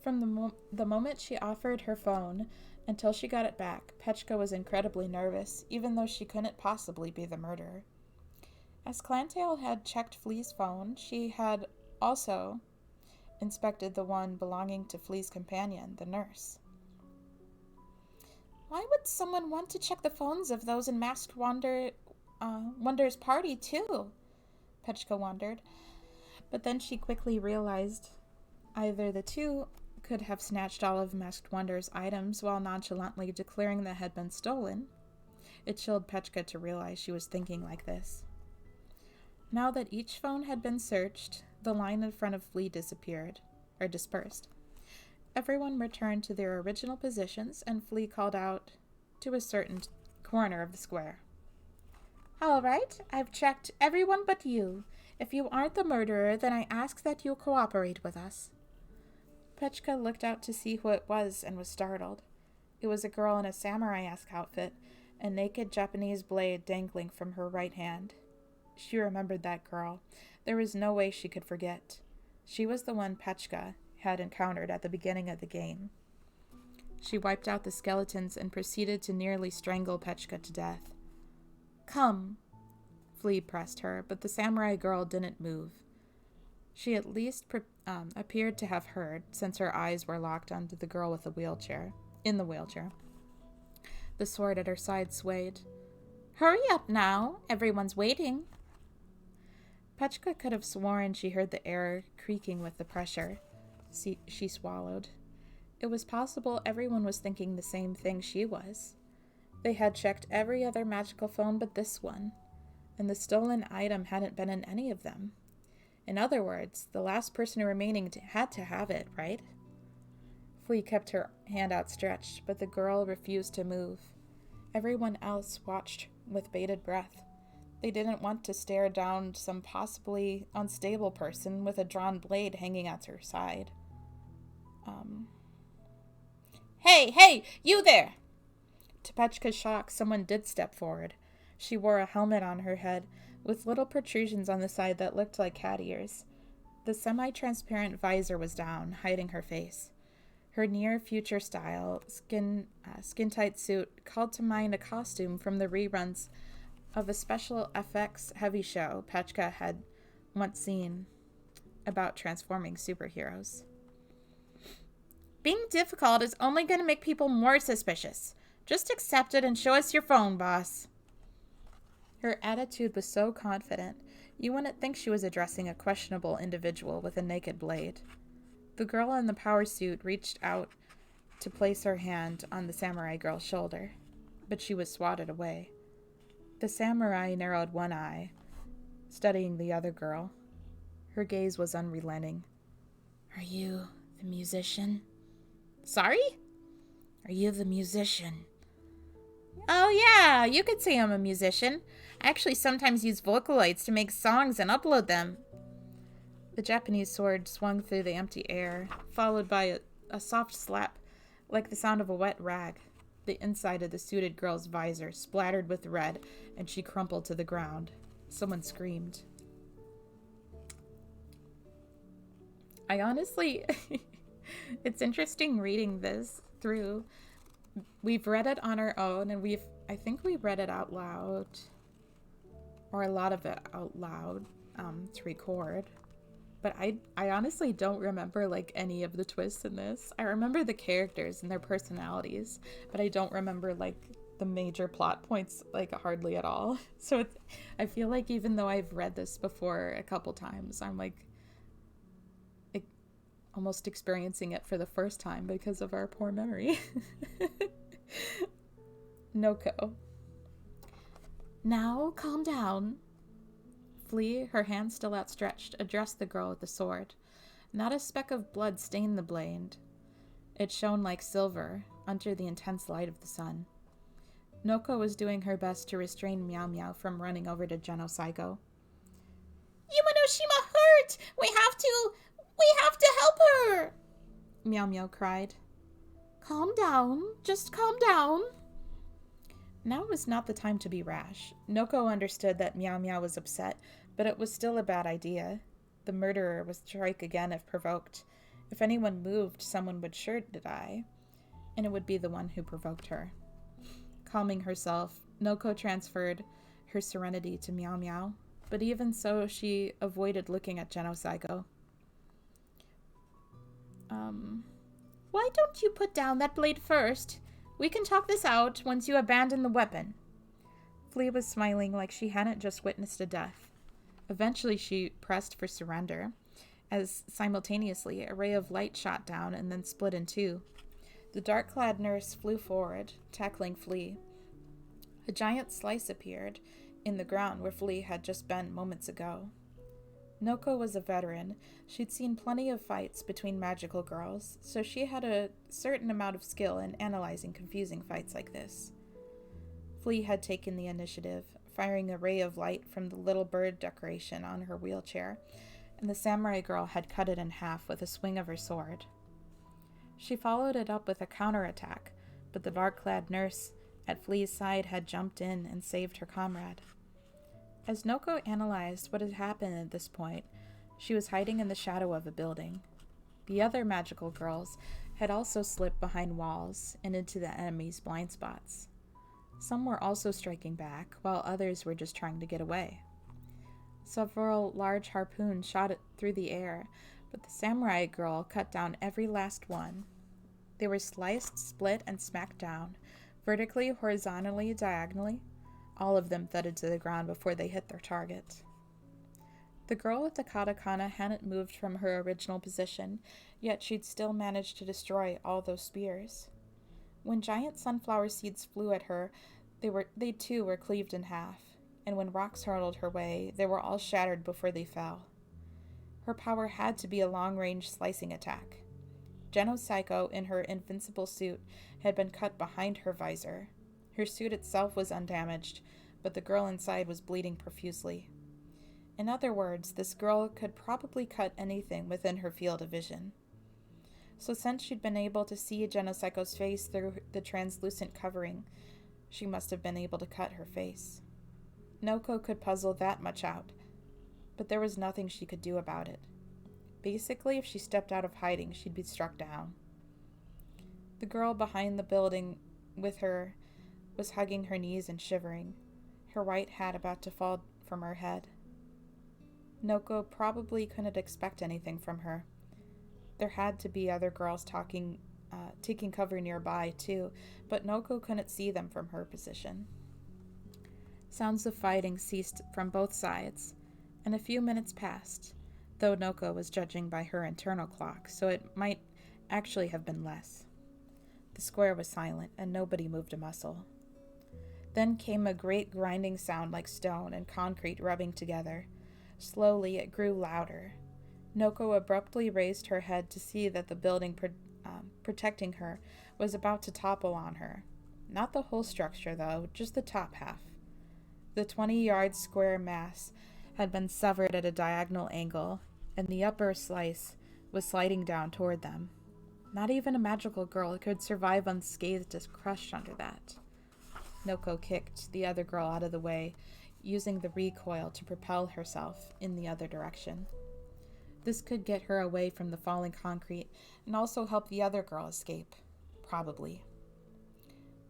S1: From the moment she offered her phone until she got it back, Petchka was incredibly nervous, even though she couldn't possibly be the murderer. As Clantail had checked Flea's phone, she had also inspected the one belonging to Flea's companion, the nurse. Why would someone want to check the phones of those in Masked Wonder's party, too? Petchka wondered. But then she quickly realized either the two could have snatched all of Masked Wonder's items while nonchalantly declaring they had been stolen. It chilled Petchka to realize she was thinking like this. Now that each phone had been searched, the line in front of Flea dispersed. Everyone returned to their original positions, and Flea called out to a certain corner of the square. All right, I've checked everyone but you. If you aren't the murderer, then I ask that you cooperate with us. Petchka looked out to see who it was and was startled. It was a girl in a samurai-esque outfit, a naked Japanese blade dangling from her right hand. She remembered that girl. There was no way she could forget. She was the one Petchka had encountered at the beginning of the game. She wiped out the skeletons and proceeded to nearly strangle Petchka to death. Come, Flea pressed her, but the samurai girl didn't move. She at least appeared to have heard, since her eyes were locked onto the girl in the wheelchair. The sword at her side swayed. Hurry up now, everyone's waiting. Petchka could have sworn she heard the air creaking with the pressure. She swallowed. It was possible everyone was thinking the same thing she was. They had checked every other magical phone but this one, and the stolen item hadn't been in any of them. In other words, the last person remaining had to have it, right? Flea kept her hand outstretched, but the girl refused to move. Everyone else watched with bated breath. They didn't want to stare down some possibly unstable person with a drawn blade hanging at her side. Hey, you there! To Petchka's shock, someone did step forward. She wore a helmet on her head, with little protrusions on the side that looked like cat ears. The semi-transparent visor was down, hiding her face. Her near-future style, skin-tight suit called to mind a costume from the reruns of a special effects heavy show Petchka had once seen. about transforming superheroes.
S2: Being difficult is only going to make people more suspicious. Just accept it and show us your phone, boss.
S1: Her attitude was so confident, you wouldn't think she was addressing a questionable individual with a naked blade. The girl in the power suit reached out to place her hand on the samurai girl's shoulder, but she was swatted away. The samurai narrowed one eye, studying the other girl. Her gaze was unrelenting. "Are you the musician?"
S2: Sorry?
S1: "Are you the musician?"
S2: Oh yeah, you could say I'm a musician. I actually sometimes use Vocaloids to make songs and upload them.
S1: The Japanese sword swung through the empty air, followed by a soft slap, like the sound of a wet rag. The inside of the suited girl's visor splattered with red, and she crumpled to the ground. Someone screamed. I honestly... it's interesting reading this through. We've read it on our own, and I think we read it out loud, or a lot of it out loud to record. But I honestly don't remember like any of the twists in this. I remember the characters and their personalities, but I don't remember like the major plot points like hardly at all. So I feel like even though I've read this before a couple times, I'm like almost experiencing it for the first time because of our poor memory. Noko. "Now calm down." Flea, her hand still outstretched, addressed the girl with the sword. Not a speck of blood stained the blade. It shone like silver under the intense light of the sun. Noko was doing her best to restrain Meow Meow from running over to Genocygo.
S2: Yumanoshima hurt! We have to help her!
S1: Meow Meow cried. "Calm down. Just calm down." Now was not the time to be rash. Noko understood that Meow Meow was upset, but it was still a bad idea. The murderer would strike again if provoked. If anyone moved, someone would sure to die, and it would be the one who provoked her. Calming herself, Noko transferred her serenity to Meow Meow, but even so, she avoided looking at Genocygo.
S2: Why don't you put down that blade first? We can talk this out once you abandon the weapon.
S1: Flea was smiling like she hadn't just witnessed a death. Eventually she pressed for surrender, as simultaneously a ray of light shot down and then split in two. The dark-clad nurse flew forward, tackling Flea. A giant slice appeared in the ground where Flea had just been moments ago. Noko was a veteran. She'd seen plenty of fights between magical girls, so she had a certain amount of skill in analyzing confusing fights like this. Flea had taken the initiative, firing a ray of light from the little bird decoration on her wheelchair, and the samurai girl had cut it in half with a swing of her sword. She followed it up with a counterattack, but the dark-clad nurse at Flea's side had jumped in and saved her comrade. As Noko analyzed what had happened at this point, she was hiding in the shadow of a building. The other magical girls had also slipped behind walls and into the enemy's blind spots. Some were also striking back, while others were just trying to get away. Several large harpoons shot it through the air, but the samurai girl cut down every last one. They were sliced, split, and smacked down, vertically, horizontally, diagonally. All of them thudded to the ground before they hit their target. The girl with the katakana hadn't moved from her original position, yet she'd still managed to destroy all those spears. When giant sunflower seeds flew at her, they too were cleaved in half, and when rocks hurtled her way, they were all shattered before they fell. Her power had to be a long-range slicing attack. Genocygo, in her invincible suit, had been cut behind her visor. Her suit itself was undamaged, but the girl inside was bleeding profusely. In other words, this girl could probably cut anything within her field of vision. So since she'd been able to see Genocygo's face through the translucent covering, she must have been able to cut her face. Noko could puzzle that much out, but there was nothing she could do about it. Basically, if she stepped out of hiding, she'd be struck down. The girl behind the building with her was hugging her knees and shivering, her white hat about to fall from her head. Noko probably couldn't expect anything from her. There had to be other girls taking cover nearby, too, but Noko couldn't see them from her position. Sounds of fighting ceased from both sides, and a few minutes passed, though Noko was judging by her internal clock, so it might actually have been less. The square was silent, and nobody moved a muscle. Then came a great grinding sound like stone and concrete rubbing together. Slowly, it grew louder. Noko abruptly raised her head to see that the building protecting her was about to topple on her. Not the whole structure, though, just the top half. The 20-yard square mass had been severed at a diagonal angle, and the upper slice was sliding down toward them. Not even a magical girl could survive unscathed as crushed under that. Noko kicked the other girl out of the way, using the recoil to propel herself in the other direction. This could get her away from the falling concrete and also help the other girl escape. Probably.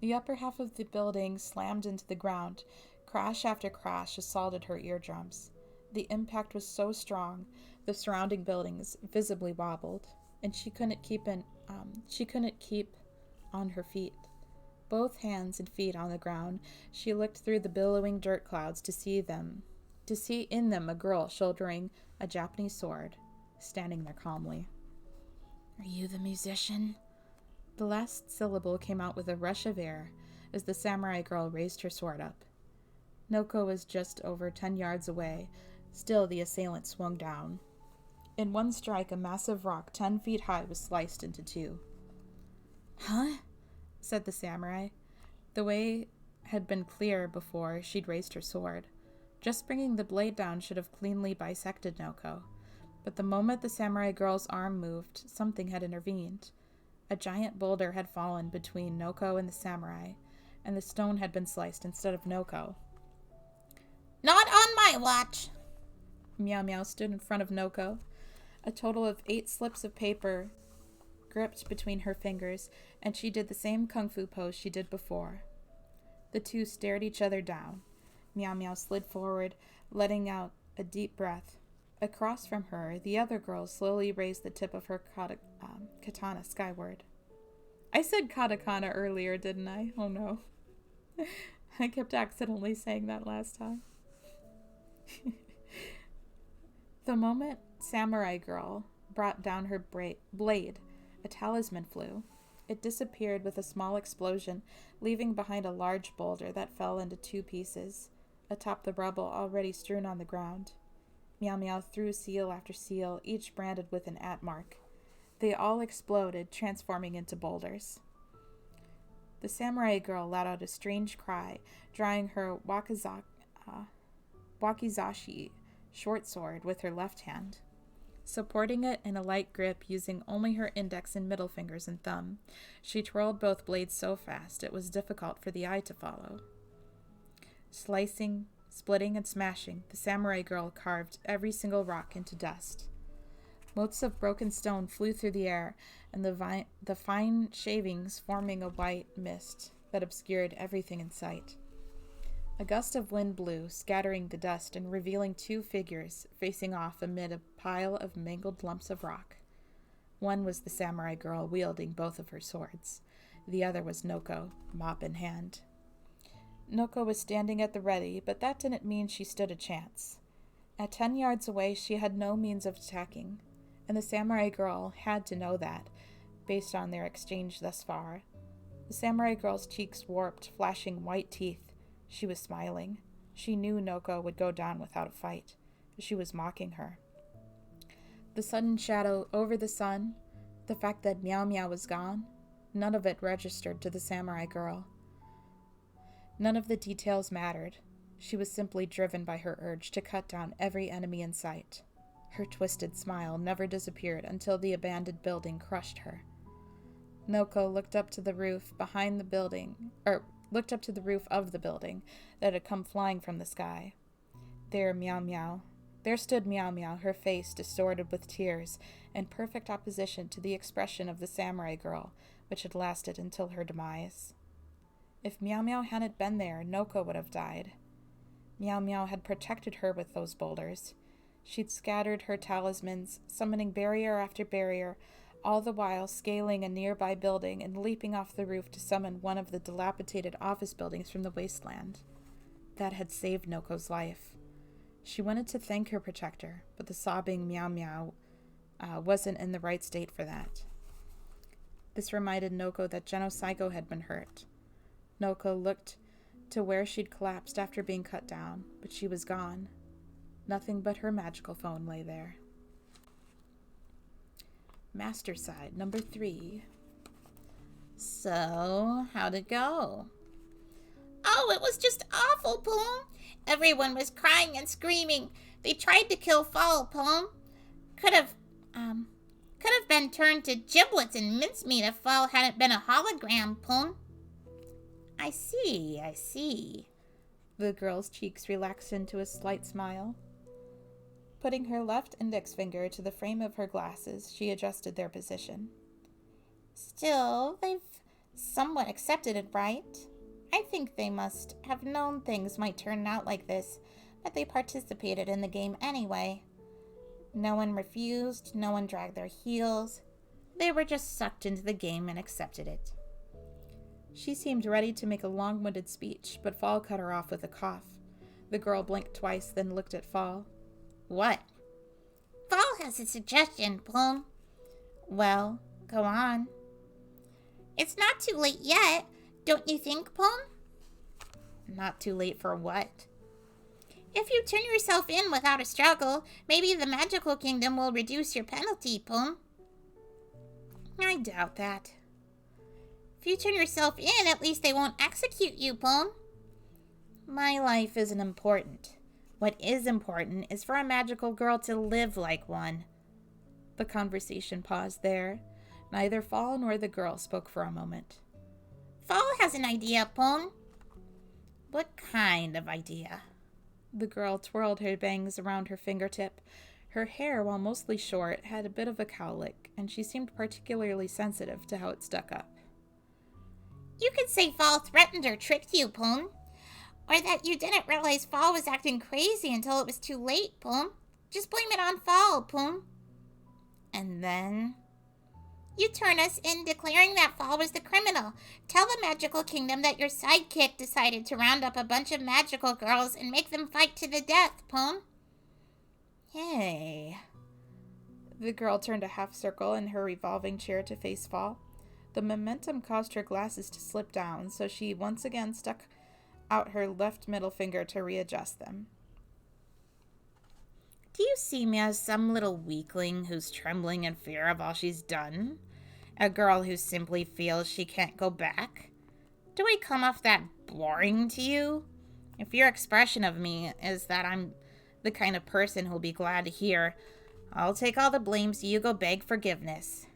S1: The upper half of the building slammed into the ground. Crash after crash assaulted her eardrums. The impact was so strong, the surrounding buildings visibly wobbled, and she couldn't keep on her feet. Both hands and feet on the ground, she looked through the billowing dirt clouds to see in them a girl shouldering a Japanese sword, standing there calmly. "Are you the musician?" The last syllable came out with a rush of air as the samurai girl raised her sword up. Noko was just over 10 yards away. Still, the assailant swung down. In one strike, a massive rock 10 feet high was sliced into two. "Huh?" said the samurai. The way had been clear before she'd raised her sword. Just bringing the blade down should have cleanly bisected Noko. But the moment the samurai girl's arm moved, something had intervened. A giant boulder had fallen between Noko and the samurai, and the stone had been sliced instead of Noko.
S2: Not on my watch!
S1: Meow Meow stood in front of Noko, a total of 8 slips of paper gripped between her fingers, and she did the same kung fu pose she did before. The two stared each other down. Meow Meow slid forward, letting out a deep breath. Across from her, the other girl slowly raised the tip of her katana skyward. I said katakana earlier, didn't I? Oh no. I kept accidentally saying that last time. The moment Samurai Girl brought down her blade, a talisman flew. It disappeared with a small explosion, leaving behind a large boulder that fell into 2 pieces, atop the rubble already strewn on the ground. Meow Meow threw seal after seal, each branded with an @ mark. They all exploded, transforming into boulders. The samurai girl let out a strange cry, drawing her wakizashi short sword with her left hand. Supporting it in a light grip using only her index and middle fingers and thumb, she twirled both blades so fast it was difficult for the eye to follow. Slicing, splitting, and smashing, the samurai girl carved every single rock into dust. Motes of broken stone flew through the air, and the fine shavings forming a white mist that obscured everything in sight. A gust of wind blew, scattering the dust and revealing 2 figures facing off amid a pile of mangled lumps of rock. One was the samurai girl wielding both of her swords. The other was Noko, mop in hand. Noko was standing at the ready, but that didn't mean she stood a chance. At 10 yards away, she had no means of attacking, and the samurai girl had to know that, based on their exchange thus far. The samurai girl's cheeks warped, flashing white teeth. She was smiling. She knew Noko would go down without a fight. She was mocking her. The sudden shadow over the sun, the fact that Meow Meow was gone, none of it registered to the samurai girl. None of the details mattered. She was simply driven by her urge to cut down every enemy in sight. Her twisted smile never disappeared until the abandoned building crushed her. Noko looked up to the roof of the building that had come flying from the sky. There stood Meow Meow, her face distorted with tears, in perfect opposition to the expression of the samurai girl, which had lasted until her demise. If Meow Meow hadn't been there, Noko would have died. Meow Meow had protected her with those boulders. She'd scattered her talismans, summoning barrier after barrier, all the while scaling a nearby building and leaping off the roof to summon one of the dilapidated office buildings from the wasteland. That had saved Noko's life. She wanted to thank her protector, but the sobbing Meow Meow wasn't in the right state for that. This reminded Noko that Genopsycho had been hurt. Noko looked to where she'd collapsed after being cut down, but she was gone. Nothing but her magical phone lay there. Master side, number 3.
S2: So, how'd it go? Oh, it was just awful, Poom. Everyone was crying and screaming. They tried to kill Fall, Poom. Could have been turned to giblets and mincemeat if Fall hadn't been a hologram, Poom. I see.
S1: The girl's cheeks relaxed into a slight smile. Putting her left index finger to the frame of her glasses, she adjusted their position.
S2: Still, they've somewhat accepted it, right? I think they must have known things might turn out like this, but they participated in the game anyway. No one refused, no one dragged their heels. They were just sucked into the game and accepted it.
S1: She seemed ready to make a long-winded speech, but Fall cut her off with a cough. The girl blinked twice, then looked at Fall.
S2: What? Fall has a suggestion, Plum. Well, go on. It's not too late yet, don't you think, Plum?
S1: Not too late for what?
S2: If you turn yourself in without a struggle, maybe the magical kingdom will reduce your penalty, Plum.
S1: I doubt that.
S2: If you turn yourself in, at least they won't execute you, Plum.
S1: My life isn't important. What is important is for a magical girl to live like one. The conversation paused there. Neither Fall nor the girl spoke for a moment.
S2: Fall has an idea, Plum.
S1: What kind of idea? The girl twirled her bangs around her fingertip. Her hair, while mostly short, had a bit of a cowlick, and she seemed particularly sensitive to how it stuck up.
S2: You could say Fall threatened or tricked you, Plum. Or that you didn't realize Fall was acting crazy until it was too late, Plum. Just blame it on Fall, Plum.
S1: And then?
S2: You turn us in declaring that Fall was the criminal. Tell the magical kingdom that your sidekick decided to round up a bunch of magical girls and make them fight to the death, Plum.
S1: Hey. The girl turned a half circle in her revolving chair to face Fall. The momentum caused her glasses to slip down, so she once again stuck out her left middle finger to readjust them.
S2: Do you see me as some little weakling who's trembling in fear of all she's done? A girl who simply feels she can't go back? Do I come off that boring to you? If your expression of me is that I'm the kind of person who'll be glad to hear, I'll take all the blame so you go beg forgiveness.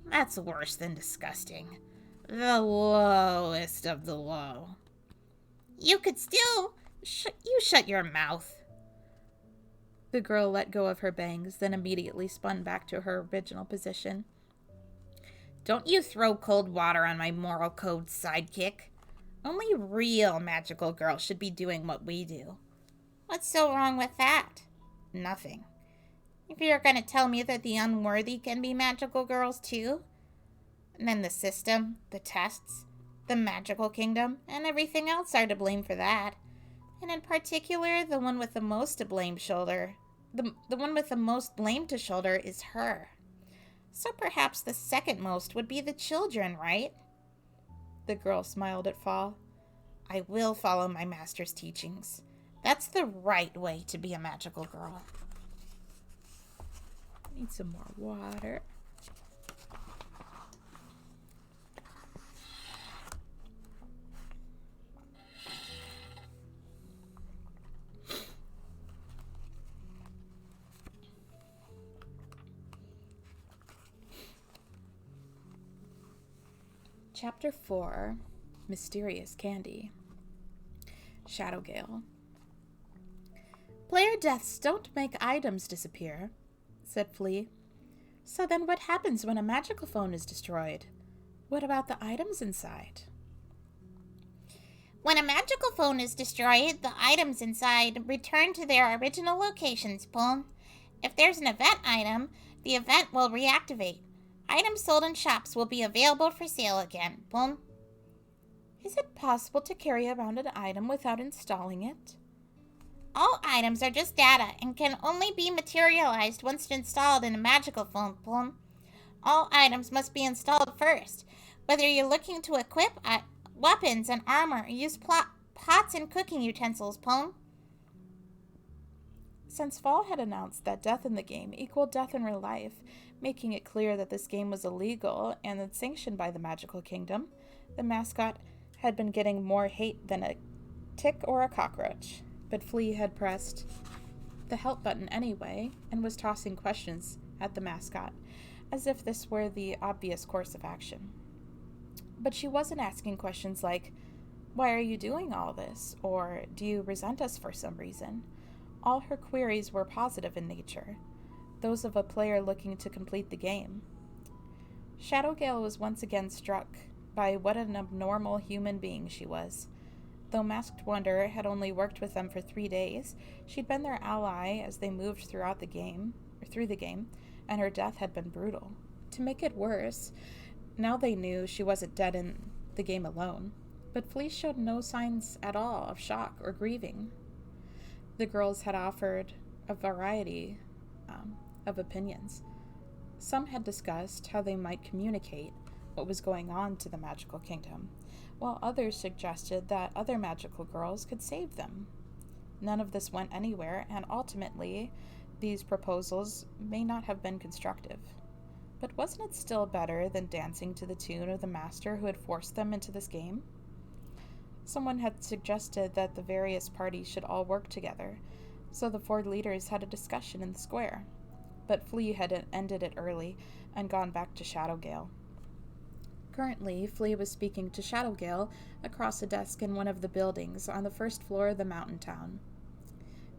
S2: That's worse than disgusting. The lowest of the low. You could still... shut your mouth.
S1: The girl let go of her bangs, then immediately spun back to her original position.
S2: Don't you throw cold water on my moral code, sidekick. Only real magical girls should be doing what we do. What's so wrong with that? Nothing. If you're going to tell me that the unworthy can be magical girls too, then the system, the tests, the magical kingdom, and everything else are to blame for that. And in particular, the one with the most to blame shoulder. The one with the most blame to shoulder is her. So perhaps the second most would be the children, right?
S1: The girl smiled at Fall.
S2: I will follow my master's teachings. That's the right way to be a magical girl.
S1: Need some more water. Chapter 4, Mysterious Candy. Shadowgale. Player deaths don't make items disappear, said Flea. So then what happens when a magical phone is destroyed? What about the items inside?
S2: When a magical phone is destroyed, the items inside return to their original locations, Plum. If there's an event item, the event will reactivate. Items sold in shops will be available for sale again. Boom.
S1: Is it possible to carry around an item without installing it?
S2: All items are just data and can only be materialized once installed in a magical phone. Boom. All items must be installed first. Whether you're looking to equip weapons and armor, or use pots and cooking utensils. Boom.
S1: Since Fall had announced that death in the game equaled death in real life, making it clear that this game was illegal and sanctioned by the Magical Kingdom, the mascot had been getting more hate than a tick or a cockroach. But Flea had pressed the help button anyway and was tossing questions at the mascot, as if this were the obvious course of action. But she wasn't asking questions like, "Why are you doing all this?" or "Do you resent us for some reason?" All her queries were positive in nature, those of a player looking to complete the game. Shadowgale was once again struck by what an abnormal human being she was. Though Masked Wonder had only worked with them for 3 days, she'd been their ally as they moved through the game, and her death had been brutal. To make it worse, now they knew she wasn't dead in the game alone, but Flea showed no signs at all of shock or grieving. The girls had offered a variety of opinions. Some had discussed how they might communicate what was going on to the Magical Kingdom, while others suggested that other magical girls could save them. None of this went anywhere, and ultimately, these proposals may not have been constructive. But wasn't it still better than dancing to the tune of the master who had forced them into this game? Someone had suggested that the various parties should all work together, so the 4 leaders had a discussion in the square. But Flea had ended it early and gone back to Shadowgale. Currently, Flea was speaking to Shadowgale across a desk in one of the buildings on the first floor of the mountain town.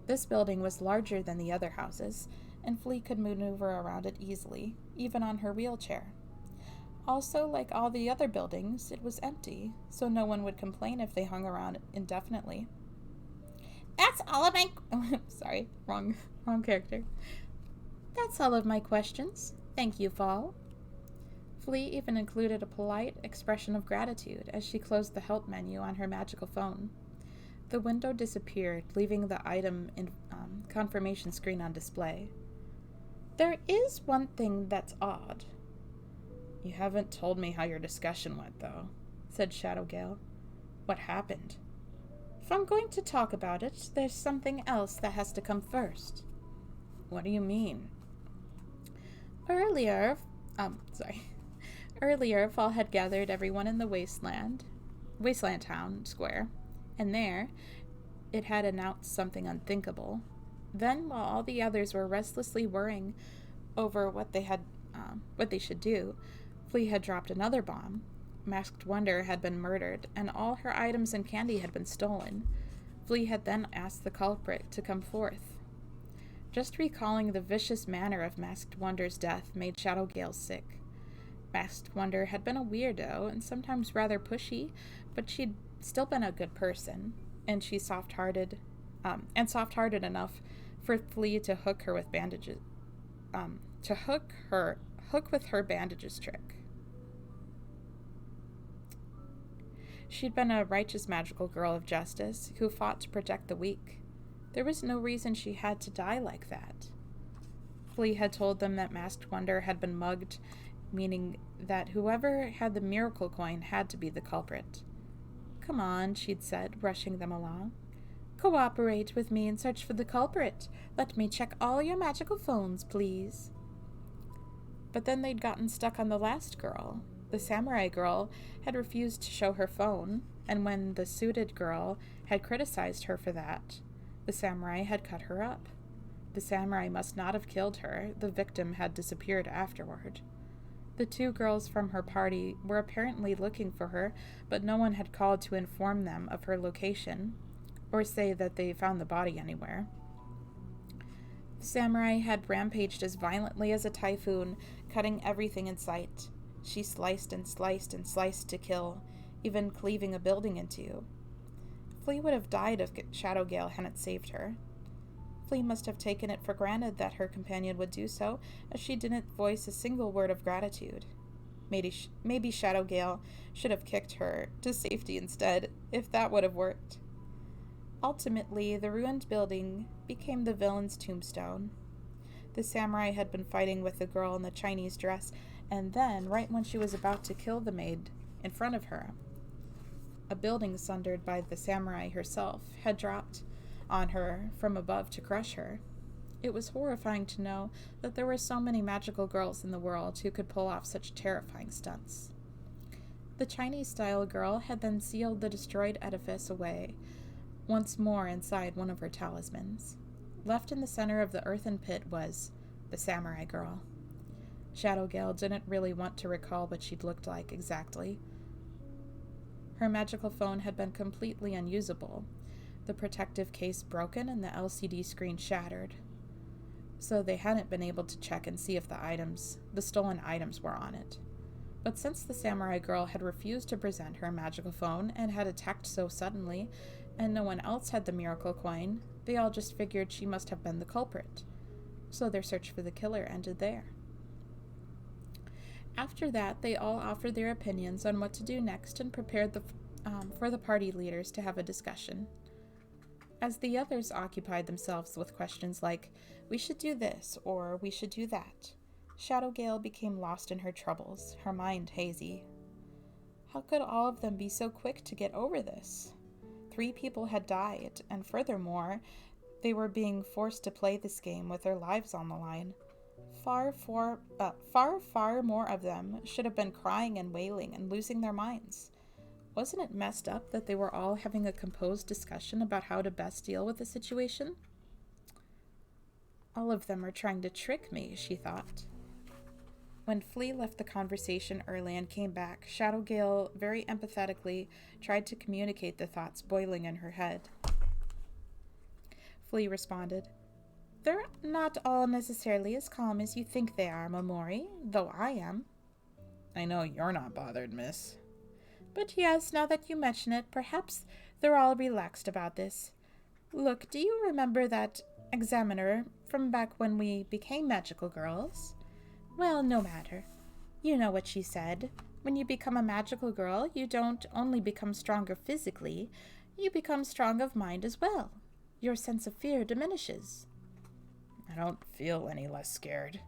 S1: This building was larger than the other houses, and Flea could maneuver around it easily, even on her wheelchair. Also, like all the other buildings, it was empty, so no one would complain if they hung around indefinitely.
S2: That's all of my...
S1: Sorry, wrong character. That's all of my questions. Thank you, Fall. Flea even included a polite expression of gratitude as she closed the help menu on her magical phone. The window disappeared, leaving the item confirmation screen on display. There is one thing that's odd. You haven't told me how your discussion went, though, said Shadowgale. What happened? If I'm going to talk about it, there's something else that has to come first. What do you mean? Earlier, Fall had gathered everyone in the Wasteland Town Square, and there it had announced something unthinkable. Then, while all the others were restlessly worrying over what they should do, Flea had dropped another bomb. Masked Wonder had been murdered, and all her items and candy had been stolen. Flea had then asked the culprit to come forth. Just recalling the vicious manner of Masked Wonder's death made Shadowgale sick. Masked Wonder had been a weirdo and sometimes rather pushy, but she'd still been a good person, and she soft-hearted enough for Flea to hook her with bandages. Hook with her bandages trick. She'd been a righteous magical girl of justice who fought to protect the weak. There was no reason she had to die like that. Flea had told them that Masked Wonder had been mugged, meaning that whoever had the miracle coin had to be the culprit. Come on, she'd said, rushing them along. Cooperate with me and search for the culprit. Let me check all your magical phones, please. But then they'd gotten stuck on the last girl. The samurai girl had refused to show her phone, and when the suited girl had criticized her for that, the samurai had cut her up. The samurai must not have killed her. The victim had disappeared afterward. The 2 girls from her party were apparently looking for her, but no one had called to inform them of her location, or say that they found the body anywhere. The samurai had rampaged as violently as a typhoon, cutting everything in sight. She sliced and sliced and sliced to kill, even cleaving a building in 2. Flea would have died if Shadowgale hadn't saved her. Flea must have taken it for granted that her companion would do so, as she didn't voice a single word of gratitude. Maybe Shadowgale should have kicked her to safety instead, if that would have worked. Ultimately, the ruined building became the villain's tombstone. The samurai had been fighting with the girl in the Chinese dress, and then, right when she was about to kill the maid in front of her, a building sundered by the samurai herself had dropped on her from above to crush her. It was horrifying to know that there were so many magical girls in the world who could pull off such terrifying stunts. The Chinese-style girl had then sealed the destroyed edifice away once more inside one of her talismans. Left in the center of the earthen pit was the samurai girl. Shadowgale didn't really want to recall what she'd looked like exactly. Her magical phone had been completely unusable, the protective case broken and the LCD screen shattered, so they hadn't been able to check and see if the stolen items were on it. But since the samurai girl had refused to present her magical phone and had attacked so suddenly, and no one else had the miracle coin, they all just figured she must have been the culprit. So their search for the killer ended there. After that, they all offered their opinions on what to do next and prepared for the party leaders to have a discussion. As the others occupied themselves with questions like, "We should do this," or "We should do that," Shadowgale became lost in her troubles, her mind hazy. How could all of them be so quick to get over this? 3 people had died, and furthermore, they were being forced to play this game with their lives on the line. Far more of them should have been crying and wailing and losing their minds. Wasn't it messed up that they were all having a composed discussion about how to best deal with the situation? All of them are trying to trick me, she thought. When Flea left the conversation early and came back, Shadowgale very empathetically tried to communicate the thoughts boiling in her head. Flea responded, "They're not all necessarily as calm as you think they are, Momori, though I am."
S3: "I know you're not bothered, miss."
S1: "But yes, now that you mention it, perhaps they're all relaxed about this. Look, do you remember that examiner from back when we became magical girls? Well, no matter. You know what she said. When you become a magical girl, you don't only become stronger physically, you become strong of mind as well. Your sense of fear diminishes."
S3: "I don't feel any less scared."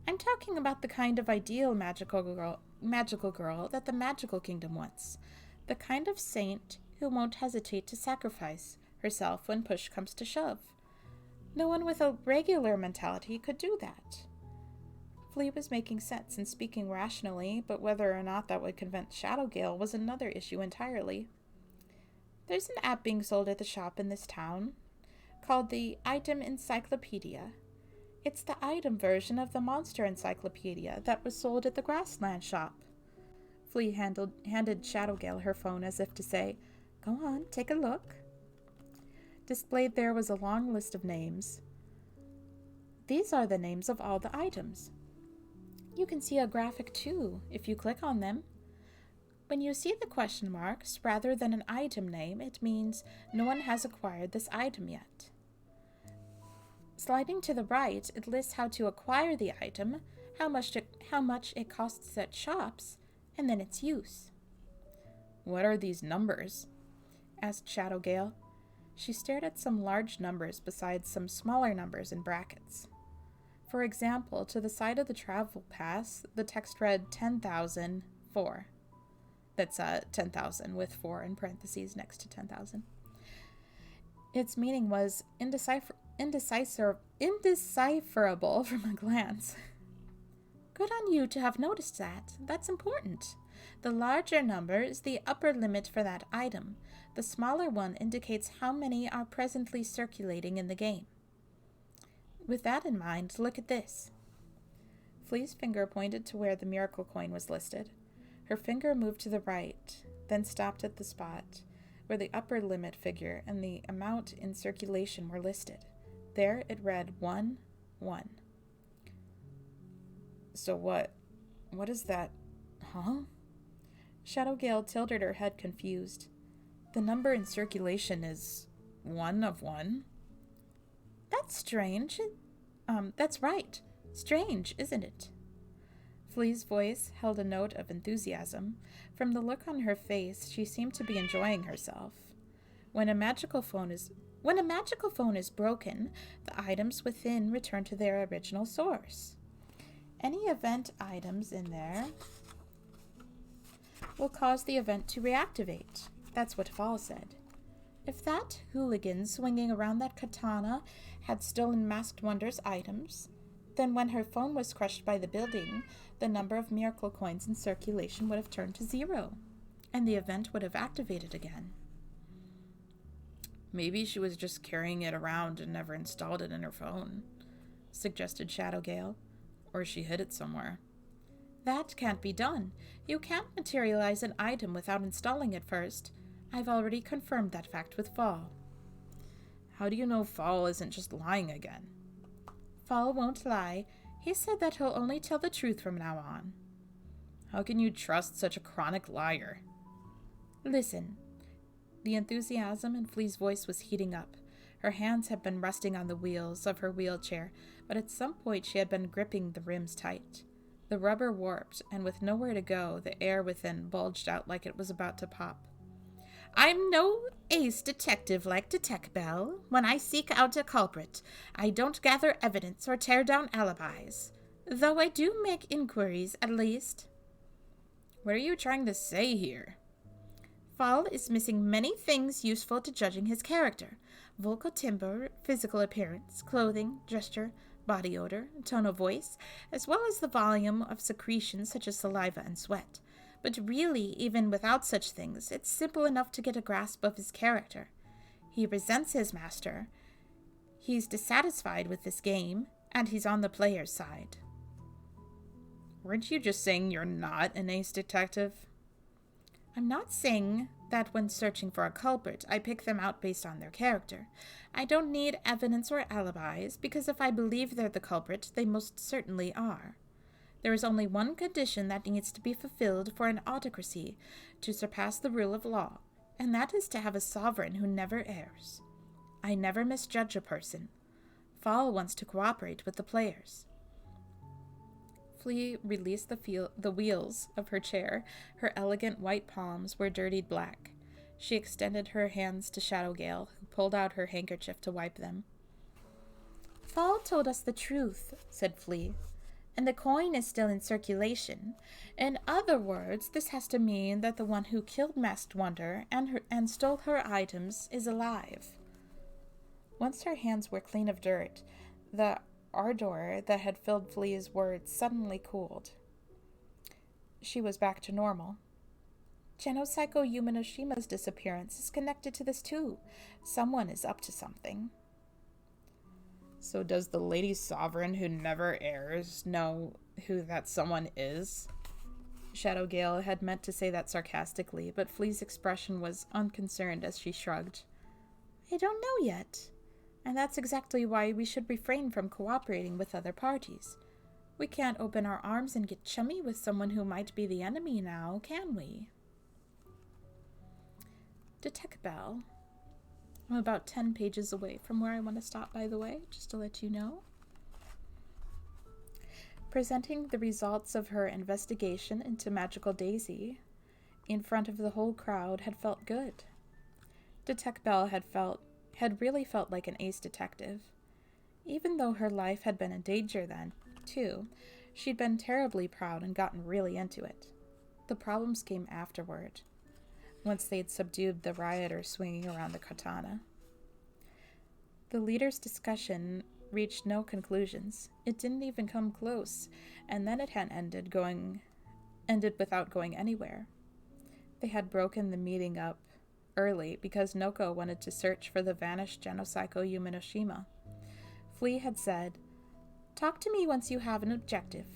S1: "I'm talking about the kind of ideal magical girl that the magical kingdom wants. The kind of saint who won't hesitate to sacrifice herself when push comes to shove. No one with a regular mentality could do that." Flea was making sense and speaking rationally, but whether or not that would convince Shadowgale was another issue entirely. "There's an app being sold at the shop in this town called the Item Encyclopedia. It's the item version of the Monster Encyclopedia that was sold at the Grassland shop." Flea handed Shadowgale her phone as if to say, "Go on, take a look." Displayed there was a long list of names. These are the names of all the items. You can see a graphic too, if you click on them. When you see the question marks, rather than an item name, it means no one has acquired this item yet. Sliding to the right, it lists how to acquire the item, how much it costs at shops, and then its use.
S3: "What are these numbers?"
S1: asked Shadowgale. She stared at some large numbers besides some smaller numbers in brackets. For example, to the side of the travel pass, the text read 10,004. That's 10,000 with 4 in parentheses next to 10,000. Its meaning was indecipherable from a glance. "Good on you to have noticed that. That's important. The larger number is the upper limit for that item. The smaller one indicates how many are presently circulating in the game. With that in mind, look at this." Flea's finger pointed to where the miracle coin was listed. Her finger moved to the right, then stopped at the spot where the upper limit figure and the amount in circulation were listed. There it read 1-1.
S3: "So what is that? Huh?"
S1: Shadowgale tilted her head confused.
S3: "The number in circulation is 1 of 1?
S1: That's strange. That's right. Strange, isn't it? Flea's voice held a note of enthusiasm. From the look on her face, she seemed to be enjoying herself. When a magical phone is broken, the items within return to their original source. Any event items in there will cause the event to reactivate. That's what Fall said. If that hooligan swinging around that katana had stolen Masked Wonder's items, then when her phone was crushed by the building, the number of miracle coins in circulation would have turned to 0, and the event would have activated again.
S3: Maybe she was just carrying it around and never installed it in her phone, suggested Shadowgale. Or she hid it somewhere.
S1: That can't be done. You can't materialize an item without installing it first. I've already confirmed that fact with Fall.
S3: How do you know Fall isn't just lying again?
S1: Fall won't lie. He said that he'll only tell the truth from now on.
S3: How can you trust such a chronic liar?
S1: Listen. The enthusiasm in Flea's voice was heating up. Her hands had been resting on the wheels of her wheelchair, but at some point she had been gripping the rims tight. The rubber warped, and with nowhere to go, the air within bulged out like it was about to pop. I'm no ace detective like Detect Bell. When I seek out a culprit, I don't gather evidence or tear down alibis. Though I do make inquiries, at least.
S3: What are you trying to say here?
S1: Fall is missing many things useful to judging his character. Vocal timbre, physical appearance, clothing, gesture, body odor, tone of voice, as well as the volume of secretions such as saliva and sweat. But really, even without such things, it's simple enough to get a grasp of his character. He resents his master. He's dissatisfied with this game, and he's on the player's side.
S3: Weren't you just saying you're not an ace detective?
S1: I'm not saying that when searching for a culprit, I pick them out based on their character. I don't need evidence or alibis, because if I believe they're the culprit, they most certainly are. There is only one condition that needs to be fulfilled for an autocracy to surpass the rule of law, and that is to have a sovereign who never errs. I never misjudge a person. Fall wants to cooperate with the players. Flea released the wheels of her chair. Her elegant white palms were dirtied black. She extended her hands to Shadowgale, who pulled out her handkerchief to wipe them. Fall told us the truth, said Flea, and the coin is still in circulation. In other words, this has to mean that the one who killed Masked Wonder and stole her items is alive. Once her hands were clean of dirt, the ardor that had filled Flea's words suddenly cooled. She was back to normal. Genocycle Yumenoshima's disappearance is connected to this too. Someone is up to something.
S3: So does the Lady Sovereign who never errs know who that someone is?
S1: Shadowgale had meant to say that sarcastically, but Flea's expression was unconcerned as she shrugged. I don't know yet. And that's exactly why we should refrain from cooperating with other parties. We can't open our arms and get chummy with someone who might be the enemy now, can we? Detect Bell. I'm about 10 pages away from where I want to stop, by the way, just to let you know. Presenting the results of her investigation into Magical Daisy in front of the whole crowd had felt good. Detect Bell had really felt like an ace detective. Even though her life had been in danger then, too, she'd been terribly proud and gotten really into it. The problems came afterward, once they'd subdued the rioter swinging around the katana. The leaders' discussion reached no conclusions. It didn't even come close, and then it had ended without going anywhere. They had broken the meeting up early because Noko wanted to search for the vanished Genocycle Yumenoshima. Flea had said, "Talk to me once you have an objective,"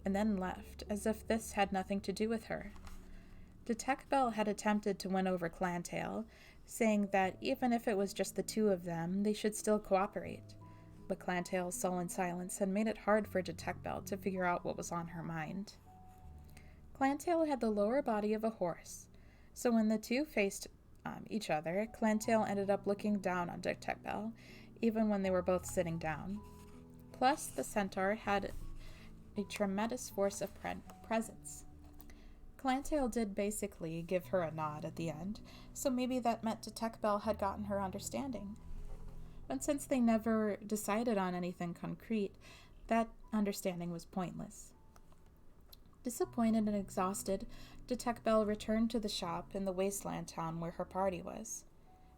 S1: and then left, as if this had nothing to do with her. Detect Bell had attempted to win over Clantail, saying that even if it was just the two of them, they should still cooperate. But Clantail's sullen silence had made it hard for Detect Bell to figure out what was on her mind. Clantail had the lower body of a horse, so when the two faced each other, Clantail ended up looking down on Detect Bell, even when they were both sitting down. Plus, the centaur had a tremendous force of presence. Calantale did basically give her a nod at the end, so maybe that meant Detect Bell had gotten her understanding. But since they never decided on anything concrete, that understanding was pointless. Disappointed and exhausted, Detect Bell returned to the shop in the wasteland town where her party was,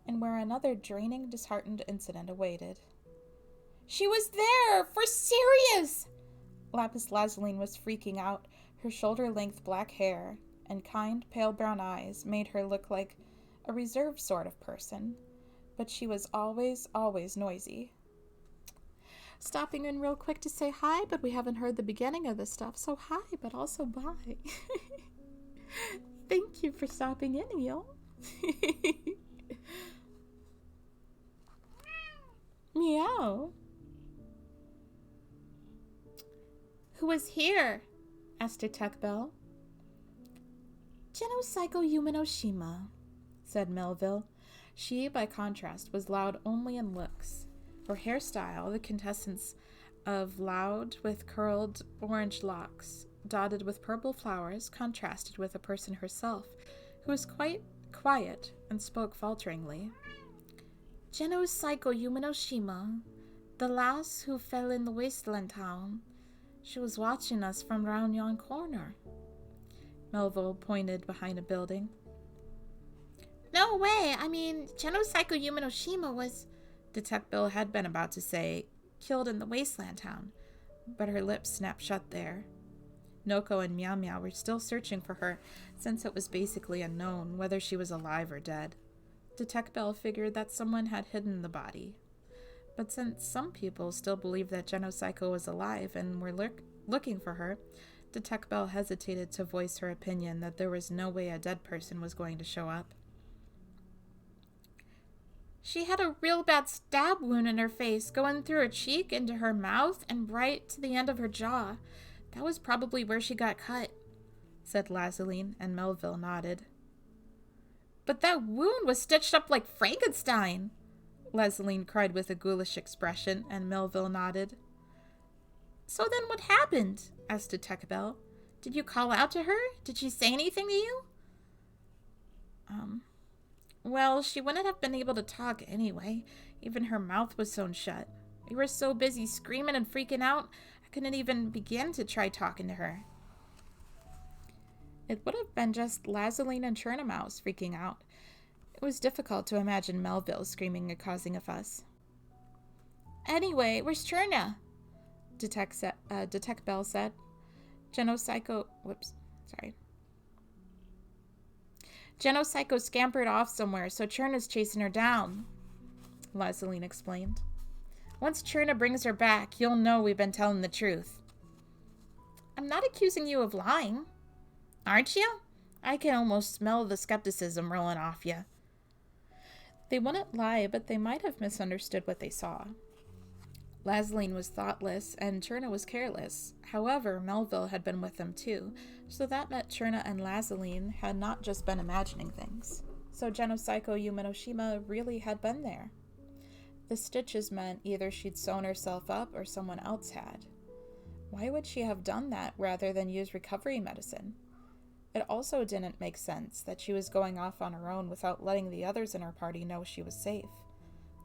S1: and where another draining, disheartened incident awaited.
S2: She was there! For serious!
S1: Lapis Lazuli was freaking out. Her shoulder-length black hair and kind, pale brown eyes made her look like a reserved sort of person, but she was always noisy. Stopping in real quick to say hi, but we haven't heard the beginning of this stuff, so hi, but also bye. Thank you for stopping in, Eel. Meow.
S2: Who was here?
S1: Asked Detect Bell.
S4: Genocycle Yumenoshima,
S1: said Melville. She, by contrast, was loud only in looks. Her hairstyle, the quintessence of loud with curled orange locks, dotted with purple flowers, contrasted with a person herself, who was quite quiet and spoke falteringly.
S4: Genocycle Yumenoshima, the lass who fell in the wasteland town. She was watching us from round yon corner.
S1: Melville pointed behind a building.
S2: No way! I mean, Genocycle Yumenoshima was...
S1: Detect Bill had been about to say, killed in the wasteland town, but her lips snapped shut there. Noko and Meow Meow were still searching for her, since it was basically unknown whether she was alive or dead. Detect Bell figured that someone had hidden the body. But since some people still believed that Genocycle was alive and were looking for her, Detect Bell hesitated to voice her opinion that there was no way a dead person was going to show up.
S2: She had a real bad stab wound in her face, going through her cheek, into her mouth, and right to the end of her jaw. That was probably where she got cut,
S1: said Lazaline, and Melville nodded.
S2: But that wound was stitched up like Frankenstein,
S1: Lazaline cried with a ghoulish expression, and Melville nodded.
S2: So then what happened? Asked Detect Bell. Did you call out to her? Did she say anything to you?
S1: Well, she wouldn't have been able to talk anyway. Even her mouth was sewn shut. We were so busy screaming and freaking out, I couldn't even begin to try talking to her. It would have been just Lazaline and Chernamouse freaking out. It was difficult to imagine Melville screaming and causing a fuss.
S2: Anyway, where's Cherna?
S1: Detect Bell said. Genocycle scampered off somewhere, so Cherna's chasing her down, Lazaline explained. Once Cherna brings her back, you'll know we've been telling the truth.
S2: I'm not accusing you of lying. Aren't you?
S1: I can almost smell the skepticism rolling off you. They wouldn't lie, but they might have misunderstood what they saw. Lazaline was thoughtless, and Cherna was careless. However, Melville had been with them too, so that meant Cherna and Lazaline had not just been imagining things. So Genocycle Yumenoshima really had been there. The stitches meant either she'd sewn herself up or someone else had. Why would she have done that rather than use recovery medicine? It also didn't make sense that she was going off on her own without letting the others in her party know she was safe.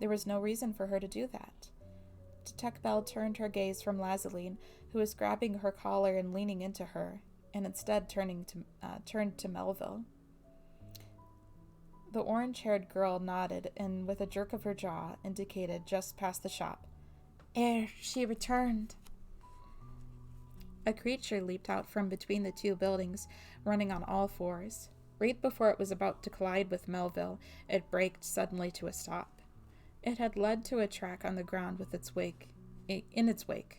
S1: There was no reason for her to do that. Detect Bell turned her gaze from Lazaline, who was grabbing her collar and leaning into her, and instead turned to Melville. The orange-haired girl nodded and, with a jerk of her jaw, indicated just past the shop. She returned. A creature leaped out from between the two buildings, running on all fours. Right before it was about to collide with Melville, it braked suddenly to a stop. It had led to a track on the ground in its wake,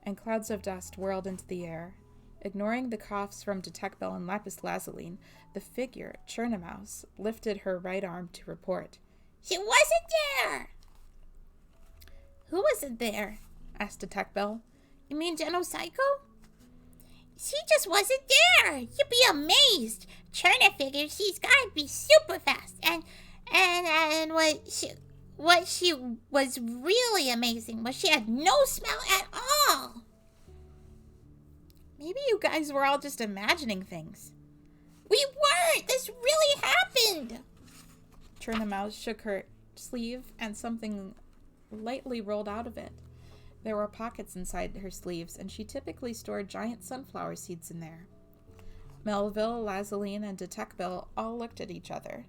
S1: and clouds of dust whirled into the air. Ignoring the coughs from Detect Bell and Lapis Lazaline, the figure, Chernamouse, lifted her right arm to report.
S2: She wasn't there!
S1: Who wasn't there? Asked Detect Bell.
S2: You mean Genocycle? She just wasn't there! You'd be amazed! Cherna figures she's gotta be super fast, and what she was really amazing was she had no smell at all.
S4: Maybe you guys were all just imagining things.
S2: We weren't! This really happened!
S4: Trina Mouse shook her sleeve and something lightly rolled out of it. There were pockets inside her sleeves, and she typically stored giant sunflower seeds in there. Melville, Lazaline, and Detectbill all looked at each other.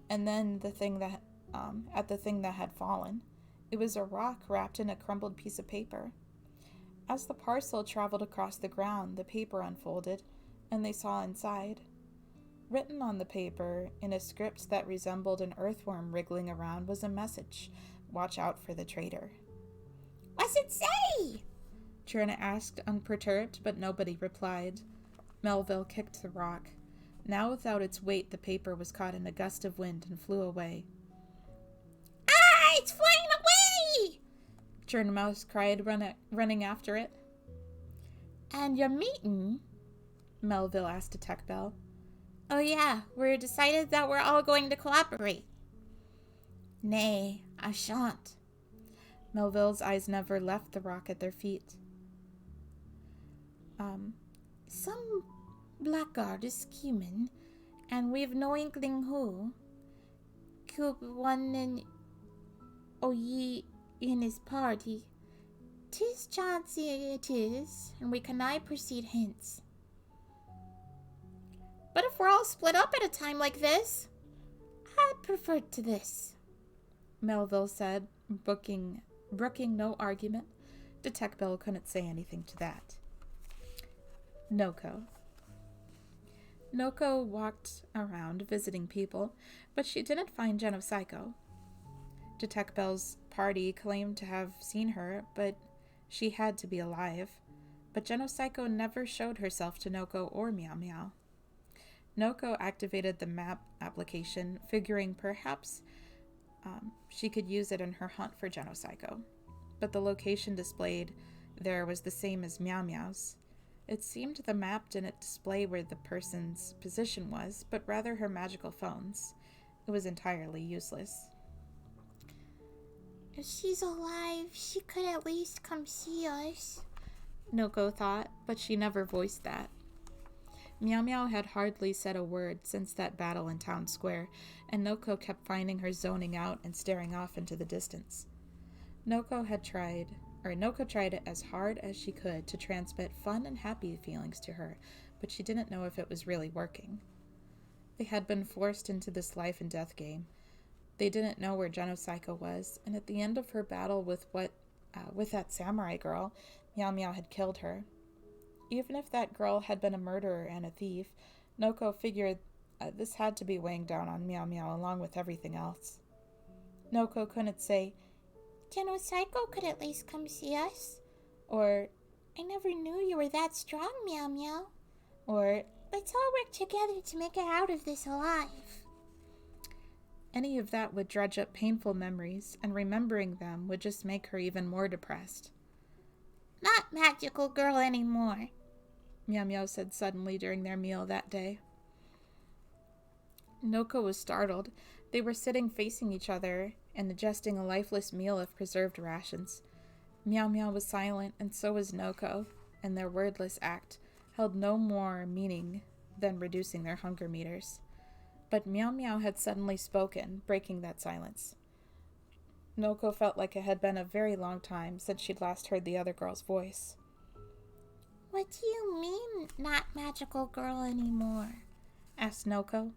S4: And then at the thing that had fallen. It was a rock wrapped in a crumpled piece of paper. As the parcel traveled across the ground, the paper unfolded, and they saw inside. Written on the paper, in a script that resembled an earthworm wriggling around, was a message: "Watch out for the traitor."
S2: What's it say?
S4: Trina asked, unperturbed, but nobody replied. Melville kicked the rock. Now, without its weight, the paper was caught in a gust of wind and flew away.
S2: Ah, it's flying away!
S4: Trina Mouse cried, running after it.
S1: And your meeting?
S4: Melville asked Detectbill.
S2: Oh yeah, we're decided that we're all going to cooperate.
S1: Nay, I shan't.
S4: Melville's eyes never left the rock at their feet.
S1: Some blackguard is scheming, and we've no inkling who. Could one in ye in his party. 'Tis chancy it is, and we can I proceed hence.
S2: But if we're all split up at a time like this,
S1: I'd prefer to this,
S4: Melville said, brooking no argument. Detectbill couldn't say anything to that. Noko walked around visiting people, but she didn't find Genopsycho. Detectbill's party claimed to have seen her, but she had to be alive. But Genopsycho never showed herself to Noko or Meow Meow. Noko activated the map application, figuring perhaps she could use it in her hunt for Genopsycho. But the location displayed there was the same as Meow Meow's. It seemed the map didn't display where the person's position was, but rather her magical phones. It was entirely useless.
S1: If she's alive, she could at least come see us,
S4: Noko thought, but she never voiced that. Meow Meow had hardly said a word since that battle in Town Square, and Noko kept finding her zoning out and staring off into the distance. Noko tried it as hard as she could to transmit fun and happy feelings to her, but she didn't know if it was really working. They had been forced into this life and death game. They didn't know where Genopsycho was, and at the end of her battle with that samurai girl, Meow Meow had killed her. Even if that girl had been a murderer and a thief, Noko figured this had to be weighing down on Meow Meow along with everything else. Noko couldn't say,
S1: Genopsycho could at least come see us,
S4: or
S1: I never knew you were that strong, Meow Meow,
S4: or
S1: let's all work together to make it out of this alive.
S4: Any of that would dredge up painful memories, and remembering them would just make her even more depressed.
S2: Not magical girl anymore,
S4: Meow Meow said suddenly during their meal that day. Noko was startled. They were sitting facing each other and digesting a lifeless meal of preserved rations. Meow Meow was silent, and so was Noko, and their wordless act held no more meaning than reducing their hunger meters. But Meow Meow had suddenly spoken, breaking that silence. Noko felt like it had been a very long time since she'd last heard the other girl's voice.
S1: What do you mean, not magical girl anymore?
S4: Asked Noko.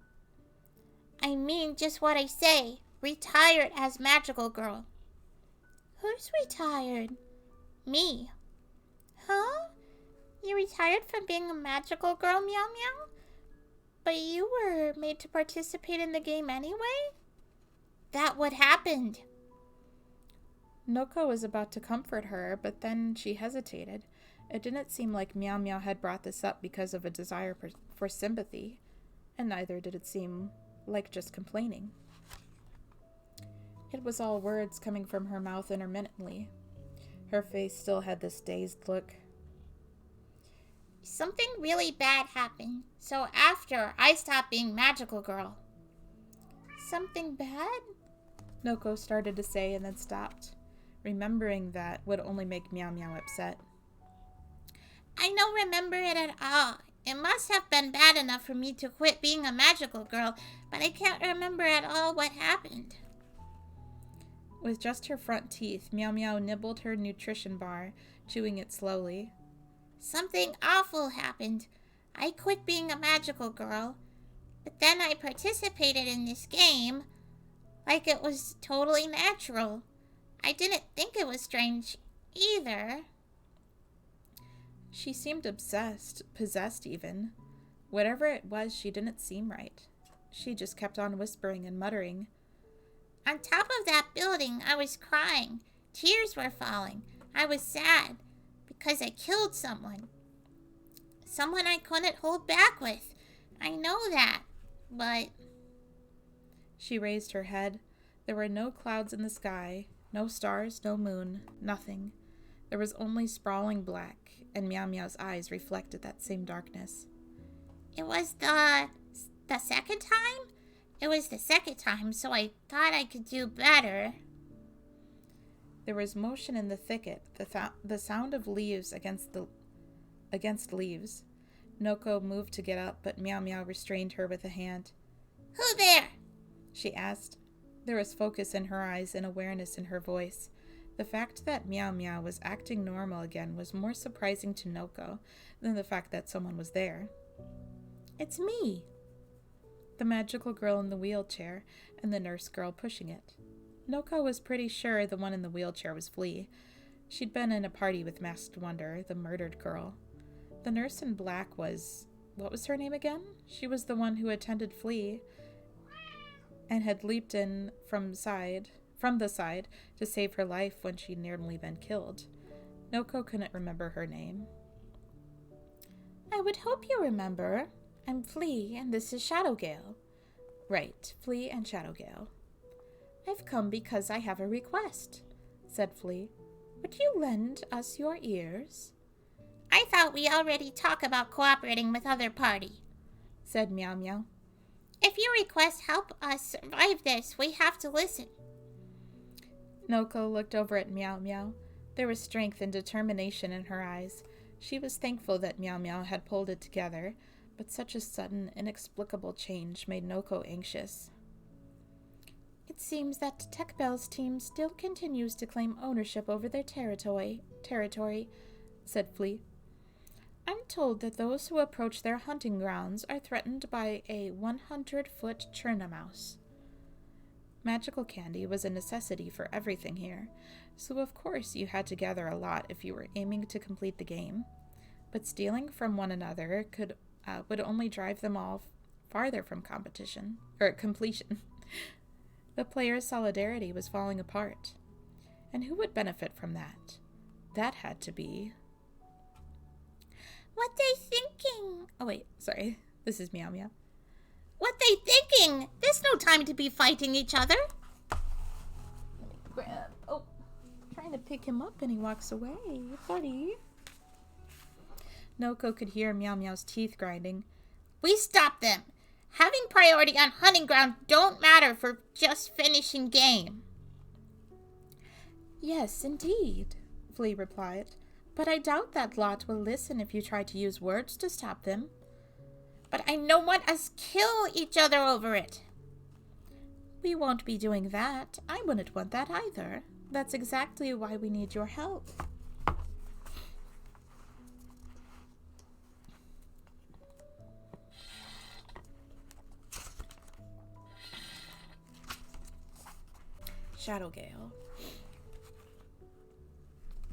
S2: I mean just what I say. Retired as magical girl.
S1: Who's retired?
S2: Me.
S1: Huh?
S2: You retired from being a magical girl, Meow Meow?
S1: But you were made to participate in the game anyway?
S2: That what happened.
S4: Noko was about to comfort her, but then she hesitated. It didn't seem like Meow Meow had brought this up because of a desire for sympathy, and neither did it seem like just complaining. It was all words coming from her mouth intermittently. Her face still had this dazed look.
S2: Something really bad happened, so after I stopped being magical girl.
S1: Something bad?
S4: Noko started to say and then stopped. Remembering that would only make Meow Meow upset.
S2: I don't remember it at all. It must have been bad enough for me to quit being a magical girl, but I can't remember at all what happened.
S4: With just her front teeth, Meow Meow nibbled her nutrition bar, chewing it slowly.
S2: Something awful happened. I quit being a magical girl, but then I participated in this game like it was totally natural. I didn't think it was strange either.
S4: She seemed obsessed, possessed even. Whatever it was, she didn't seem right. She just kept on whispering and muttering.
S2: On top of that building, I was crying. Tears were falling. I was sad because I killed someone. Someone I couldn't hold back with. I know that, but...
S4: She raised her head. There were no clouds in the sky, no stars, no moon, nothing. There was only sprawling black, and Meow Meow's eyes reflected that same darkness.
S2: It was the second time? It was the second time, so I thought I could do better.
S4: There was motion in the thicket, the sound of leaves against leaves. Noko moved to get up, but Meow Meow restrained her with a hand.
S2: Who there?
S4: She asked. There was focus in her eyes and awareness in her voice. The fact that Meow Meow was acting normal again was more surprising to Noko than the fact that someone was there. It's me, the magical girl in the wheelchair and the nurse girl pushing it. Noko was pretty sure the one in the wheelchair was Flea. She'd been in a party with Masked Wonder, the murdered girl. The nurse in black was... what was her name again? She was the one who attended Flea and had leaped in from the side to save her life when she'd nearly been killed. Noko couldn't remember her name. I would hope you remember. I'm Flea, and this is Shadowgale. Right, Flea and Shadowgale. I've come because I have a request, said Flea. Would you lend us your ears?
S2: I thought we already talked about cooperating with other party,
S4: said Meow Meow.
S2: If your request help us survive this, we have to listen.
S4: Noko looked over at Meow Meow. There was strength and determination in her eyes. She was thankful that Meow Meow had pulled it together, but such a sudden, inexplicable change made Noko anxious. It seems that Tech Bell's team still continues to claim ownership over their territory, said Flea. I'm told that those who approach their hunting grounds are threatened by a 100-foot Churnamouse. Magical candy was a necessity for everything here, so of course you had to gather a lot if you were aiming to complete the game. But stealing from one another would only drive them all farther from completion. The players' solidarity was falling apart. And who would benefit from that? That had to be...
S2: What they thinking?
S4: Oh wait, sorry. This is Meow Meow.
S2: What they thinking? There's no time to be fighting each other.
S4: Trying to pick him up and he walks away. Buddy. Noko could hear Meow Meow's teeth grinding.
S2: We stop them. Having priority on hunting ground don't matter for just finishing game.
S4: Yes, indeed, Flea replied. But I doubt that lot will listen if you try to use words to stop them.
S2: But I don't want us kill each other over it.
S4: We won't be doing that. I wouldn't want that either. That's exactly why we need your help. Shadowgale.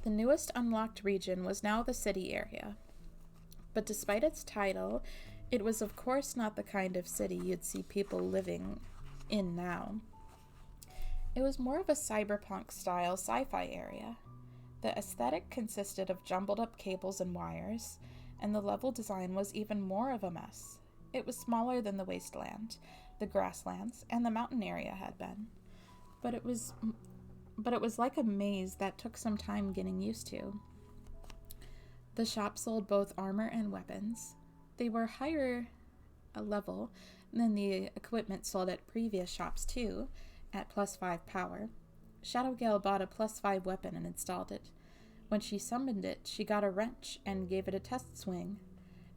S4: The newest unlocked region was now the city area. But despite its title, it was of course not the kind of city you'd see people living in now. It was more of a cyberpunk-style sci-fi area. The aesthetic consisted of jumbled-up cables and wires, and the level design was even more of a mess. It was smaller than the wasteland, the grasslands, and the mountain area had been. But it was like a maze that took some time getting used to. The shop sold both armor and weapons. They were higher level than the equipment sold at previous shops too, at +5 power. Shadowgale bought a +5 weapon and installed it. When she summoned it, she got a wrench and gave it a test swing.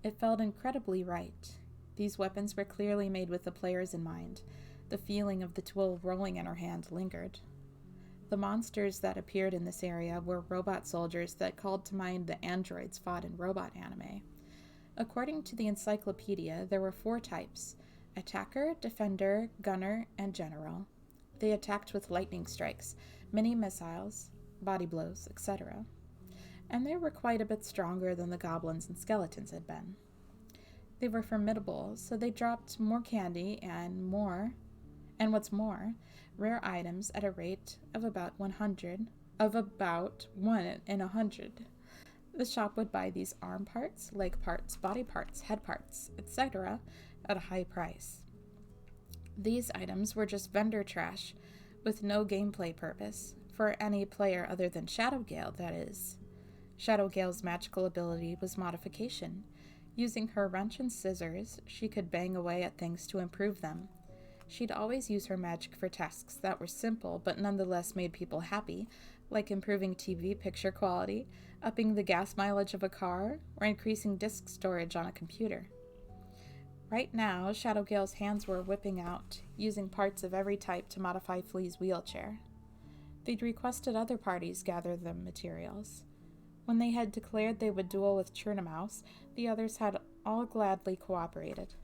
S4: It felt incredibly right. These weapons were clearly made with the players in mind. The feeling of the tool rolling in her hand lingered. The monsters that appeared in this area were robot soldiers that called to mind the androids fought in robot anime. According to the encyclopedia, there were 4 types: attacker, defender, gunner, and general. They attacked with lightning strikes, mini missiles, body blows, etc. And they were quite a bit stronger than the goblins and skeletons had been. They were formidable, so they dropped more candy and what's more, rare items at a rate of about 1 in 100. The shop would buy these arm parts, leg parts, body parts, head parts, etc. at a high price. These items were just vendor trash with no gameplay purpose, for any player other than Shadowgale, that is. Shadowgale's magical ability was modification. Using her wrench and scissors, she could bang away at things to improve them. She'd always use her magic for tasks that were simple but nonetheless made people happy, like improving TV picture quality, upping the gas mileage of a car, or increasing disk storage on a computer. Right now, Shadowgale's hands were whipping out, using parts of every type to modify Flea's wheelchair. They'd requested other parties gather the materials. When they had declared they would duel with Churnamouse, the others had all gladly cooperated.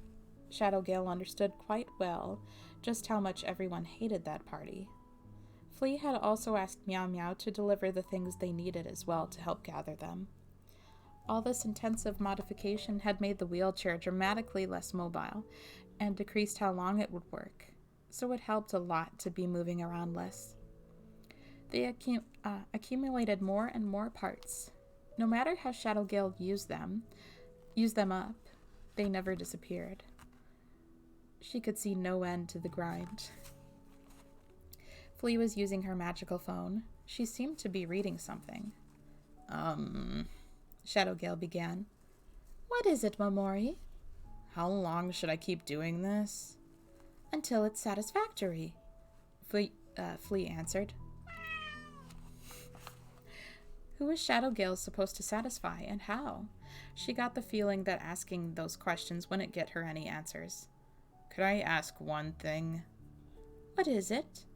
S4: Shadowgale understood quite well just how much everyone hated that party. Flea had also asked Meow Meow to deliver the things they needed as well to help gather them. All this intensive modification had made the wheelchair dramatically less mobile and decreased how long it would work, so it helped a lot to be moving around less. They accumulated more and more parts. No matter how Shadowgale used them up, they never disappeared. She could see no end to the grind. Flea was using her magical phone. She seemed to be reading something. Shadowgale began.
S1: What is it, Momori?
S3: How long should I keep doing this?
S1: Until it's satisfactory,
S4: Flea answered. Who was Shadowgale supposed to satisfy, and how? She got the feeling that asking those questions wouldn't get her any answers.
S3: Could I ask one thing?
S1: What is it?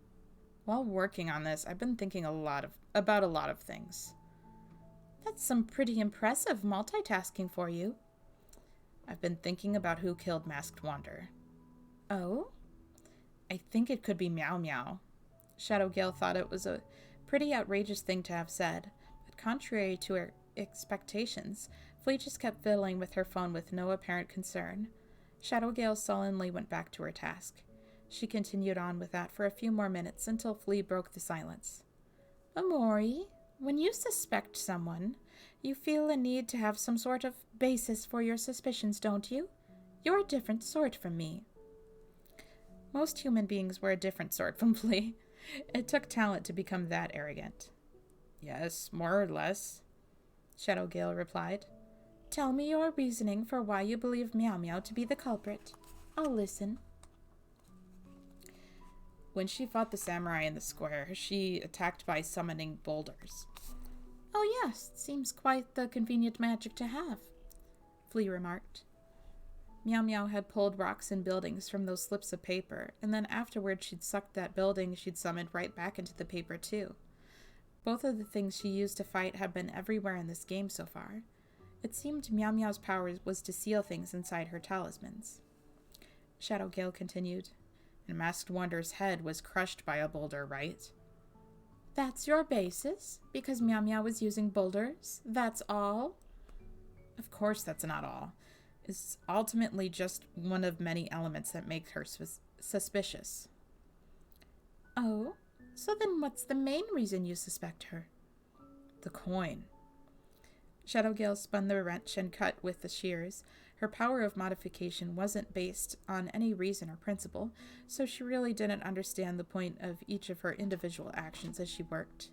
S3: While working on this, I've been thinking about a lot of things.
S1: That's some pretty impressive multitasking for you.
S3: I've been thinking about who killed Masked Wonder.
S1: Oh?
S3: I think it could be Meow Meow.
S4: Shadowgale thought it was a pretty outrageous thing to have said, but contrary to her expectations, Flea just kept fiddling with her phone with no apparent concern. Shadowgale sullenly went back to her task. She continued on with that for a few more minutes until Flea broke the silence.
S1: Momori, when you suspect someone, you feel a need to have some sort of basis for your suspicions, don't you? You're a different sort from me.
S4: Most human beings were a different sort from Flea. It took talent to become that arrogant.
S3: Yes, more or less,
S4: Shadowgale replied.
S1: Tell me your reasoning for why you believe Meow Meow to be the culprit. I'll listen.
S3: When she fought the samurai in the square, she attacked by summoning boulders.
S1: Oh yes, seems quite the convenient magic to have,
S4: Flea remarked. Meow Meow had pulled rocks and buildings from those slips of paper, and then afterward she'd sucked that building she'd summoned right back into the paper too. Both of the things she used to fight have been everywhere in this game so far. It seemed Meow Meow's power was to seal things inside her talismans. Shadowgale continued.
S3: And Masked Wonder's head was crushed by a boulder, right?
S1: That's your basis? Because Meow Meow was using boulders? That's all?
S3: Of course that's not all. It's ultimately just one of many elements that make her suspicious.
S1: Oh? So then what's the main reason you suspect her?
S3: The coin.
S4: Shadowgale spun the wrench and cut with the shears. Her power of modification wasn't based on any reason or principle, so she really didn't understand the point of each of her individual actions as she worked.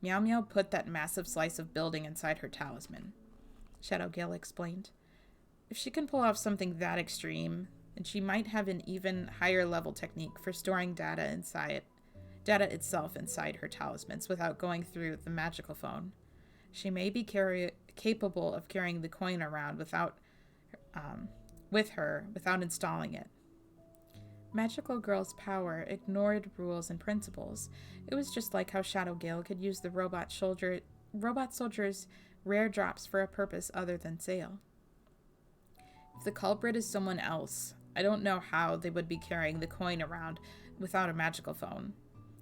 S3: Meow Meow put that massive slice of building inside her talisman,
S4: Shadowgale explained. If she can pull off something that extreme, and she might have an even higher level technique for storing data itself inside her talismans without going through the magical phone. She may be capable of carrying the coin around with her without installing it. Magical Girl's power ignored rules and principles. It was just like how Shadow Gale could use the robot soldier's rare drops for a purpose other than sale. If the culprit is someone else, I don't know how they would be carrying the coin around without a magical phone.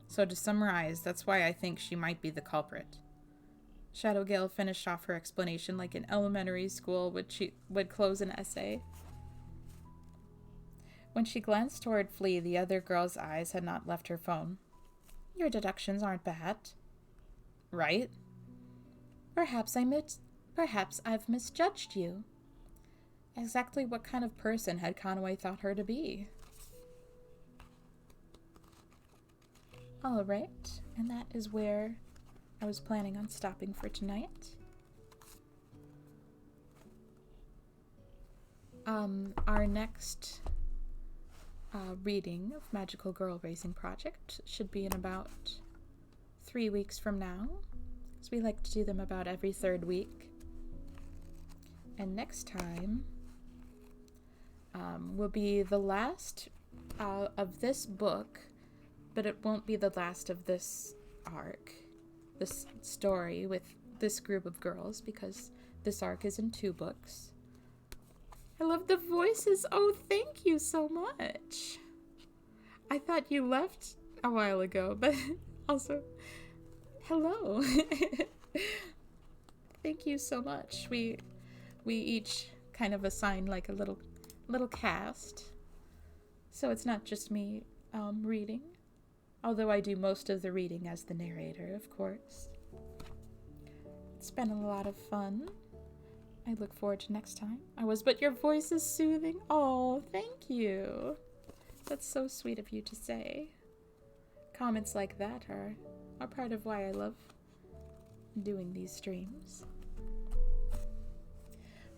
S4: So to summarize, that's why I think she might be the culprit. Shadow Gale finished off her explanation like an elementary school would close an essay. When she glanced toward Flea, the other girl's eyes had not left her phone. Your deductions aren't bad. Right? Perhaps I've misjudged you. Exactly what kind of person had Conway thought her to be? All right, and that is where I was planning on stopping for tonight. Our next reading of Magical Girl Racing Project should be in about 3 weeks from now, because we like to do them about every third week. And next time will be the last of this book, but it won't be the last of this arc, this story with this group of girls, because this arc is in 2 books. I love the voices. Oh, thank you so much. I thought you left a while ago, but also, hello. Thank you so much. We each kind of assign like a little cast, so it's not just me reading, although I do most of the reading as the narrator, of course. It's been a lot of fun. I look forward to next time. But your voice is soothing. Oh, thank you. That's so sweet of you to say. Comments like that are part of why I love doing these streams.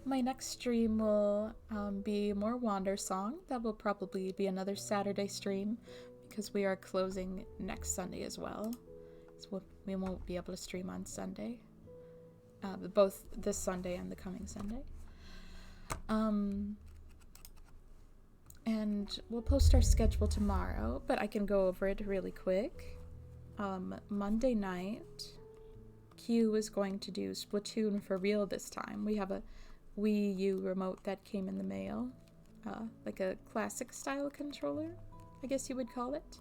S4: My next stream will be more Wander Song. That will probably be another Saturday stream, because we are closing next Sunday as well. So we won't be able to stream on Sunday. Both this Sunday and the coming Sunday. And we'll post our schedule tomorrow, but I can go over it really quick. Monday night, Q is going to do Splatoon for real this time. We have a Wii U remote that came in the mail, like a classic style controller, I guess you would call it.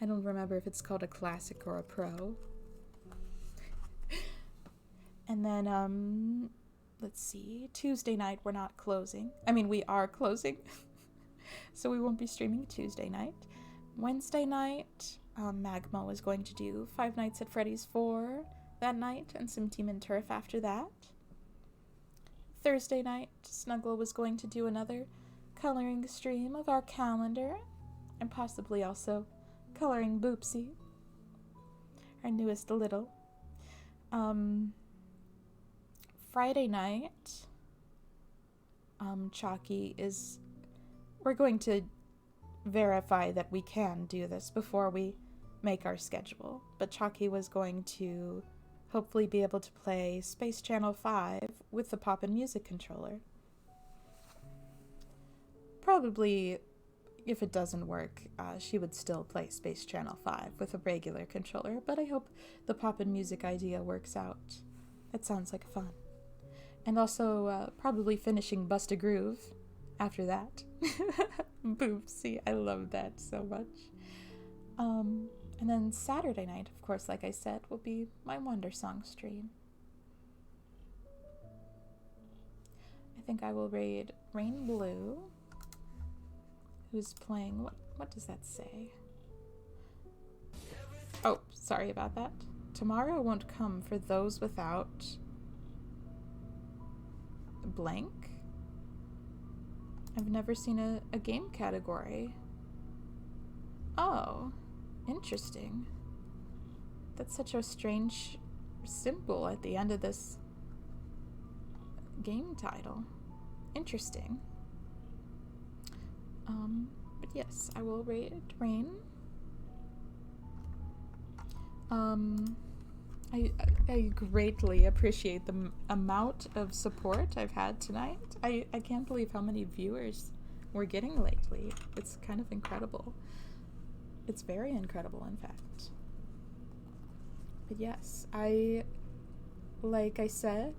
S4: I don't remember if it's called a classic or a pro. And then, let's see, Tuesday night we're not closing. I mean, we are closing, so we won't be streaming Tuesday night. Wednesday night, Magma was going to do Five Nights at Freddy's 4 that night, and some Team and Turf after that. Thursday night, Snuggle was going to do another coloring stream of our calendar, and possibly also coloring Boopsie, our newest little. Friday night, Chalky is... We're going to verify that we can do this before we make our schedule, but Chalky was going to hopefully be able to play Space Channel 5 with the Pop and Music controller. Probably, if it doesn't work, she would still play Space Channel 5 with a regular controller, but I hope the Pop and Music idea works out. That sounds like fun. And also, probably finishing Bust a Groove after that. Boopsie, I love that so much. And then Saturday night, of course, like I said, will be my Wonder Song stream. I think I will raid Rain Blue, who's playing... What does that say? Oh, sorry about that. Tomorrow won't come for those without... blank? I've never seen a game category. Oh, interesting. That's such a strange symbol at the end of this game title. Interesting.
S1: But yes, I will rate Rain. I greatly appreciate the amount of support I've had tonight. I can't believe how many viewers we're getting lately. It's kind of incredible. It's very incredible, in fact. But yes, like I said,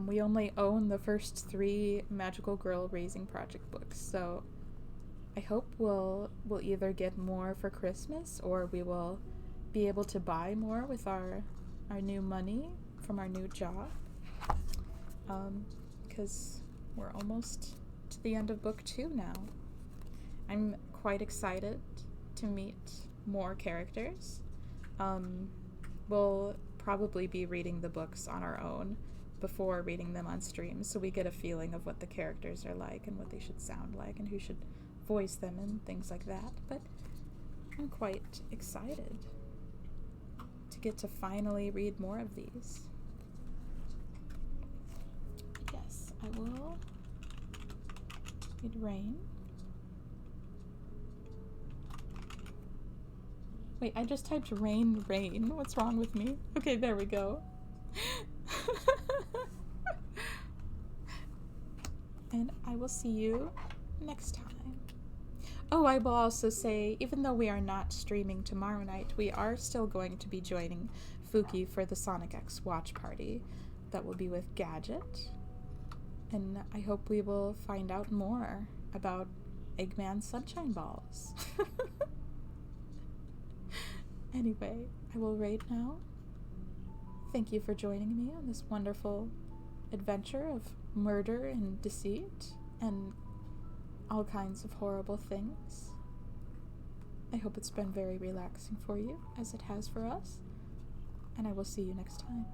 S1: we only own the first 3 Magical Girl Raising Project books, so I hope we'll either get more for Christmas, or we will be able to buy more with our new money from our new job, because we're almost to the end of book 2 now. I'm quite excited to meet more characters. We'll probably be reading the books on our own before reading them on stream, so we get a feeling of what the characters are like and what they should sound like and who should voice them and things like that. But I'm quite excited to get to finally read more of these. Yes, I will read Rain. Wait, I just typed rain. What's wrong with me? Okay, there we go. And I will see you next time. Oh, I will also say, even though we are not streaming tomorrow night, we are still going to be joining Fuki for the Sonic X watch party. That will be with Gadget. And I hope we will find out more about Eggman's Sunshine Balls. Anyway, I will rate now. Thank you for joining me on this wonderful adventure of murder and deceit and all kinds of horrible things. I hope it's been very relaxing for you, as it has for us, and I will see you next time.